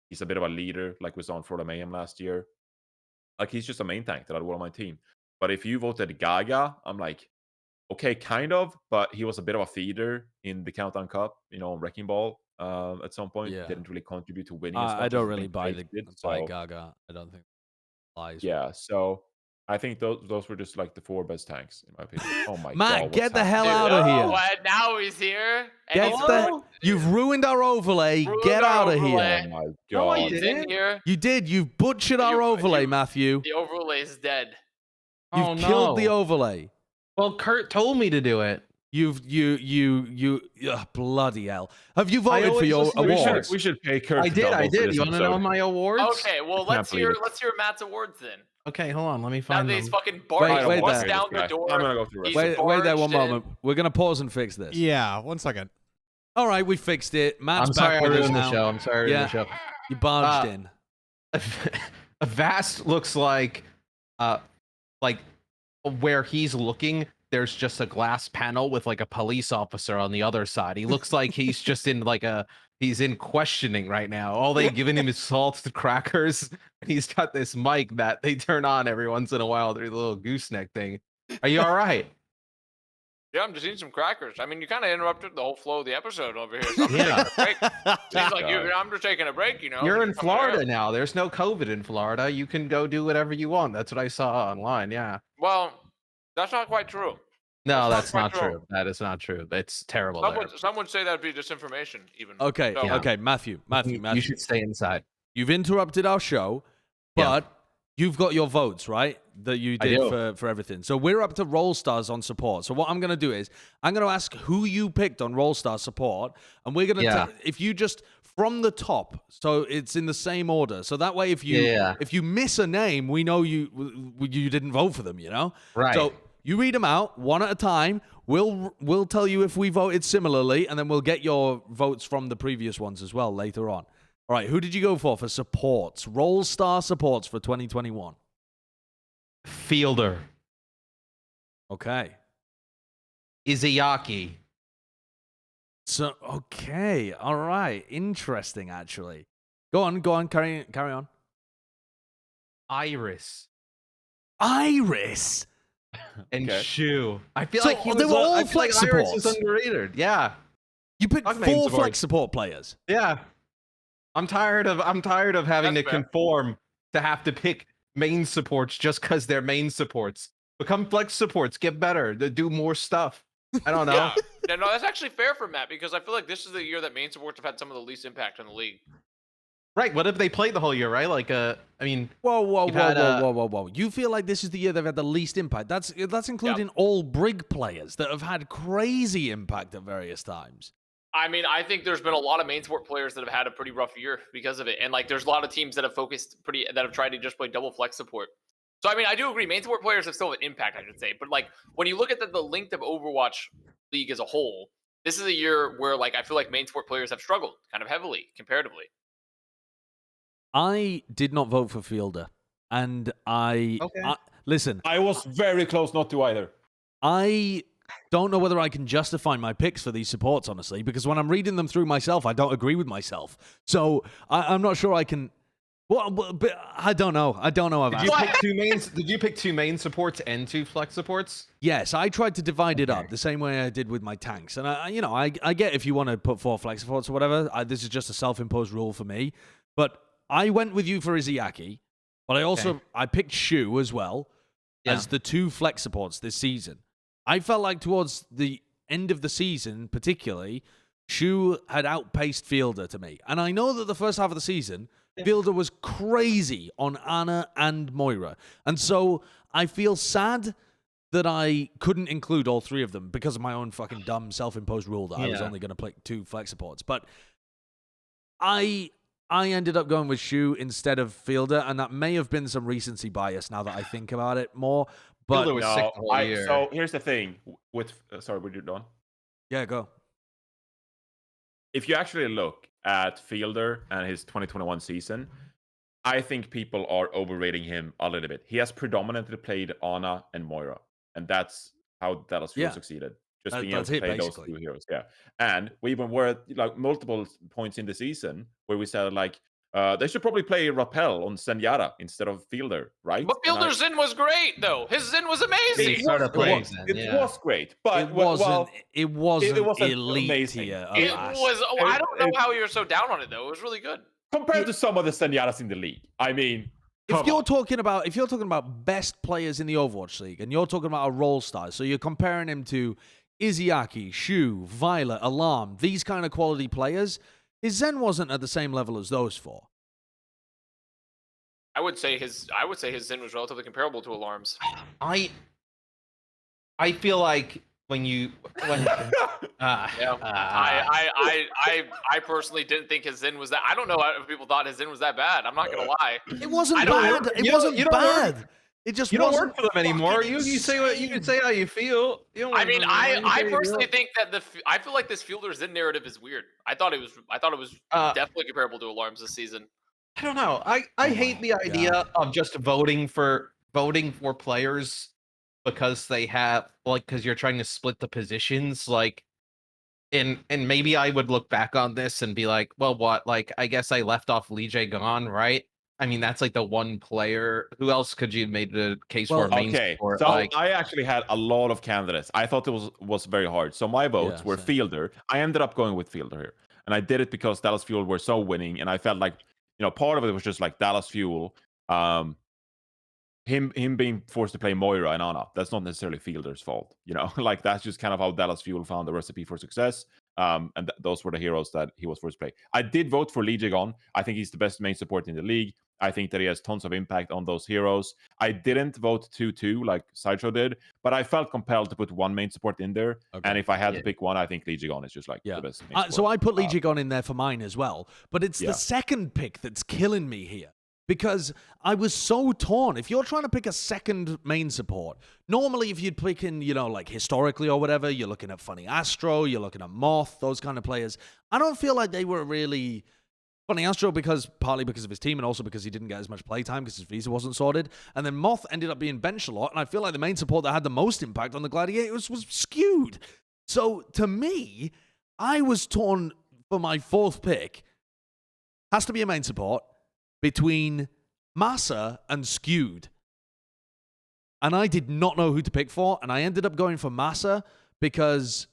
He's a bit of a leader, like we saw in Florida Mayhem last year. Like, he's just a main tank that I'd want on my team. But if you voted Gaga, I'm like, okay, kind of. But he was a bit of a feeder in the Countdown Cup, on Wrecking Ball at some point. Yeah. Didn't really contribute to winning as much I don't as really buy so, Gaga. I don't think lies. Yeah, so I think those were just like the 4 best tanks in my opinion. Oh my Matt, god! get the hell out of here! What? Now he's here. You've ruined our overlay. Get out of here! Oh my god! No, he's in here. You did. You've butchered our overlay, Matthew. The overlay is dead. You've killed the overlay. Well, Kurt told me to do it. You bloody hell. Have you voted for your awards? We should pay Kurt. I did. You want to know my awards? Okay, well, let's hear Matt's awards then. Okay, hold on. Let me find them. These fucking barges wait bust there. down the door. I'm gonna go through it. Wait there one moment. We're gonna pause and fix this. Yeah, 1 second. All right, we fixed it. Matt's I'm sorry back I with us ruined the now. show. I'm sorry I ruined the show. You barged in. Avast looks like where he's looking, there's just a glass panel with like a police officer on the other side. He looks like he's just in he's in questioning right now. All they've given him is salted crackers, and he's got this mic that they turn on every once in a while through the little gooseneck thing. Are you all right? Yeah, I'm just eating some crackers. I mean, you kind of interrupted the whole flow of the episode over here. So I'm Seems like I'm just taking a break, You're in Florida now. There's no COVID in Florida. You can go do whatever you want. That's what I saw online. Yeah. Well, that's not quite true. No, that's not true. That is not true. It's terrible. Some would say that'd be disinformation, even. Okay, So, okay, Matthew. You should stay inside. You've interrupted our show, but you've got your votes, right? That you did for everything. So we're up to Roll Stars on support. So what I'm going to do is I'm going to ask who you picked on Roll Star support, and we're going to if you just from the top, so it's in the same order. So that way, if you miss a name, we know you didn't vote for them. Right. So you read them out one at a time. We'll tell you if we voted similarly, and then we'll get your votes from the previous ones as well later on. All right, who did you go for supports? Roll Star supports for 2021. Fielder. Okay. Izayaki. So, okay. All right. Interesting, actually. Go on. Carry on. Iris. Iris? And Shu. I feel like they were all flex supports. Iris is underrated. Yeah. You picked 4 flex support players. Yeah. I'm tired of having to conform to have to pick main supports just because they're main supports. Become flex supports, get better, do more stuff. I don't know. Yeah, no, that's actually fair for Matt because I feel like this is the year that main supports have had some of the least impact on the league. Right. What if they played the whole year, right? Like, I mean, whoa. You feel like this is the year they've had the least impact. That's including all Brig players that have had crazy impact at various times. I mean, I think there's been a lot of main support players that have had a pretty rough year because of it. And there's a lot of teams that have that have tried to just play double flex support. So, I mean, I do agree. Main support players have still an impact, I should say. But when you look at the length of Overwatch League as a whole, this is a year where I feel like main support players have struggled kind of heavily comparatively. I did not vote for Fielder. And listen. I was very close not to either. I don't know whether I can justify my picks for these supports, honestly, because when I'm reading them through myself, I don't agree with myself. So I'm not sure I can. Well, but I don't know. Did you pick two main supports and 2 flex supports? Yes, I tried to divide it up the same way I did with my tanks. And I get if you want to put 4 flex supports or whatever. This is just a self-imposed rule for me. But I went with you for Izayaki, but I picked Shu as well as the 2 flex supports this season. I felt like towards the end of the season, particularly, Shu had outpaced Fielder to me. And I know that the first half of the season, Fielder was crazy on Ana and Moira. And so I feel sad that I couldn't include all 3 of them because of my own fucking dumb self-imposed rule that I was only going to play 2 flex supports. But I ended up going with Shu instead of Fielder, and that may have been some recency bias now that I think about it more. But Fielder was sick the whole year. So here's the thing with sorry, what you doing? Yeah, go. If you actually look at Fielder and his 2021 season, I think people are overrating him a little bit. He has predominantly played Ana and Moira, and that's how Dallas Fuel succeeded. Just being able to play those 2 heroes. Yeah. And we even were at like multiple points in the season where we said like they should probably play Rappel on Zenyatta instead of Fielder, right? But Fielder's Zen was great, though. His Zen was amazing. It was great, but it wasn't elite amazing. Tier. It was. Oh, I don't know how you were so down on it, though. It was really good compared to some of the Zenyatas in the league. I mean, if you're talking about best players in the Overwatch League, and you're talking about a role star, so you're comparing him to Izayaki, Shu, Violet, Alarm, these kind of quality players. His Zen wasn't at the same level as those 4. I would say his Zen was relatively comparable to Alarm's. I feel like I personally didn't think his Zen was that. I don't know if people thought his Zen was that bad. I'm not gonna lie. It wasn't bad. It wasn't bad. It just don't work for them anymore. You say what you can say how you feel. I personally think that I feel like this Fielder Zen narrative is weird. I thought it was definitely comparable to Alarms this season. I don't know. I hate the idea of just voting for players because they have because you're trying to split the positions and maybe I would look back on this and be like, well, what? I guess I left off Lee J Gon, right? I mean, that's the one player. Who else could you have made the case for main support? So I actually had a lot of candidates. I thought it was very hard. So my votes were Fielder. I ended up going with Fielder here. And I did it because Dallas Fuel were so winning. And I felt like, part of it was just like Dallas Fuel. Him being forced to play Moira and Ana, that's not necessarily Fielder's fault. That's just kind of how Dallas Fuel found the recipe for success. And those were the heroes that he was forced to play. I did vote for Lee Jae-gon. I think he's the best main support in the league. I think that he has tons of impact on those heroes. I didn't vote 2-2 like Sideshow did, but I felt compelled to put one main support in there. Okay. And if I had to pick one, I think Lee Jae-gon is just the best main support. So I put Lee Jae-gon in there for mine as well. But it's the second pick that's killing me here. Because I was so torn. If you're trying to pick a second main support, normally if you'd pick in, historically or whatever, you're looking at Funny Astro, you're looking at Moth, those kind of players. I don't feel like they were really Funny Astro partly because of his team and also because he didn't get as much playtime because his visa wasn't sorted. And then Moth ended up being benched a lot. And I feel like the main support that had the most impact on the Gladiators was skewed. So to me, I was torn for my 4th pick. Has to be a main support between Massa and Skewed. And I did not know who to pick for, and I ended up going for Massa because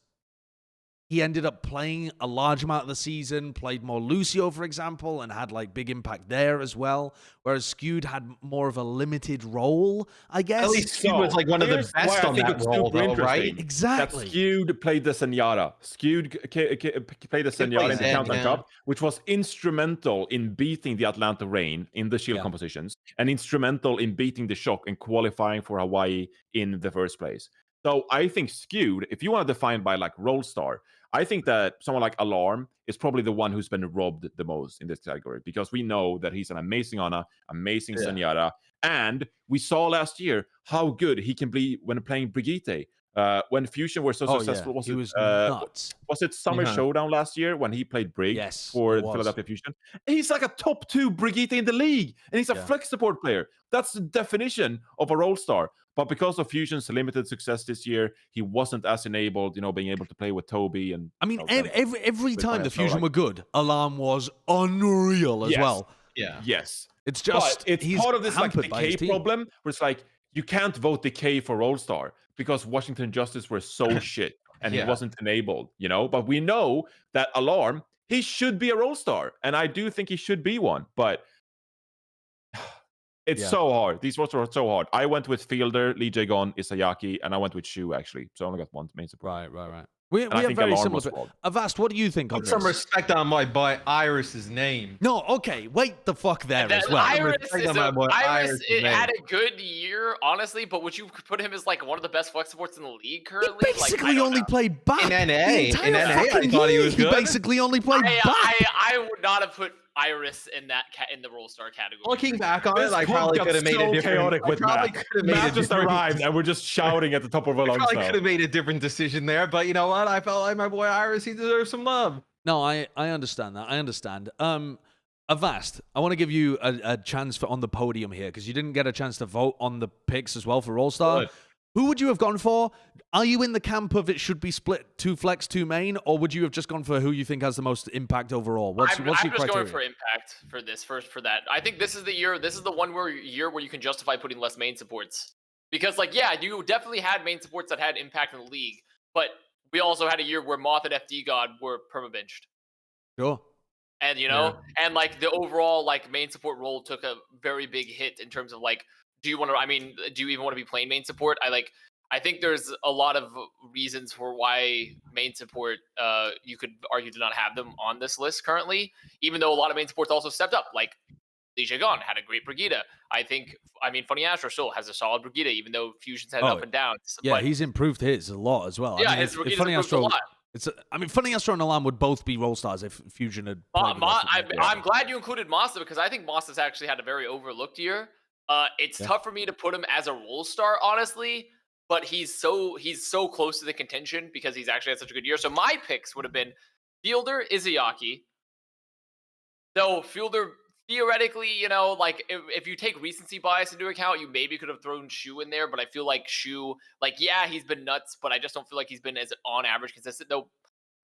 he ended up playing a large amount of the season, played more Lucio, for example, and had big impact there as well. Whereas Skewed had more of a limited role, I guess. At least Skewed was one of the best on that role, though, right? Exactly. That Skewed played the Zenyatta. Skewed played the Zenyatta in the Countdown Cup, which was instrumental in beating the Atlanta RAINN in the Shield compositions, and instrumental in beating the Shock and qualifying for Hawaii in the first place. So I think Skewed, if you want to define by role star, I think that someone like Alarm is probably the one who's been robbed the most in this category because we know that he's an amazing Ana, amazing Zenyatta, and we saw last year how good he can be when playing Brigitte. When Fusion were so successful, was nuts. Was it Summer Showdown last year when he played Brig for Philadelphia Fusion? He's like a top 2 Brigitte in the league, and he's a flex support player. That's the definition of a role star. But because of Fusion's limited success this year, he wasn't as enabled, being able to play with Toby. And I mean, every time the Fusion were good, Alarm was unreal as well. Yeah. Yes. It's just but it's he's part of this like hampered by his decay team. problem where it's like you can't vote decay for All-Star because Washington Justice were so shit and he Yeah. wasn't enabled, you know. But we know that Alarm, he should be a All-Star, and I do think he should be one, but it's so hard. These votes are so hard. I went with Fielder, Lee Jae-gon, Isayaki, and I went with Shu actually. So I only got one main support. Right. We I have think very Alarm similar. was flawed. Avast, what do you think on Put this? some respect on my boy Iris's name. No, okay, wait the fuck there as well. Iris, Iris had a good year, honestly, but would you put him as like one of the best flex supports in the league currently? He basically only played back. In NA. The entire In NA, I fucking thought he year, was good. He basically only played back. I would not have put Iris in that in the Roll Star category. Looking back on This it, I probably could have made so a different. chaotic with Matt. Matt just arrived and we're just shouting at the top of our lungs Probably now. could have made a different decision there, but you know what? I felt like my boy Iris, he deserves some love. No, I understand that. I understand. Avast, I want to give you a chance for on the podium here because you didn't get a chance to vote on the picks as well for All Star. Good. Who would you have gone for? Are you in the camp of it should be split 2 flex, 2 main, or would you have just gone for who you think has the most impact overall? What's I'm your just criteria? going for impact for this for that. I think this is the year. This is the year where you can justify putting less main supports because, like, yeah, you definitely had main supports that had impact in the league, but we also had a year where Moth and FD God were permabenched. Sure. And and like the overall like main support role took a very big hit in terms of like, do you even want to be playing main support? I think there's a lot of reasons for why main support you could argue to not have them on this list currently, even though a lot of main supports also stepped up. Like Lee Jae-gon had a great Brigida. Funny Astro still has a solid Brigida, even though Fusion's had up and downs. Yeah, but he's improved his a lot as well. Yeah, his Brigida's Funny improved Astro, a lot. Funny Astro and Alarm would both be Roll Stars if Fusion had. I'm glad you included Masta because I think Masta's actually had a very overlooked year. It's tough for me to put him as a Roll Star, honestly, but he's so close to the contention because he's actually had such a good year. So my picks would have been Fielder, Izayaki. Though Fielder, theoretically, if you take recency bias into account, you maybe could have thrown Shu in there, but I feel like Shu, he's been nuts, but I just don't feel like he's been as on average consistent. Though,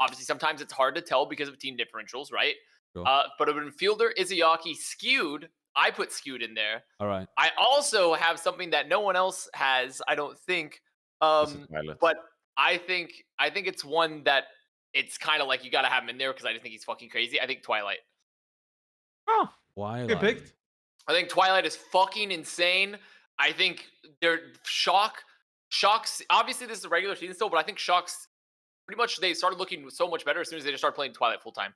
obviously, sometimes it's hard to tell because of team differentials, right? Sure. But it would have been Fielder, Izayaki, Skewed. I put Skewed in there. All right. I also have something that no one else has, I don't think. But I think it's one that it's kind of like you got to have him in there because I just think he's fucking crazy. I think Twilight. Oh, Twilight. good pick. I think Twilight is fucking insane. I think they're Shocks. Obviously, this is a regular season still, but I think Shocks pretty much they started looking so much better as soon as they just started playing Twilight full time.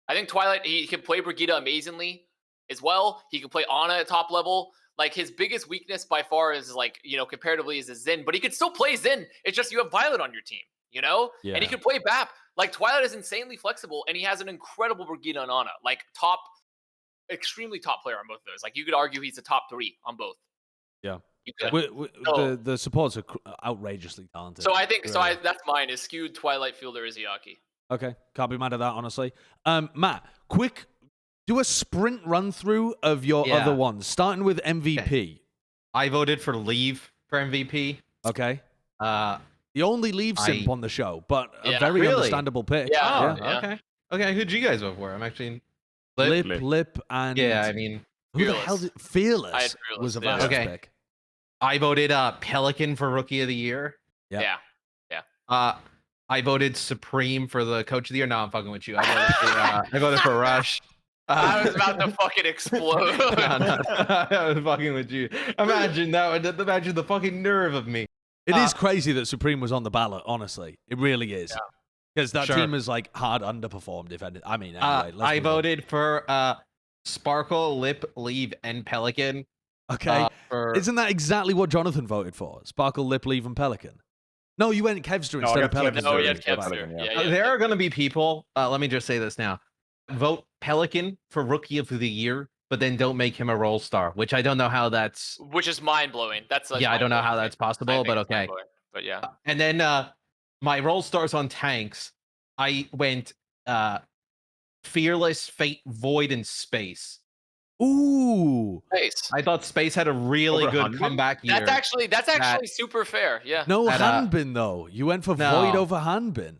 I think Twilight, he can play Brigida amazingly as well. He can play Ana at top level. Like his biggest weakness by far is comparatively is his Zen, but he could still play Zen. It's just you have Violet on your team, Yeah. And he can play BAP. Like Twilight is insanely flexible, and he has an incredible Brigida and Ana. Like extremely top player on both of those. Like you could argue he's a top 3 on both. Yeah. So, the supports are outrageously talented. So I think that's mine is Skewed, Twilight, Fielder, Izayaki. Okay, can't be mad at that, honestly. Matt, quick, do a sprint run through of your other ones, starting with MVP. Okay. I voted for Leave for MVP. Okay. The only Leave simp on the show, but a very really? understandable pick. Yeah. Okay. Who'd you guys vote for? I'm actually Lip, and who the hell did Fearless was a vast pick. I voted Pelican for Rookie of the Year. Yeah. I voted Supreme for the Coach of the Year. No, I'm fucking with you. I voted for Rush. I was about to fucking explode. No, I was fucking with you. Imagine the fucking nerve of me. It is crazy that Supreme was on the ballot, honestly. It really is. Because that team is hard underperformed, if anything. Anyway, I voted for Sparkle, Lip, Leave, and Pelican. Okay. Isn't that exactly what Jonathan voted for? Sparkle, Lip, Leave, and Pelican. No, you went Kevster instead of Pelican. No, you had Kevster. There are going to be people, let me just say this now. Vote Pelican for Rookie of the Year, but then don't make him a Roll Star, which I don't know how that's... Which is mind-blowing. I don't know how that's possible, but okay. But yeah. And then my Roll Stars on tanks, I went Fearless, Fate, Void, and Space. Ooh. Space. I thought Space had a really good comeback year. That's actually super fair. Yeah. No, Hanbin, though. You went for Void over Hanbin.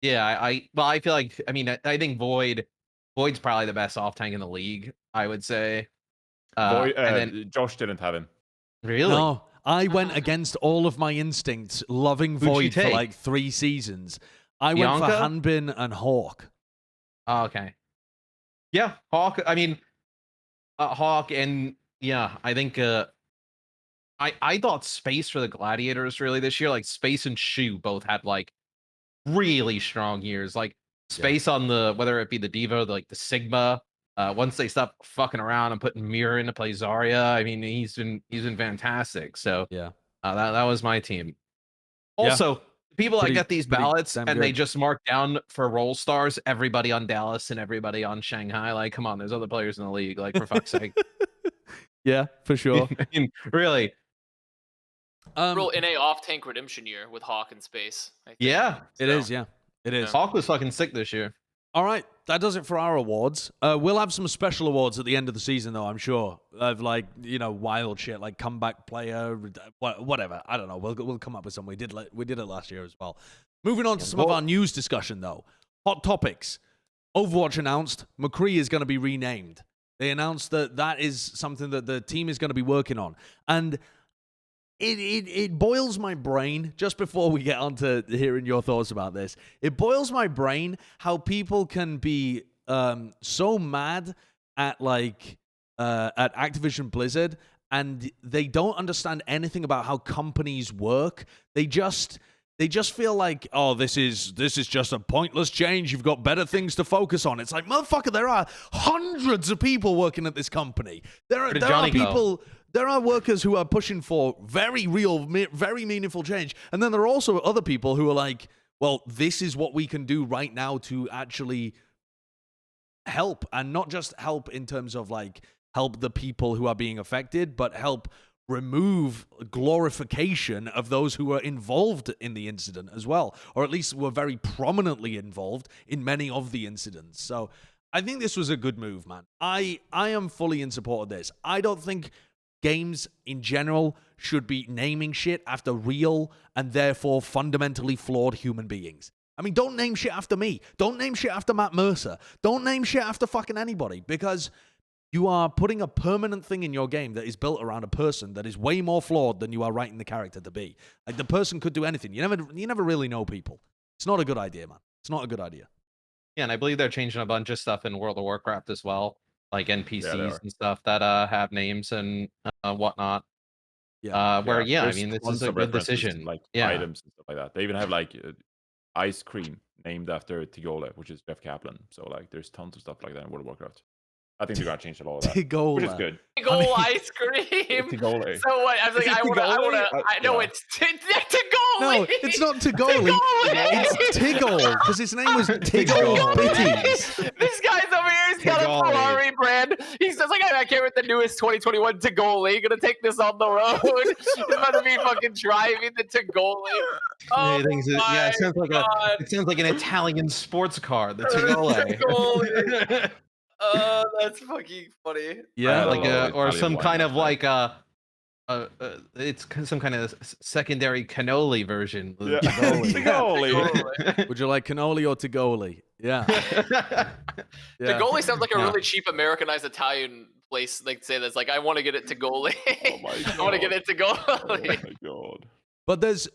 Yeah, I feel like, I think Void Void's probably the best off tank in the league, I would say. Void, And then Josh didn't have him. really, No, I went against all of my instincts, loving Who'd you Void for take? like 3 seasons. I went for Bianca? Hanbin and Hawk. Oh, okay. Yeah, Hawk. I mean, Hawk and yeah, I think I thought Space for the Gladiators really this year. Like Space and Shu both had like really strong years. Like Space on the whether it be the Devo, like the Sigma. Once they stop fucking around and putting Mirror in to play Zarya, I mean he's been fantastic. So Yeah. that was my team. Yeah. Also, people that Pretty- get these pretty ballots damn and they good. just mark down for role stars everybody on Dallas and everybody on Shanghai. Like, come on, there's other players in the league. Like, for fuck's sake. Yeah, for sure. I mean, really. Real NA off tank redemption year with Hawk in space. I think. Yeah, It is, yeah. It is. Hawk was fucking sick this year. All right, that does it for our awards. We'll have some special awards at the end of the season, though, I'm sure, of like, you know, wild shit, like comeback player, whatever. I don't know. We'll come up with some. We did it last year as well. Moving on to some of our news discussion, though. Hot topics. Overwatch announced McCree is going to be renamed. They announced that is something that the team is going to be working on. And it boils my brain, just before we get on to hearing your thoughts about this, it boils my brain how people can be so mad at at Activision Blizzard, and they don't understand anything about how companies work. They just feel like, oh, this is just a pointless change. You've got better things to focus on. It's like, motherfucker, there are hundreds of people working at this company. There are people. There are workers who are pushing for very real, very meaningful change. And then there are also other people who are like, well, this is what we can do right now to actually help. And not just help in terms of like help the people who are being affected, but help remove glorification of those who were involved in the incident as well. Or at least were very prominently involved in many of the incidents. So I think this was a good move, man. I am fully in support of this. I don't think games in general should be naming shit after real and therefore fundamentally flawed human beings. I mean, don't name shit after me. Don't name shit after Matt Mercer. Don't name shit after fucking anybody, because you are putting a permanent thing in your game that is built around a person that is way more flawed than you are writing the character to be. Like, the person could do anything. You never really know people. It's not a good idea, man. It's not a good idea. Yeah, and I believe they're changing a bunch of stuff in World of Warcraft as well, like NPCs and stuff that have names and whatnot. Yeah. I mean, this is a good decision. Like items and stuff like that. They even have like ice cream named after Tigole, which is Jeff Kaplan. So like, there's tons of stuff like that in World of Warcraft. I think they're gonna change a lot of that, Tigole. which is good. Tigole ice cream. Tigole. So what? I was like, I know it's Tigole. No, it's not Tigole. It's Tiggle, because his name was Tiggle Bitties. This guy's over here. He's got a Ferrari brand. He says like, I can't with the newest 2021 Tigole. Gonna take this on the road. He's about to be fucking driving the Tigole. Oh yeah, it sounds like an Italian sports car. The Tigole. That's fucking funny. Yeah, like or some kind of like it's some kind of secondary cannoli version. Yeah. Tigole. Would you like cannoli or Tigoli? Yeah. Tigole sounds like a really cheap Americanized Italian place. Like say that's like, I want to get it Tigole. Oh my God. I want to get it Tigole. Oh my God. But there's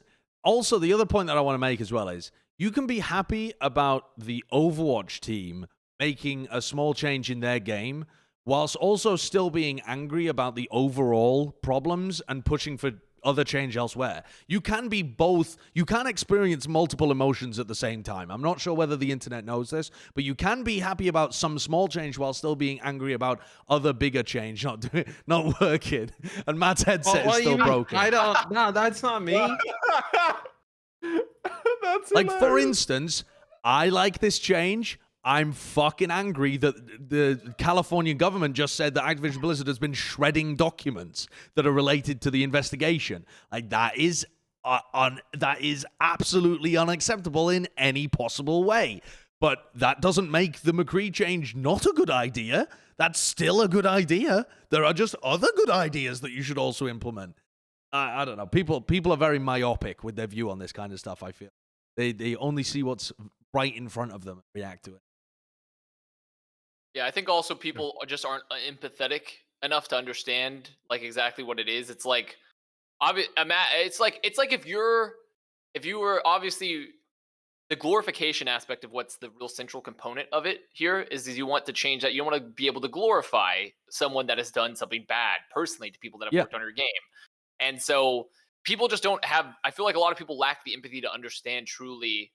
also the other point that I want to make as well is you can be happy about the Overwatch team making a small change in their game, whilst also still being angry about the overall problems and pushing for other change elsewhere. You can be both. You can experience multiple emotions at the same time. I'm not sure whether the internet knows this, but you can be happy about some small change while still being angry about other bigger change not working. And Matt's headset is still broken. No, that's not me. That's like, hilarious. for instance, I like this change. I'm fucking angry that the California government just said that Activision Blizzard has been shredding documents that are related to the investigation. Like, that is absolutely unacceptable in any possible way. But that doesn't make the McCree change not a good idea. That's still a good idea. There are just other good ideas that you should also implement. I don't know. People are very myopic with their view on this kind of stuff, I feel. They only see what's right in front of them and react to it. Yeah, I think also people just aren't empathetic enough to understand like exactly what it is. It's like it's like if you were obviously the glorification aspect of what's the real central component of it here is you want to change that. You want to be able to glorify someone that has done something bad personally to people that have Yeah. worked on your game. And so people just don't have, I feel like a lot of people lack the empathy to understand truly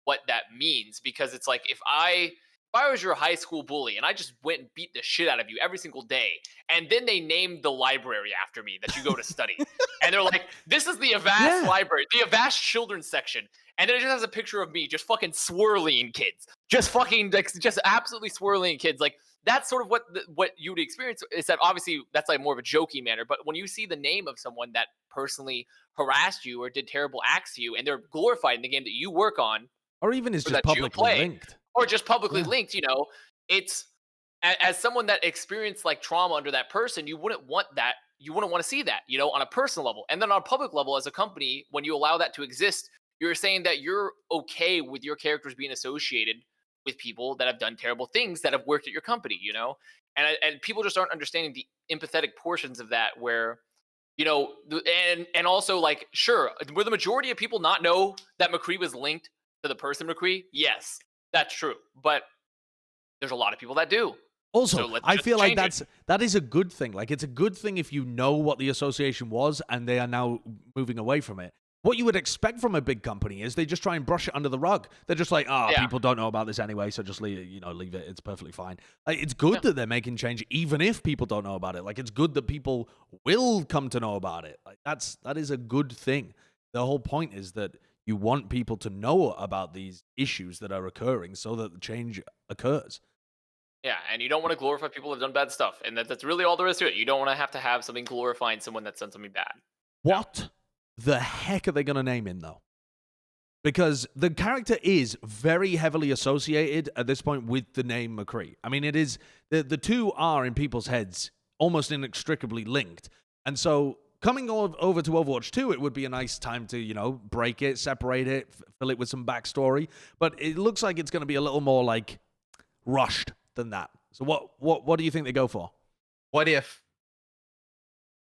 what that means, because it's like if I was your high school bully and I just went and beat the shit out of you every single day, and then they named the library after me that you go to study, and they're like, "This is the Avast library, the Avast children's section," and then it just has a picture of me just fucking swirling kids, just fucking like just absolutely swirling kids, like. That's sort of what you would experience. Is that obviously that's like more of a jokey manner, but when you see the name of someone that personally harassed you or did terrible acts to you, and they're glorified in the game that you work on, or even is just publicly linked, or just publicly linked, it's as someone that experienced like trauma under that person, you wouldn't want that. You wouldn't want to see that, on a personal level. And then on a public level, as a company, when you allow that to exist, you're saying that you're okay with your characters being associated with people that have done terrible things that have worked at your company, and people just aren't understanding the empathetic portions of that where, and also like, sure, will the majority of people not know that McCree was linked to the person McCree? Yes, that's true. But there's a lot of people that do. Also, so I feel like that is a good thing. Like, it's a good thing if you know what the association was and they are now moving away from it. What you would expect from a big company is they just try and brush it under the rug. They're just like, people don't know about this anyway, so just leave it. It's perfectly fine. Like, it's good that they're making change, even if people don't know about it. Like, it's good that people will come to know about it. Like, that is a good thing. The whole point is that you want people to know about these issues that are occurring so that the change occurs. Yeah, and you don't want to glorify people who have done bad stuff, and that's really all there is to it. You don't want to have something glorifying someone that's done something bad. What the heck are they going to name him, though? Because the character is very heavily associated at this point with the name McCree. I mean, it is the two are in people's heads almost inextricably linked. And so coming over to Overwatch 2, it would be a nice time to, break it, separate it, fill it with some backstory. But it looks like it's going to be a little more like rushed than that. So what do you think they go for? What if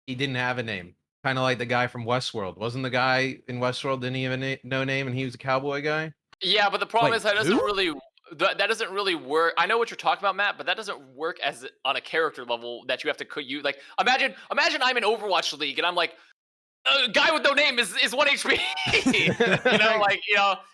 he didn't have a name? Kind of like the guy from Westworld. Wasn't the guy in Westworld, didn't he have no name, and he was a cowboy guy? Yeah, but the problem is that doesn't really work. I know what you're talking about, Matt, but that doesn't work as on a character level that you have to like. Imagine I'm in Overwatch League and I'm like, a guy with no name is 1 HP.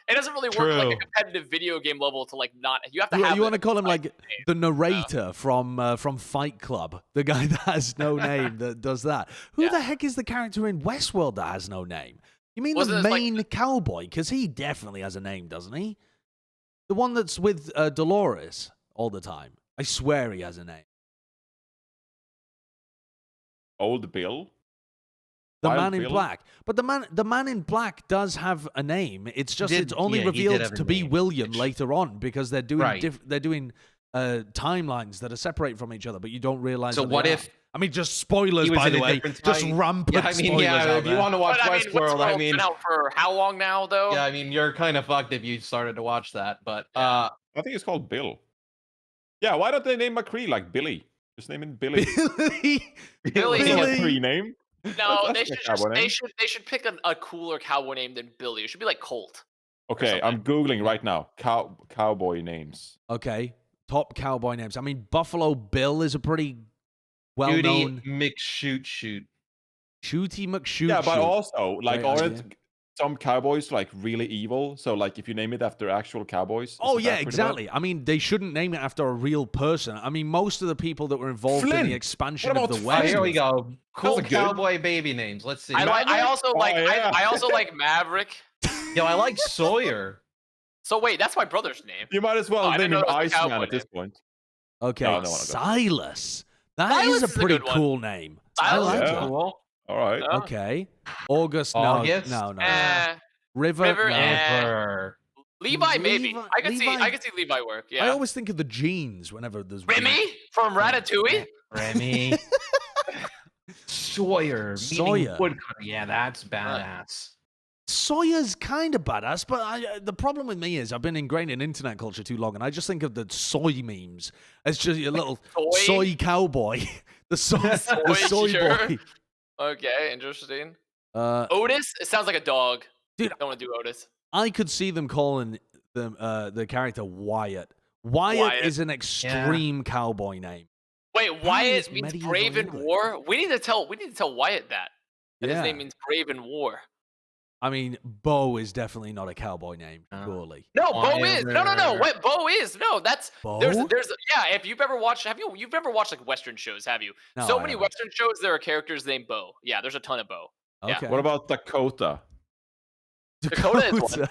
It doesn't really work like a competitive video game level to like not. You have to have. You want to call him like the narrator from Fight Club, the guy that has no name that does that. Who the heck is the character in Westworld that has no name? You mean the main cowboy? Because he definitely has a name, doesn't he? The one that's with Dolores all the time. I swear he has a name. Old Bill. The Man in Black. But the man in Black does have a name. It's just it's only revealed to be William later on because they're doing they're doing timelines that are separated from each other, but you don't realize. So what if? I mean, just spoilers, by the way. Just rampant spoilers. If you want to watch Westworld, been out for how long now, though? Yeah, I mean, you're kind of fucked if you started to watch that. But I think it's called Bill. Yeah, why don't they name McCree like Billy? Just name him Billy. Billy. McCree name. No, they should pick a cooler cowboy name than Billy. It should be like Colt. Okay, I'm Googling right now. Cowboy names. Okay, top cowboy names. I mean, Buffalo Bill is a pretty well-known. McShoot. Shooty McShoot. Yeah, but also, like, aren't some cowboys like really evil? So, like, if you name it after actual cowboys. Oh yeah, exactly. I mean, they shouldn't name it after a real person. I mean, most of the people that were involved in the expansion of the West. Here we go. Cool cowboy baby names. Let's see. I also like Maverick. Yo, I like Sawyer. So wait, that's my brother's name. You might as well name him Iceman at this point. Okay, no, Silas. That is a pretty cool name. I like that. Cool. All right. Okay. August. No. River. Levi, maybe. I could see Levi work. Yeah. I always think of the jeans whenever there's Remy from Ratatouille. Remy. Sawyer. Woodcutter. Yeah, that's badass. Sawyer's kind of badass, but the problem with me is I've been ingrained in internet culture too long, and I just think of the soy memes as just a little soy cowboy. the soy sure. boy. Okay, interesting. Otis? It sounds like a dog. Dude, I don't want to do Otis. I could see them calling the character Wyatt. Wyatt is an extreme cowboy name. Wait, Wyatt means brave in war? We need to tell Wyatt that. His name means brave in war. I mean, Bo is definitely not a cowboy name, surely. No, Bo is. No. Wait, Bo is. No, that's Bo? there's yeah. If you've ever watched, you've never watched like Western shows, have you? No, so many Western shows, there are characters named Bo. Yeah, there's a ton of Bo. Okay. Yeah. What about Dakota? Dakota is one.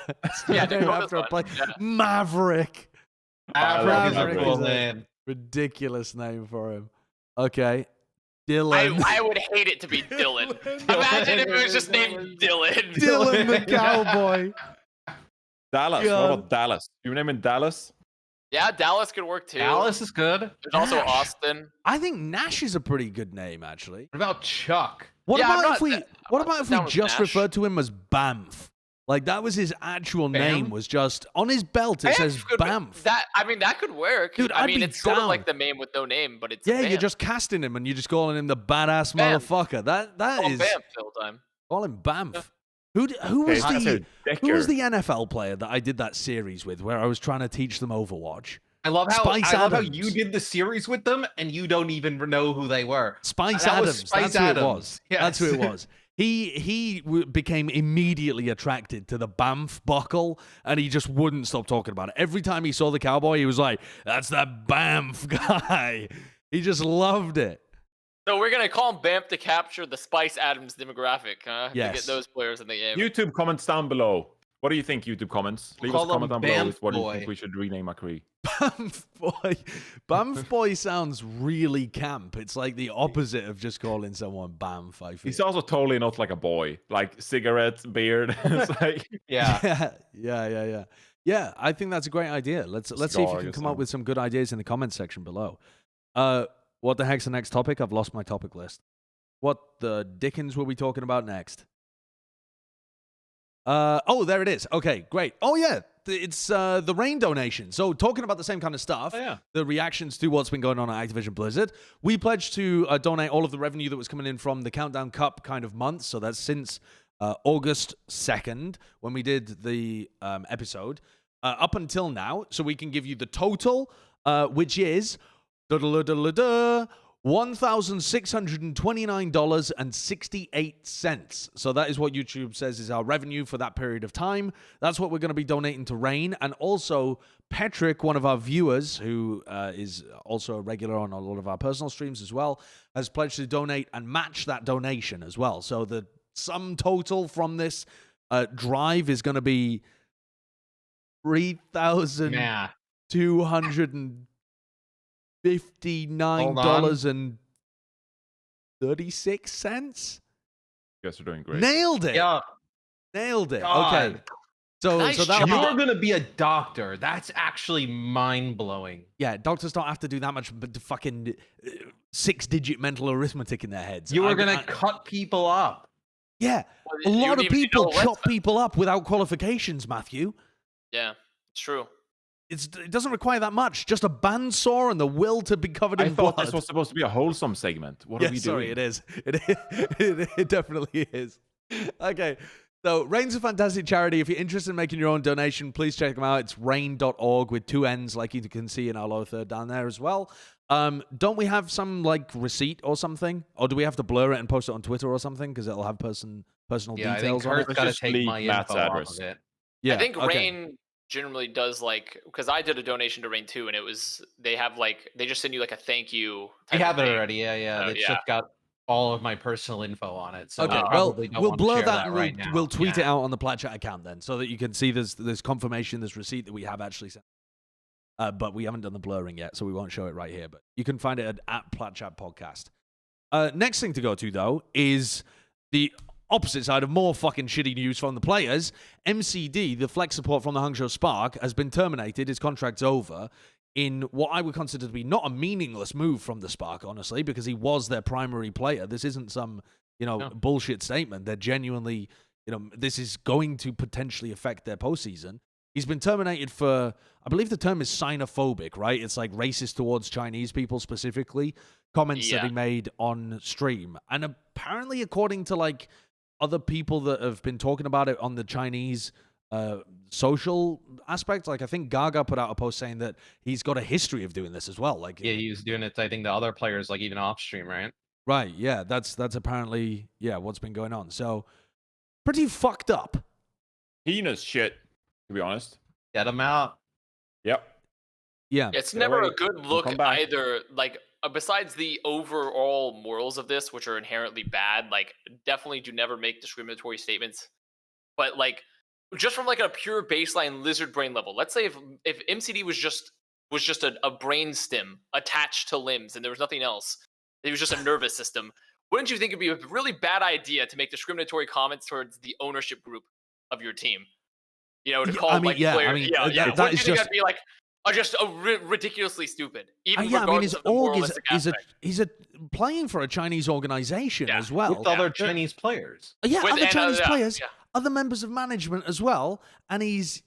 Yeah, Dakota's one. Yeah. Maverick. Maverick is a cool name. Ridiculous name for him. Okay. Dylan. I would hate it to be Dylan. Imagine if it was just named Dylan. Dylan the cowboy. Dallas. God. What about Dallas? You name it Dallas? Yeah, Dallas could work too. Dallas is good. There's also Austin. I think Nash is a pretty good name, actually. What about Chuck? What about if we just Nash. referred to him as Bamf? Like that was his actual name. Was just on his belt. It says Bamf. That could work. Dude, I mean, be it's sort of like the name with no name, but it's you're Bamf. just casting him and you're just calling him the badass Bamf. motherfucker. That Call is Bamf the whole time. call him Bamf. Yeah. Who was the Decker. NFL player that I did that series with, where I was trying to teach them Overwatch? I love how Adams. you did the series with them and you don't even know who they were. Spice That was Adams. Spice That's Adams. who it was. Yes. That's who it was. He became immediately attracted to the Bamf buckle, and he just wouldn't stop talking about it. Every time he saw the cowboy, he was like, "That's that Bamf guy." He just loved it. So we're gonna call him Bamf to capture the Spice Adams demographic, huh? Yes. To get those players in the game. YouTube comments down below. What do you think, YouTube comments? Leave us a comment down below with what do you Boy. think we should rename McCree. Bamf boy. Bamf boy sounds really camp. It's like the opposite of just calling someone Bamf, I feel. He's also totally not like a boy. Like cigarettes, beard. It's like Yeah. Yeah, I think that's a great idea. Let's see if you can come up with some good ideas in the comments section below. What the heck's the next topic? I've lost my topic list. What the dickens were we talking about next? Oh, there it is. Okay, great. Oh, yeah. It's the RAINN donation. So talking about the same kind of stuff, the reactions to what's been going on at Activision Blizzard, we pledged to donate all of the revenue that was coming in from the Countdown Cup kind of month. So that's since August 2nd when we did the episode up until now. So we can give you the total, which is $1,629.68. So that is what YouTube says is our revenue for that period of time. That's what we're going to be donating to RAINN. And also, Patrick, one of our viewers, who is also a regular on a lot of our personal streams as well, has pledged to donate and match that donation as well. So the sum total from this drive is going to be $3,259.36. you guys are doing great. Nailed it. Yeah. Nailed it. God. Okay. So Nice that You are gonna be a doctor. That's actually mind blowing. yeah, doctors don't have to do that much but the fucking 6-digit mental arithmetic in their heads. You are gonna cut people up. Yeah. Well, A you lot don't of even need to people know what's- chop people up without qualifications, Matthew. Yeah, it's true. It doesn't require that much. Just a bandsaw and the will to be covered I in thought blood. this was supposed to be a wholesome segment. What are we doing? Sorry, it is. It definitely is. Okay. So, RAINN's a fantastic charity. If you're interested in making your own donation, please check them out. It's rainn.org with 2 N's, like you can see in our lower third down there as well. Don't we have some, like, receipt or something? Or do we have to blur it and post it on Twitter or something? Because it'll have personal details on it. Kurt's got to Just take leave my Matt's info address. off of it. Yeah, I think okay. RAINN generally does because I did a donation to RAINN too, and they have they just send you like a thank you. I type have of it thing. already. Yeah. Oh, It's yeah. just got all of my personal info on it. So Okay, I well, probably don't we'll want to blur share that and right now. we'll tweet it out on the Plat Chat account then, so that you can see there's confirmation, there's receipt that we have actually sent. But we haven't done the blurring yet, so we won't show it right here. But you can find it at Plat Chat Podcast. Next thing to go to, though, is the opposite side of more fucking shitty news from the players. MCD, the flex support from the Hangzhou Spark, has been terminated. His contract's over in what I would consider to be not a meaningless move from the Spark, honestly, because he was their primary player. This isn't some, bullshit statement. They're genuinely, this is going to potentially affect their postseason. He's been terminated for, I believe the term is xenophobic, right? It's like racist towards Chinese people specifically, comments that he made on stream. And apparently, according to like other people that have been talking about it on the Chinese social aspect, like I think Gaga put out a post saying that he's got a history of doing this as well. Like, yeah, he was doing it to, I think, the other players, like even off stream, right? Right, yeah, that's apparently what's been going on. So pretty fucked up. Heinous shit, to be honest. Get him out. Yep. Yeah. It's never a good look either. Like, besides the overall morals of this, which are inherently bad, like, definitely do never make discriminatory statements. But, like, just from, like, a pure baseline lizard brain level, let's say if MCD was just a brain stem attached to limbs and there was nothing else, it was just a nervous system, wouldn't you think it'd be a really bad idea to make discriminatory comments towards the ownership group of your team? To call players. That is just be like ridiculously stupid. Even his org he's playing for a Chinese organization as well, with other Chinese players. Other Chinese players, other members of management as well. And he's.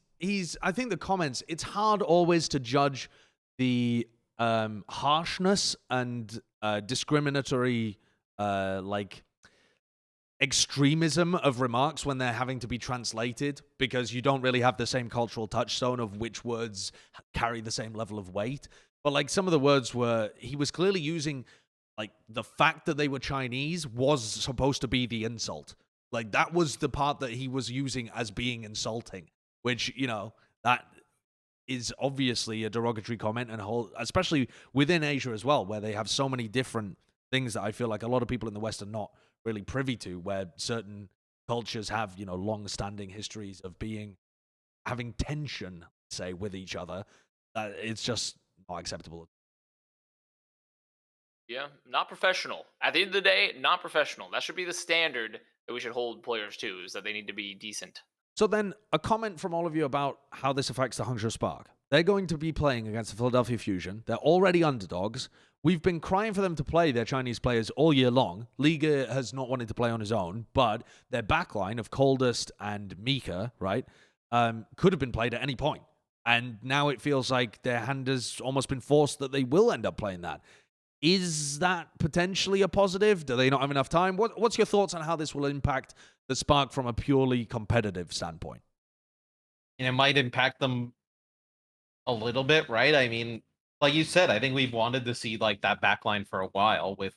I think the comments. It's hard always to judge the harshness and discriminatory extremism of remarks when they're having to be translated, because you don't really have the same cultural touchstone of which words carry the same level of weight. But like some of the words he was clearly using, like the fact that they were Chinese was supposed to be the insult. Like that was the part that he was using as being insulting, which, that is obviously a derogatory comment, and especially within Asia as well, where they have so many different things that I feel like a lot of people in the West are not really privy to, where certain cultures have, long-standing histories of having tension, say, with each other. It's just not acceptable. Yeah, not professional. At the end of the day, not professional. That should be the standard that we should hold players to, is that they need to be decent. So then, a comment from all of you about how this affects the Hangzhou Spark. They're going to be playing against the Philadelphia Fusion. They're already underdogs. We've been crying for them to play their Chinese players all year long. Liga has not wanted to play on his own, but their backline of Coldest and Mika, right, could have been played at any point. And now it feels like their hand has almost been forced that they will end up playing that. Is that potentially a positive? Do they not have enough time? What's your thoughts on how this will impact the Spark from a purely competitive standpoint? And it might impact them a little bit, right? I mean, like you said, I think we've wanted to see like that backline for a while with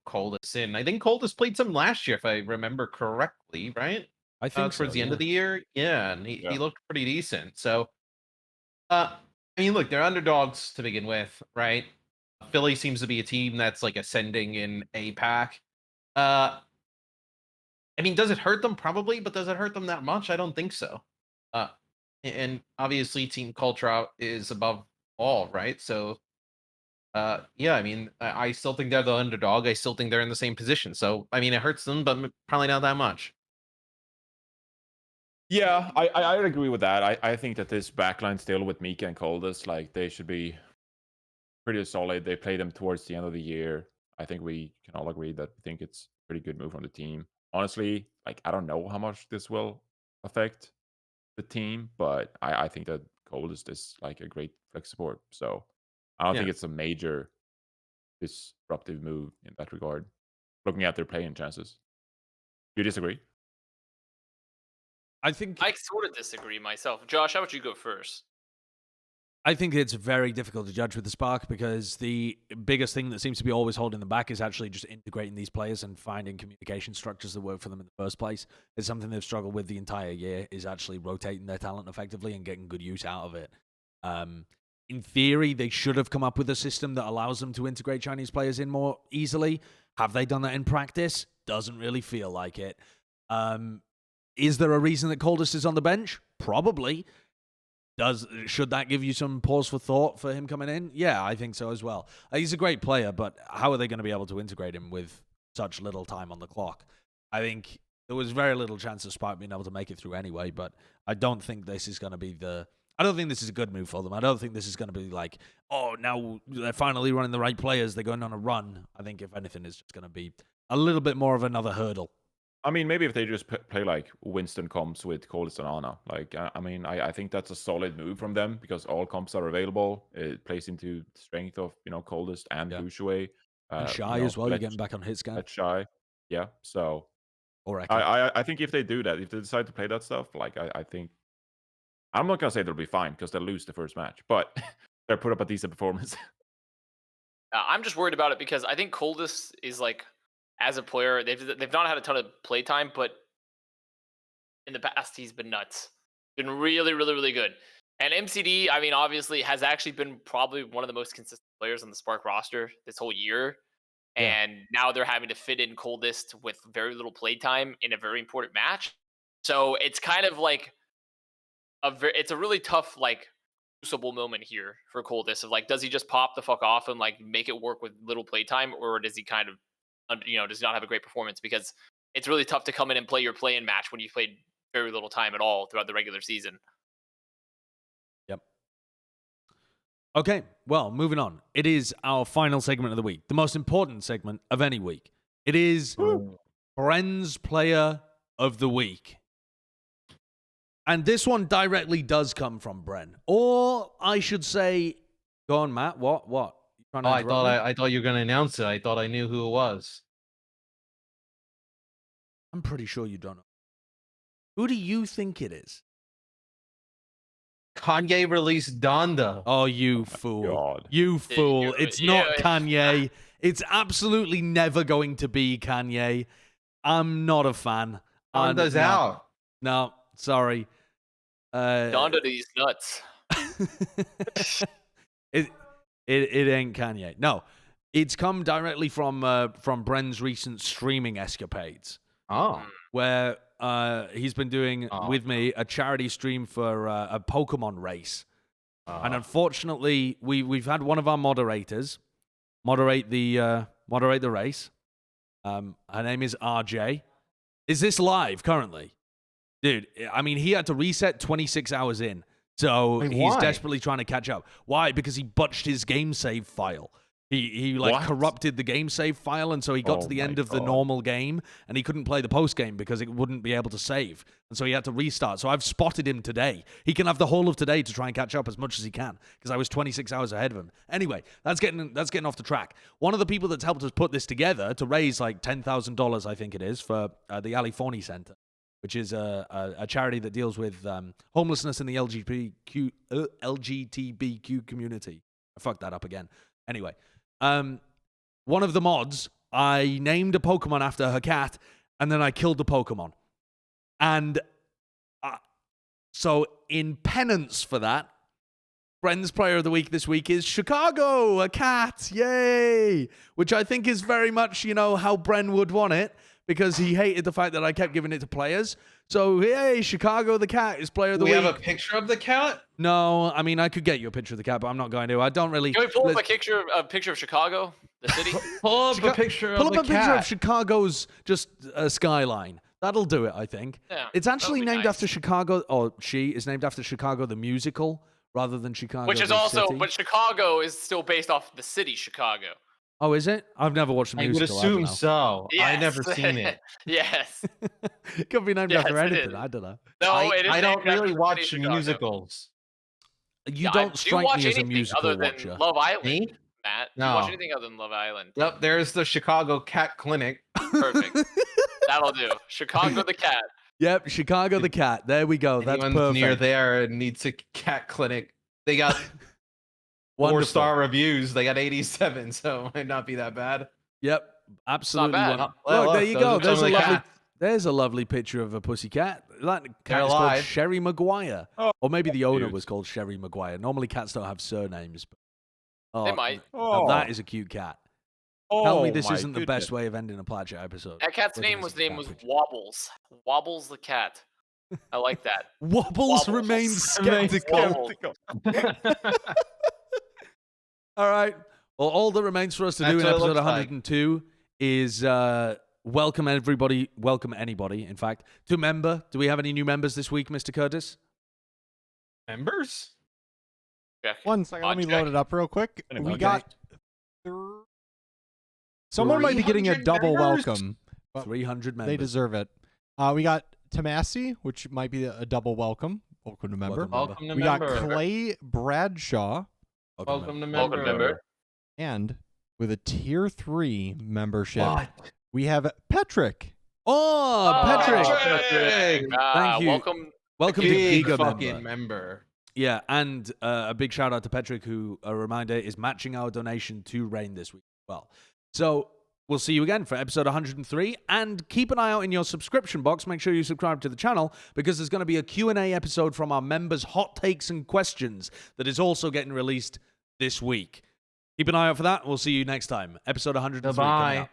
Coldest in. I think Coldest played some last year, if I remember correctly, right? I think towards the end of the year. Yeah, and he looked pretty decent. So I mean, look, they're underdogs to begin with, right? Philly seems to be a team that's like ascending in APAC. I mean, does it hurt them? Probably, but does it hurt them that much? I don't think so. And obviously team culture is above all, right? So yeah, I mean, I still think they're the underdog. I still think they're in the same position. So I mean, it hurts them, but probably not that much. Yeah, I agree with that. I think that this backline still with Mika and Coldest, like they should be pretty solid. They play them towards the end of the year. I think we can all agree that we think it's a pretty good move from the team. Honestly, like I don't know how much this will affect the team, but I think that Coldest is like a great flex support. So I don't think it's a major disruptive move in that regard, looking at their playing chances. Do you disagree? I think I sort of disagree myself. Josh, how about you go first? I think it's very difficult to judge with the Spark, because the biggest thing that seems to be always holding them back is actually just integrating these players and finding communication structures that work for them in the first place. It's something they've struggled with the entire year, is actually rotating their talent effectively and getting good use out of it. In theory, they should have come up with a system that allows them to integrate Chinese players in more easily. Have they done that in practice? Doesn't really feel like it. Is there a reason that Coldest is on the bench? Probably. Should that give you some pause for thought for him coming in? Yeah, I think so as well. He's a great player, but how are they going to be able to integrate him with such little time on the clock? I think there was very little chance of Spark being able to make it through anyway, but I don't think this is going to be I don't think this is a good move for them. I don't think this is going to be like, oh, now they're finally running the right players. They're going on a run. I think if anything, it's just going to be a little bit more of another hurdle. I mean, maybe if they just play like Winston comps with Coldest and Ana. Like, I mean, I think that's a solid move from them because all comps are available. It plays into the strength of Coldest and Bouchouet. And Shy as well. You're getting back on hit scan. At Shy, yeah. So, or I think if they do that, if they decide to play that stuff, like I think I'm not gonna say they'll be fine because they'll lose the first match, but they'll put up a decent performance. I'm just worried about it because I think Coldest is like, as a player, they've not had a ton of play time, but in the past he's been nuts, been really, really, really good. And MCD, I mean, obviously has actually been probably one of the most consistent players on the Spark roster this whole year. And now they're having to fit in Coldest with very little play time in a very important match. So it's kind of like it's a really tough like crucible moment here for Coldest of like, does he just pop the fuck off and like make it work with little play time, or does he kind of does not have a great performance? Because it's really tough to come in and play your play-in match when you've played very little time at all throughout the regular season. Yep. Okay, well, moving on. It is our final segment of the week, the most important segment of any week. It is Bren's Player of the Week. And this one directly does come from Bren. Or I should say, go on, Matt, what? I thought you were going to announce it. I thought I knew who it was. I'm pretty sure you don't know. Who do you think it is? Kanye released Donda. Oh, you fool. God. You fool. It's not Kanye. It's absolutely never going to be Kanye. I'm not a fan. Donda's out. No, sorry. Donda these nuts. It ain't Kanye. No, it's come directly from Bren's recent streaming escapades. Oh, where he's been doing with me a charity stream for a Pokemon race, and unfortunately, we've had one of our moderators moderate the race. Her name is RJ. Is this live currently? Dude, I mean, he had to reset 26 hours in, so he's desperately trying to catch up. Why? Because he butched his game save file. He corrupted the game save file, and so he got to the end of the normal game, and he couldn't play the post game because it wouldn't be able to save, and so he had to restart. So I've spotted him today. He can have the whole of today to try and catch up as much as he can because I was 26 hours ahead of him. Anyway, that's getting off the track. One of the people that's helped us put this together to raise like $10,000, I think it is, for the Ali Forney Center, which is a charity that deals with homelessness in the LGBTQ community. I fucked that up again. Anyway, one of the mods, I named a Pokemon after her cat, and then I killed the Pokemon. And so in penance for that, Bren's Player of the Week this week is Chicago, a cat. Yay! Which I think is very much, how Bren would want it, because he hated the fact that I kept giving it to players. So, hey, Chicago the cat is Player of the Week. We have a picture of the cat? No, I mean, I could get you a picture of the cat, but I'm not going to. I don't really... Can we pull up a picture of Chicago, the city? Pull up a picture of the cat. Pull up a picture of Chicago's just skyline. That'll do it, I think. Yeah, it's actually named after Chicago, or she is named after Chicago the musical, rather than Chicago Which is the also, city. but Chicago is still based off the city Chicago. Oh, is it? I've never watched the musical. I would assume so. Yes. I never seen it. Yes. It could be named after anything. I don't know. No, I don't really watch musicals. You don't strike me as a musical watcher. Love Island, Me? Matt. No. Do you watch anything other than Love Island? Yep, there's the Chicago Cat Clinic. Perfect. That'll do. Chicago the cat. Yep, Chicago the cat. There we go. That's Anyone's perfect. near there and needs a cat clinic. They got 4-star reviews. They got 87, so it might not be that bad. Yep, absolutely. Not bad. Look, there you go. There's a lovely picture of a pussycat. That cat is called Sherry Maguire. Oh, or maybe the owner was called Sherry Maguire. Normally cats don't have surnames. But, they might. Now that is a cute cat. Tell me this isn't the best way of ending a Plat Chat episode. That cat's name was Wobbles. Wobbles the cat. I like that. Wobbles remains skeptical. All right. Well, all that remains for us to do in episode 102 is welcome everybody, welcome anybody, in fact, to member. Do we have any new members this week, Mr. Curtis? Members? Check. 1 second, let me load it up real quick. Anyway. We got... Someone might be getting a double welcome. But 300 members. They deserve it. We got Tomasi, which might be a double welcome. Welcome to member. Welcome to We member. got Clay Bradshaw. Welcome to Welcome, member. And with a tier 3 membership, What? we have Patrick. Oh, Patrick. Patrick. Thank you. Welcome to Big Giga fucking member. Yeah, and a big shout out to Patrick, who, a reminder, is matching our donation to RAINN this week as well. So we'll see you again for episode 103, and keep an eye out in your subscription box. Make sure you subscribe to the channel, because there's going to be a Q&A episode from our members' hot takes and questions that is also getting released this week. Keep an eye out for that. We'll see you next time. Episode 103 coming Bye. out.